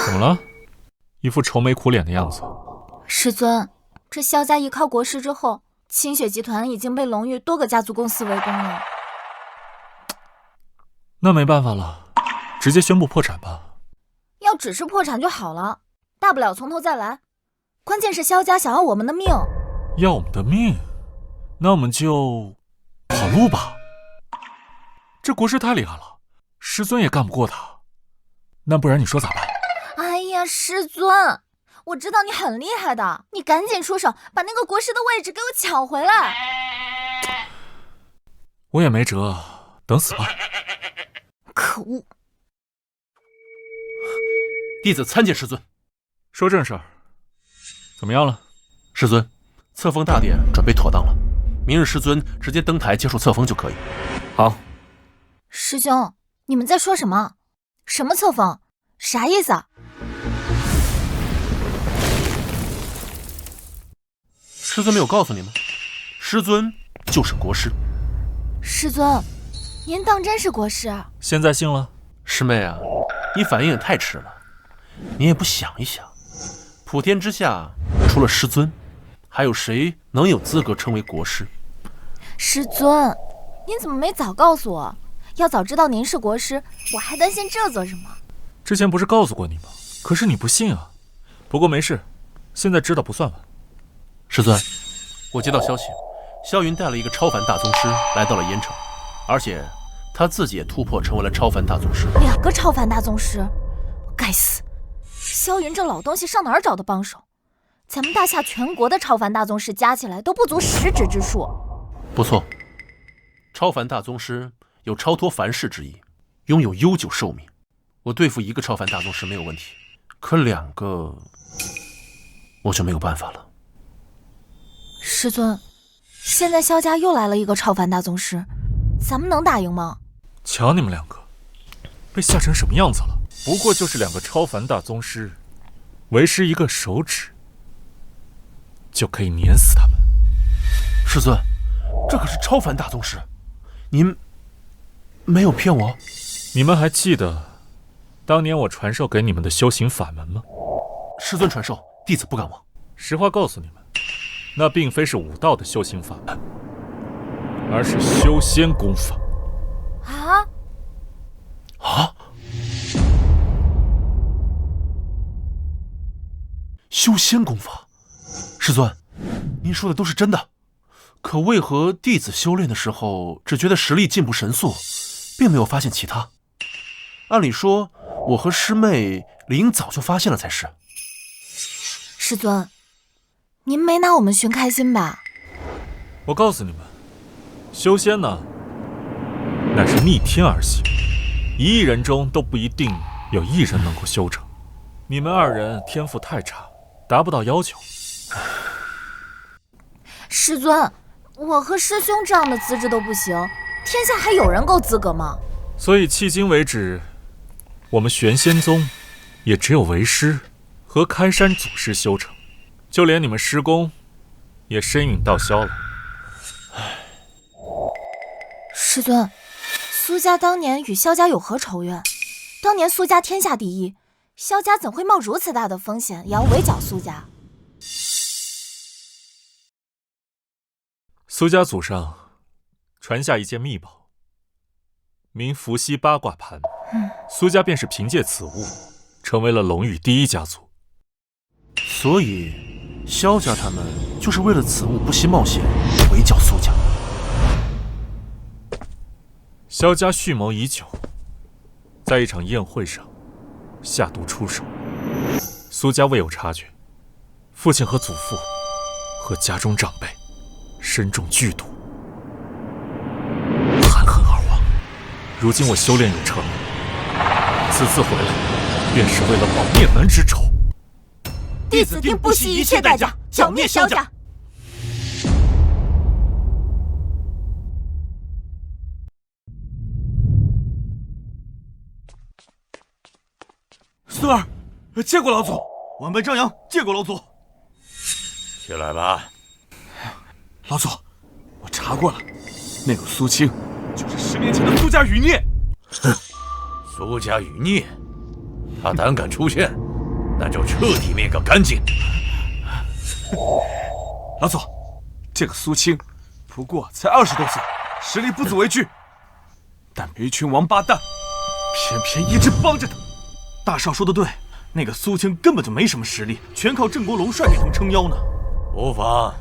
怎么了？一副愁眉苦脸的样子。师尊，这萧家依靠国师之后，清雪集团已经被龙域多个家族公司围攻了。那没办法了，直接宣布破产吧。要只是破产就好了，大不了从头再来。关键是萧家想要我们的命。要我们的命？那我们就跑路吧。这国师太厉害了，师尊也干不过他。那不然你说咋办？哎呀，师尊，我知道你很厉害的，你赶紧出手，把那个国师的位置给我抢回来。我也没辙，等死吧。可恶！弟子参见师尊。说正事儿，怎么样了？师尊，册封大典准备妥当了，明日师尊直接登台接受册封就可以。好。师兄，你们在说什么？什么册封？啥意思啊？师尊没有告诉你们，师尊就是国师。师尊，您当真是国师？现在信了？师妹啊，你反应也太迟了。你也不想一想，普天之下除了师尊，还有谁能有资格称为国师？师尊，您怎么没早告诉我？要早知道您是国师，我还担心这做什么？之前不是告诉过你吗？可是你不信啊。不过没事，现在知道不算晚。师尊，我接到消息，萧云带了一个超凡大宗师来到了燕城，而且他自己也突破成为了超凡大宗师。2个超凡大宗师，该死！萧云这老东西上哪儿找的帮手？咱们大夏全国的超凡大宗师加起来都不足10指之数。不错，超凡大宗师有超脱凡世之意，拥有悠久寿命。我对付1个超凡大宗师没有问题，可2个我就没有办法了。师尊，现在萧家又来了一个超凡大宗师，咱们能打赢吗？瞧你们2个，被吓成什么样子了？不过就是2个超凡大宗师，为师一个手指就可以碾死他们。师尊，这可是超凡大宗师，您没有骗我？你们还记得当年我传授给你们的修行法门吗？师尊传授，弟子不敢忘。实话告诉你们，那并非是武道的修行法门，而是修仙功法。啊？修仙功法？师尊，您说的都是真的，可为何弟子修炼的时候只觉得实力进步神速，并没有发现其他？按理说，我和师妹理应早就发现了才是。师尊，您没拿我们寻开心吧？我告诉你们，修仙呢，乃是逆天而行，1亿人中都不一定有1人能够修成。你们2人天赋太差，达不到要求。师尊，我和师兄这样的资质都不行，天下还有人够资格吗？所以迄今为止，我们玄仙宗也只有为师和开山祖师修成，就连你们师公也身陨道消了。师尊，苏家当年与萧家有何仇怨？当年苏家天下第一，萧家怎会冒如此大的风险也要围剿苏家？苏家祖上传下一件秘宝，名伏羲八卦盘。苏家便是凭借此物，成为了龙域第1家族。所以，萧家他们就是为了此物不惜冒险围剿苏家。萧家蓄谋已久，在一场宴会上下毒出手，苏家未有察觉，父亲和祖父和家中长辈身中剧毒，含恨而亡。如今我修炼有成，此次回来便是为了报灭门之仇。弟子定不惜一切代价剿灭萧家。孙儿，见过老祖。晚辈张扬见过老祖。起来吧。老祖，我查过了，那个苏青就是10年前的苏家余孽。哼，苏家余孽，他胆敢出现，那就彻底灭个干净。老祖，这个苏青不过才20多岁，实力不足为惧，但被一群王八蛋偏偏一直帮着他。大少说的对，那个苏青根本就没什么实力，全靠郑国龙帅给他们撑腰呢。无妨，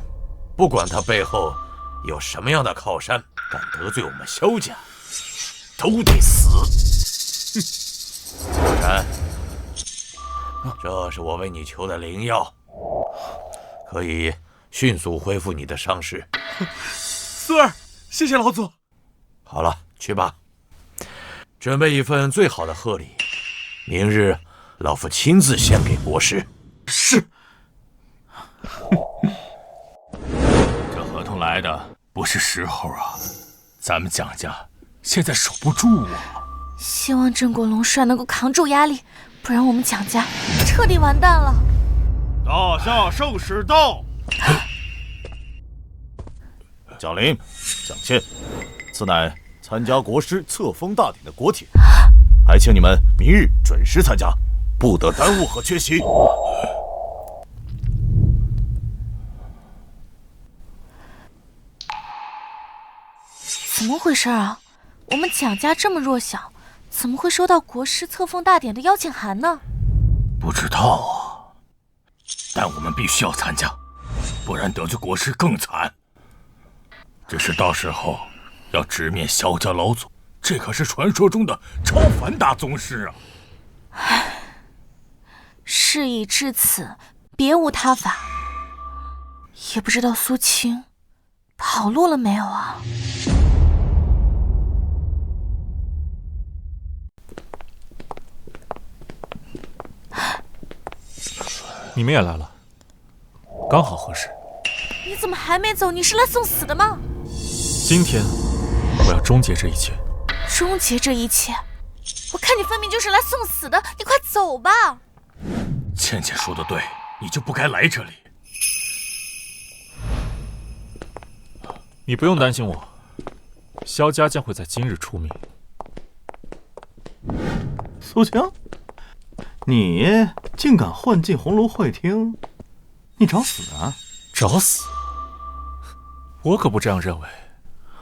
不管他背后有什么样的靠山，敢得罪我们萧家，都得死。小山，这是我为你求的灵药，可以迅速恢复你的伤势。孙儿，谢谢老祖。好了，去吧，准备一份最好的贺礼，明日老夫亲自献给国师。是。这合同来的不是时候啊，咱们蒋家现在守不住啊。希望郑国龙帅能够扛住压力，不然我们蒋家彻底完蛋了。大夏圣使到。蒋林、蒋倩，此乃参加国师册封大典的国帖，还请你们明日准时参加，不得耽误和缺席。怎么回事啊？我们蒋家这么弱小，怎么会收到国师册封大典的邀请函呢？不知道啊，但我们必须要参加，不然得罪国师更惨。只是到时候要直面萧家老祖，这可是传说中的超凡大宗师啊！唉，事已至此，别无他法。也不知道苏青跑路了没有啊？你们也来了，刚好合适。你怎么还没走？你是来送死的吗？今天我要终结这一切。终结这一切？我看你分明就是来送死的，你快走吧。倩倩说的对，你就不该来这里。你不用担心我，萧家将会在今日出名。苏晴，你竟敢混进红炉会厅，你找死啊！找死？我可不这样认为。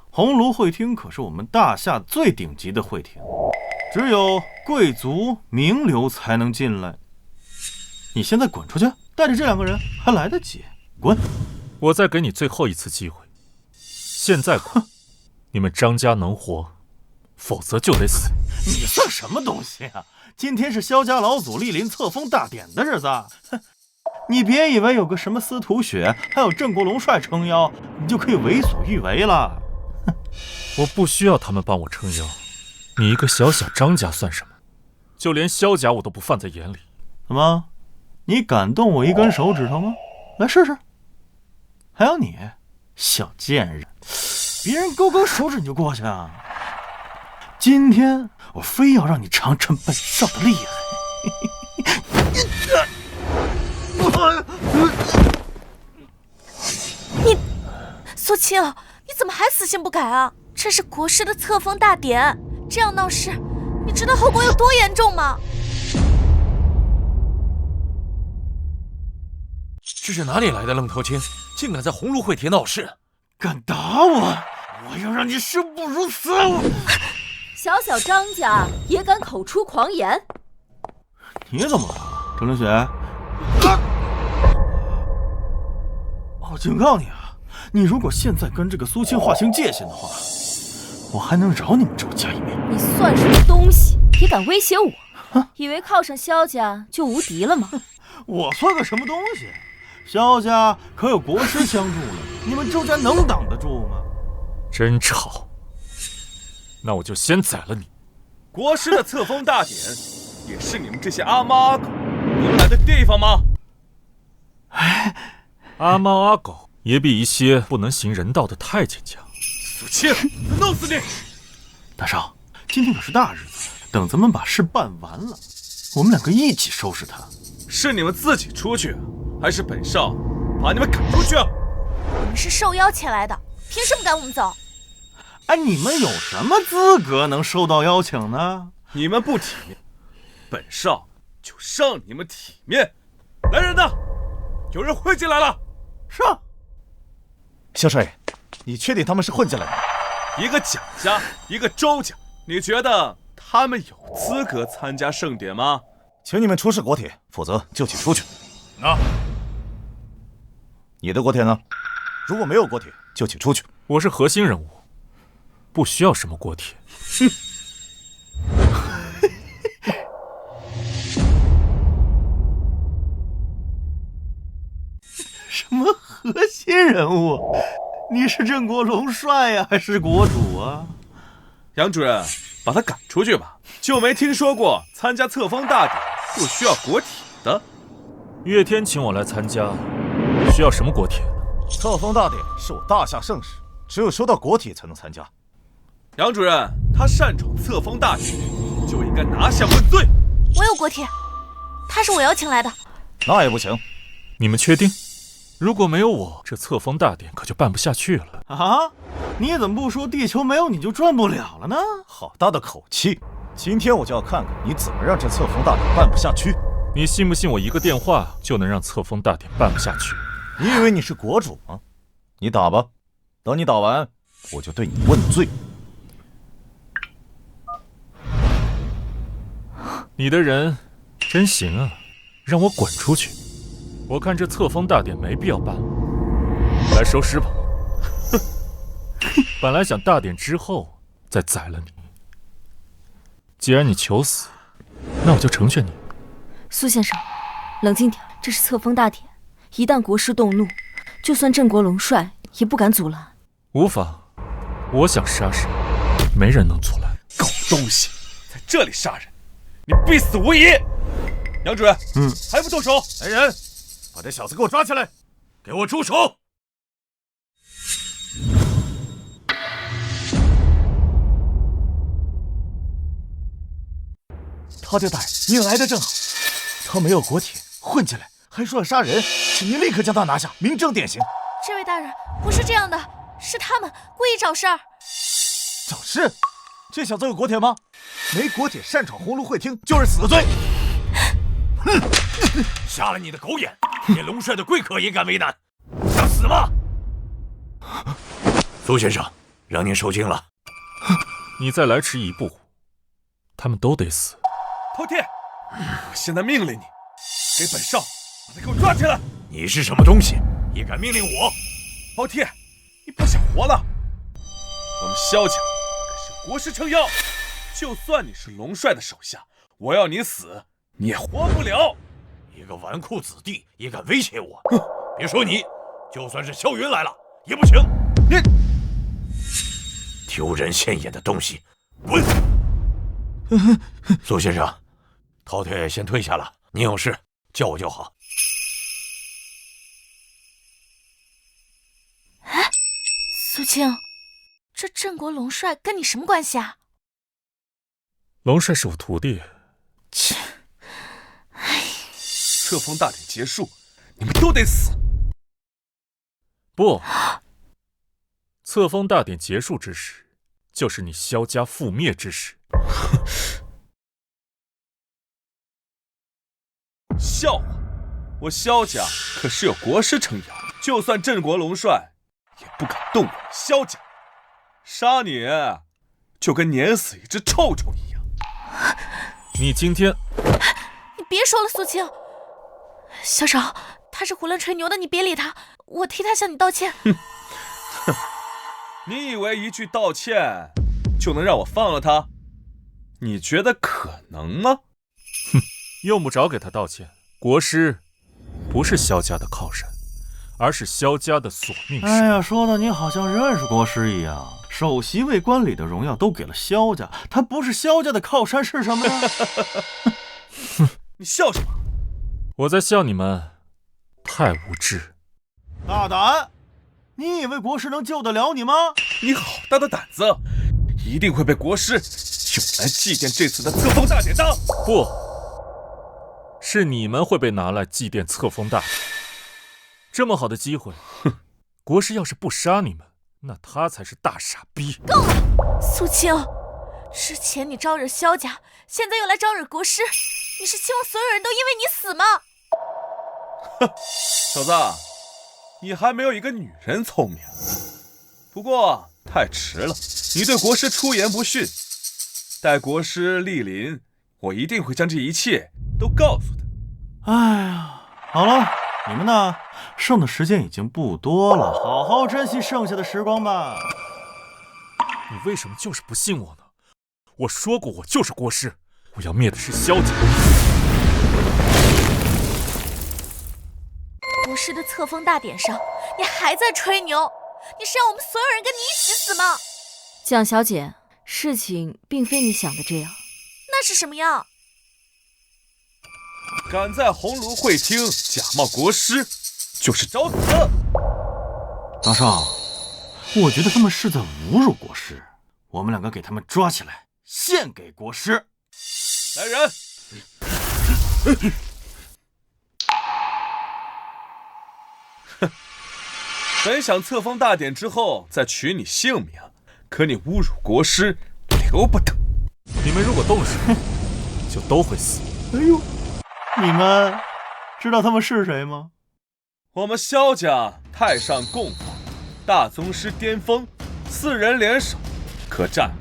红炉会厅可是我们大夏最顶级的会厅，只有贵族名流才能进来。你现在滚出去，带着这2个人还来得及。滚！我再给你最后一次机会，现在滚！你们张家能活，否则就得死。你算什么东西啊？今天是萧家老祖莅临册封大典的日子，你别以为有个什么司徒雪，还有郑国龙帅撑腰，你就可以为所欲为了。我不需要他们帮我撑腰，你一个小小张家算什么？就连萧家我都不放在眼里。怎么，你敢动我一根手指头吗？来试试。还有你，小贱人，别人勾勾手指你就过去啊！今天我非要让你尝尝本少的厉害。你，苏青，你怎么还死性不改啊？这是国师的册封大典，这样闹事，你知道后果有多严重吗？这是哪里来的愣头青，竟敢在红炉会帖闹事？敢打我，我要让你生不如死！小小张家也敢口出狂言？你怎么了，郑凌雪？我警告你啊，你如果现在跟这个苏青划清界限的话，我还能饶你们周家一命。你算什么东西，也敢威胁我？以为靠上萧家就无敌了吗？我算个什么东西？萧家可有国师相助了，你们周家能挡得住吗？真吵，那我就先宰了你。国师的册封大典，也是你们这些阿猫阿狗能来的地方吗？阿猫阿狗也比一些不能行人道的太监强。苏青，弄死你！大少，今天可是大日子，等咱们把事办完了，我们2个一起收拾他。是你们自己出去，还是本少把你们赶出去啊？我们是受邀前来的，凭什么赶我们走？哎，你们有什么资格能收到邀请呢？你们不体面，本少就让你们体面。来人呐，有人混进来了！上。萧少爷，你确定他们是混进来的？一个蒋家，一个周家，你觉得他们有资格参加盛典吗？请你们出示国帖，否则就请出去。你的国帖呢？如果没有国帖，就请出去。我是核心人物，不需要什么国帖。哼。什么核心人物？你是郑国龙帅呀，还是国主啊？杨主任，把他赶出去吧。就没听说过参加册封大典不需要国帖的。岳天请我来参加，需要什么国帖？册封大典是我大夏盛事，只有收到国帖才能参加。杨主任，他擅闯册封大典，就应该拿下问罪。我有国帖，他是我邀请来的。那也不行。你们确定？如果没有我，这册封大典可就办不下去了啊！你怎么不说地球没有你就转不了了呢？好大的口气！今天我就要看看你怎么让这册封大典办不下去。你信不信我一个电话就能让册封大典办不下去？你以为你是国主吗？你打吧，等你打完，我就对你问罪。你的人真行啊！让我滚出去。我看这册封大典没必要办了，来收尸吧。哼，本来想大典之后再宰了你，既然你求死，那我就成全你。苏先生，冷静点，这是册封大典，一旦国师动怒，就算镇国龙帅也不敢阻拦。无妨，我想杀谁，没人能阻拦。狗东西，在这里杀人，你必死无疑！杨主任，还不动手？来人，把这小子给我抓起来，给我住手！饕餮大人，您来的正好。他没有国铁，混进来还说要杀人，请您立刻将他拿下，明正典刑。这位大人，不是这样的，是他们故意找事儿。找事？这小子有国铁吗？没国铁擅闯鸿胪会厅就是死罪。哼！瞎了你的狗眼，连龙帅的贵客也敢为难，想死吗？苏先生，让您受惊了。你再来迟一步，他们都得死。饕餮，我现在命令你，给本少把他给我抓起来！你是什么东西，也敢命令我？饕餮，你不想活了？我们萧家可是国师撑腰，就算你是龙帅的手下，我要你死，你也活不了。一个纨绔子弟也敢威胁我？别说你，就算是萧云来了也不行。你丢人现眼的东西，滚！苏先生，饕餮先退下了，您有事叫我就好。哎，苏青，这镇国龙帅跟你什么关系啊？龙帅是我徒弟。切！哎，册封大典结束，你们都得死。不，册封大典结束之时，就是你萧家覆灭之时。笑话！我萧家可是有国师撑腰，就算镇国龙帅也不敢动我们萧家。杀你，就跟碾死一只臭虫一样。你今天……你别说了，苏青。小少，他是囫囵吹牛的，你别理他，我替他向你道歉。你以为一句道歉就能让我放了他？你觉得可能吗？哼，用不着给他道歉。国师不是萧家的靠山，而是萧家的索命石。哎呀，说的你好像认识国师一样。首席卫官里的荣耀都给了萧家，他不是萧家的靠山是什么呢？你笑什么？我在笑你们太无知。大胆！你以为国师能救得了你吗？你好大的胆子！一定会被国师用来祭奠这次的册封大典的。不，是你们会被拿来祭奠册封大典。这么好的机会，国师要是不杀你们，那他才是大傻逼。够了，苏青！之前你招惹萧家，现在又来招惹国师，你是希望所有人都因为你死吗？哼，小子，你还没有一个女人聪明。不过太迟了，你对国师出言不逊。待国师莅临，我一定会将这一切都告诉他。哎呀，好了，你们呢？剩的时间已经不多了，好好珍惜剩下的时光吧。你为什么就是不信我呢？我说过我就是国师，我要灭的是萧家。国师的册封大典上，你还在吹牛，你是要我们所有人跟你一起死吗？蒋小姐，事情并非你想的这样。那是什么样？敢在鸿胪会厅假冒国师，就是找死！大少，我觉得他们是在侮辱国师，我们两个给他们抓起来，献给国师。来人！哼，本想册封大典之后再取你性命，可你侮辱国师，留不得。你们如果动手，就都会死。哎呦，你们知道他们是谁吗？我们萧家太上供奉大宗师巅峰，4人联手，可战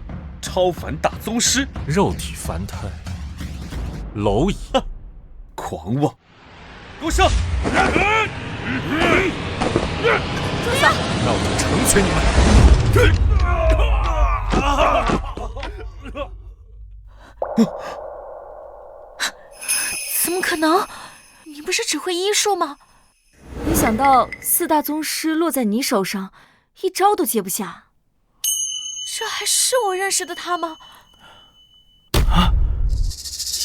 超凡大宗师。肉体凡胎，蝼蚁，狂妄！给我上！住手！让我成全你们！怎么可能？你不是只会医术吗？没想到4大宗师落在你手上，一招都接不下。这还是我认识的他吗？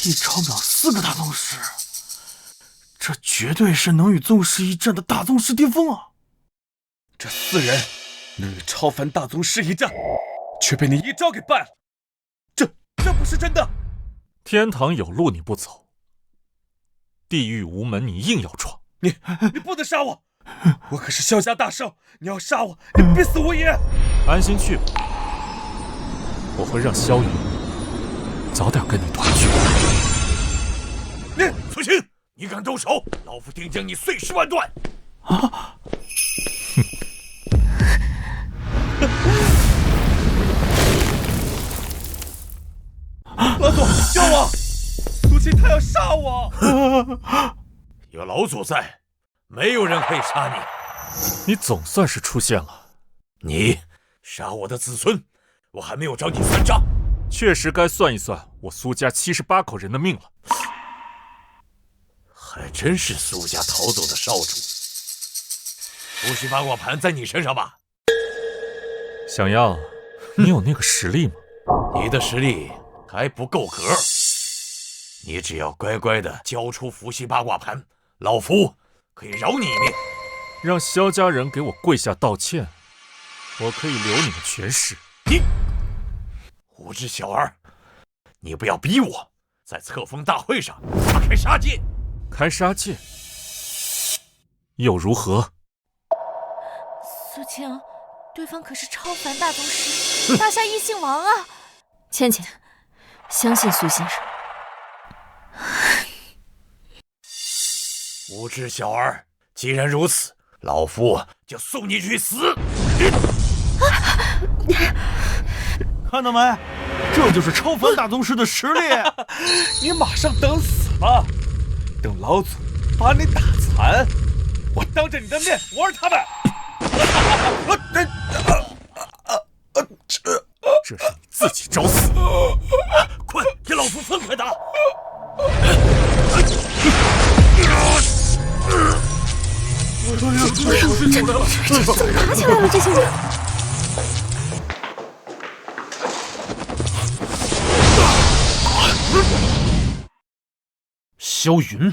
一招秒4个大宗师，这绝对是能与宗师一战的大宗师巅峰啊！这4人能与超凡大宗师一战，却被你一招给败了，这不是真的！天堂有路你不走，地狱无门你硬要闯。你不能杀我！我可是萧家大少，你要杀我，你必死无疑！安心去吧，我会让萧云早点跟你团聚。苏青，你敢动手，老夫定将你碎尸万段！啊！老祖，救我！苏青他要杀我！有老祖在，没有人可以杀你。你总算是出现了。你杀我的子孙，我还没有找你算账。确实该算一算我苏家78口人的命了。还真是苏家逃走的少主。伏羲八卦盘在你身上吧？想要，你有那个实力吗？你的实力还不够格。你只要乖乖的交出伏羲八卦盘，老夫可以饶你一命。让萧家人给我跪下道歉，我可以留你们全尸。你无知小儿，你不要逼我在册封大会上大开杀戒。开杀戒又如何？苏青，对方可是超凡大宗师，大夏异姓王啊！倩倩，相信苏先生。无知小儿，既然如此，老夫就送你去死！看到没？这就是超凡大宗师的实力！你马上等死吧！等老祖把你打残，我当着你的面玩他们！这是你自己找死！快给老夫分开打！怎么打起来了？这些人！萧云，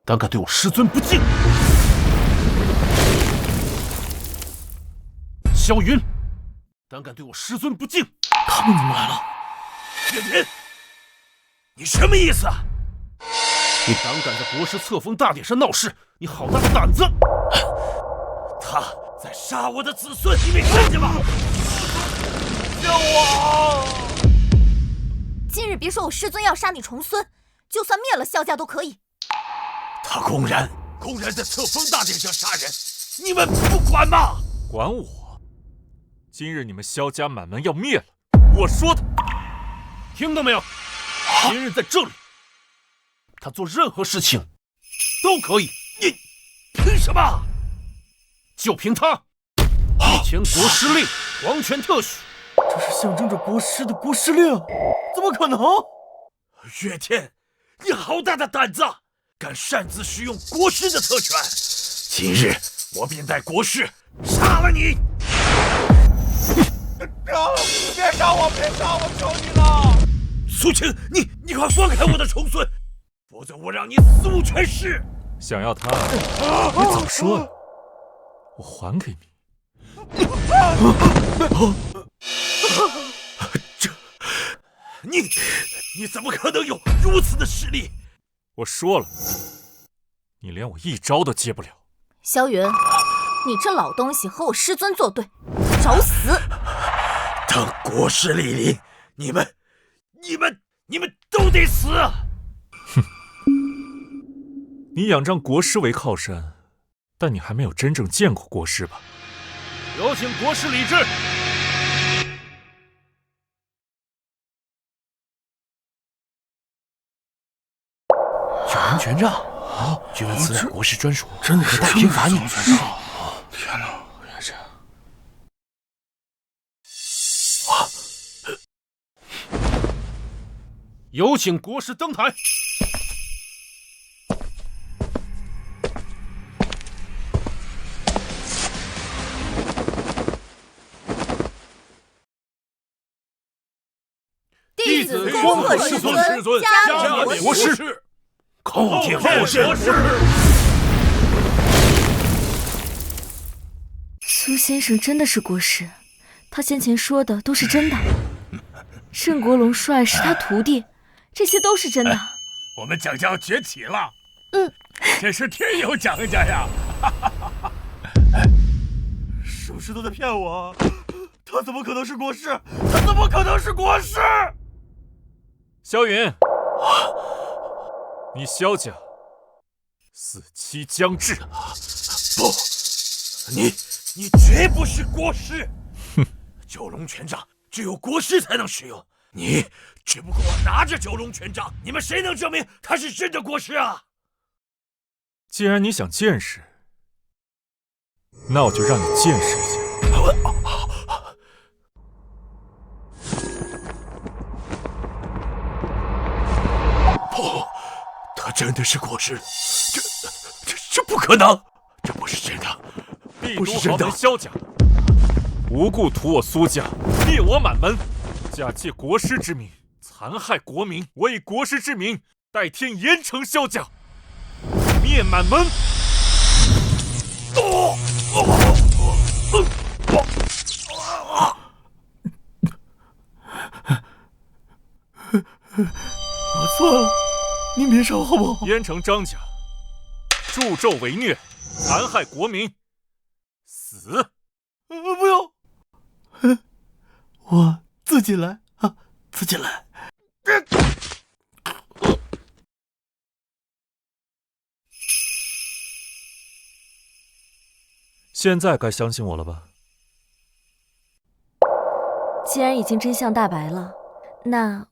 胆敢对我师尊不敬！萧云，胆敢对我师尊不敬！他们怎么来了？岳天，你什么意思啊？你胆敢在国师册封大典上闹事，你好大的胆子！他在杀我的子孙，你没看见吗？救我！今日别说我师尊要杀你重孙，就算灭了萧家都可以。他公然在册封大典上杀人，你们不管吗？管我！今日你们萧家满门要灭了，我说的，听到没有？今日在这里，他做任何事情都可以。你凭什么？就凭他！以前国师令，皇权特许。这是象征着国师的国师令，怎么可能？岳天，你好大的胆子，敢擅自使用国师的特权！今日我便带国师杀了你！别杀我！别杀我！求你了！苏青，你快放开我的重孙，否则我让你死无全尸！想要他，你早说呀，我还给你。这，你怎么可能有如此的实力？我说了，你连我一招都接不了。萧云，你这老东西和我师尊作对，找死！等国师莅临，你们都得死！哼，你仰仗国师为靠山，但你还没有真正见过国师吧？有请国师李治。九人全杖，据闻此乃国师专属，真的是带兵伐逆。天哪，原来这样！有请国师登台。弟子恭贺师尊，加冕国师。叩见国师。苏先生真的是国师，他先前说的都是真的。郑国龙帅是他徒弟，这些都是真的。我们蒋家要崛起了，这是天有蒋家呀！是不是都在骗我？他怎么可能是国师？他怎么可能是国师？萧云，你萧家死期将至。不，你绝不是国师。哼，九龙权杖只有国师才能使用，你只不过拿着九龙权杖，你们谁能证明他是真的国师啊？既然你想见识，那我就让你见识一下。不，他真的是国师，这不可能，这不是真的，不是真的。萧家无故屠我苏家，灭我满门，假借国师之名残害国民，我以国师之名代天严惩萧家，灭满门。我错了，您别杀我好不好？严惩张家助纣为虐，残害国民，死！不用，我自己来啊，自己来。现在该相信我了吧？既然已经真相大白了，那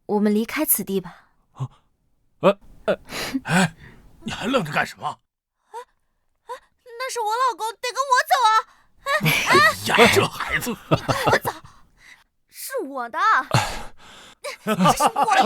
我们离开此地吧。你还愣着干什么？那是我老公，得跟我走啊！呀，这孩子，你跟我走，是我的，这是我的。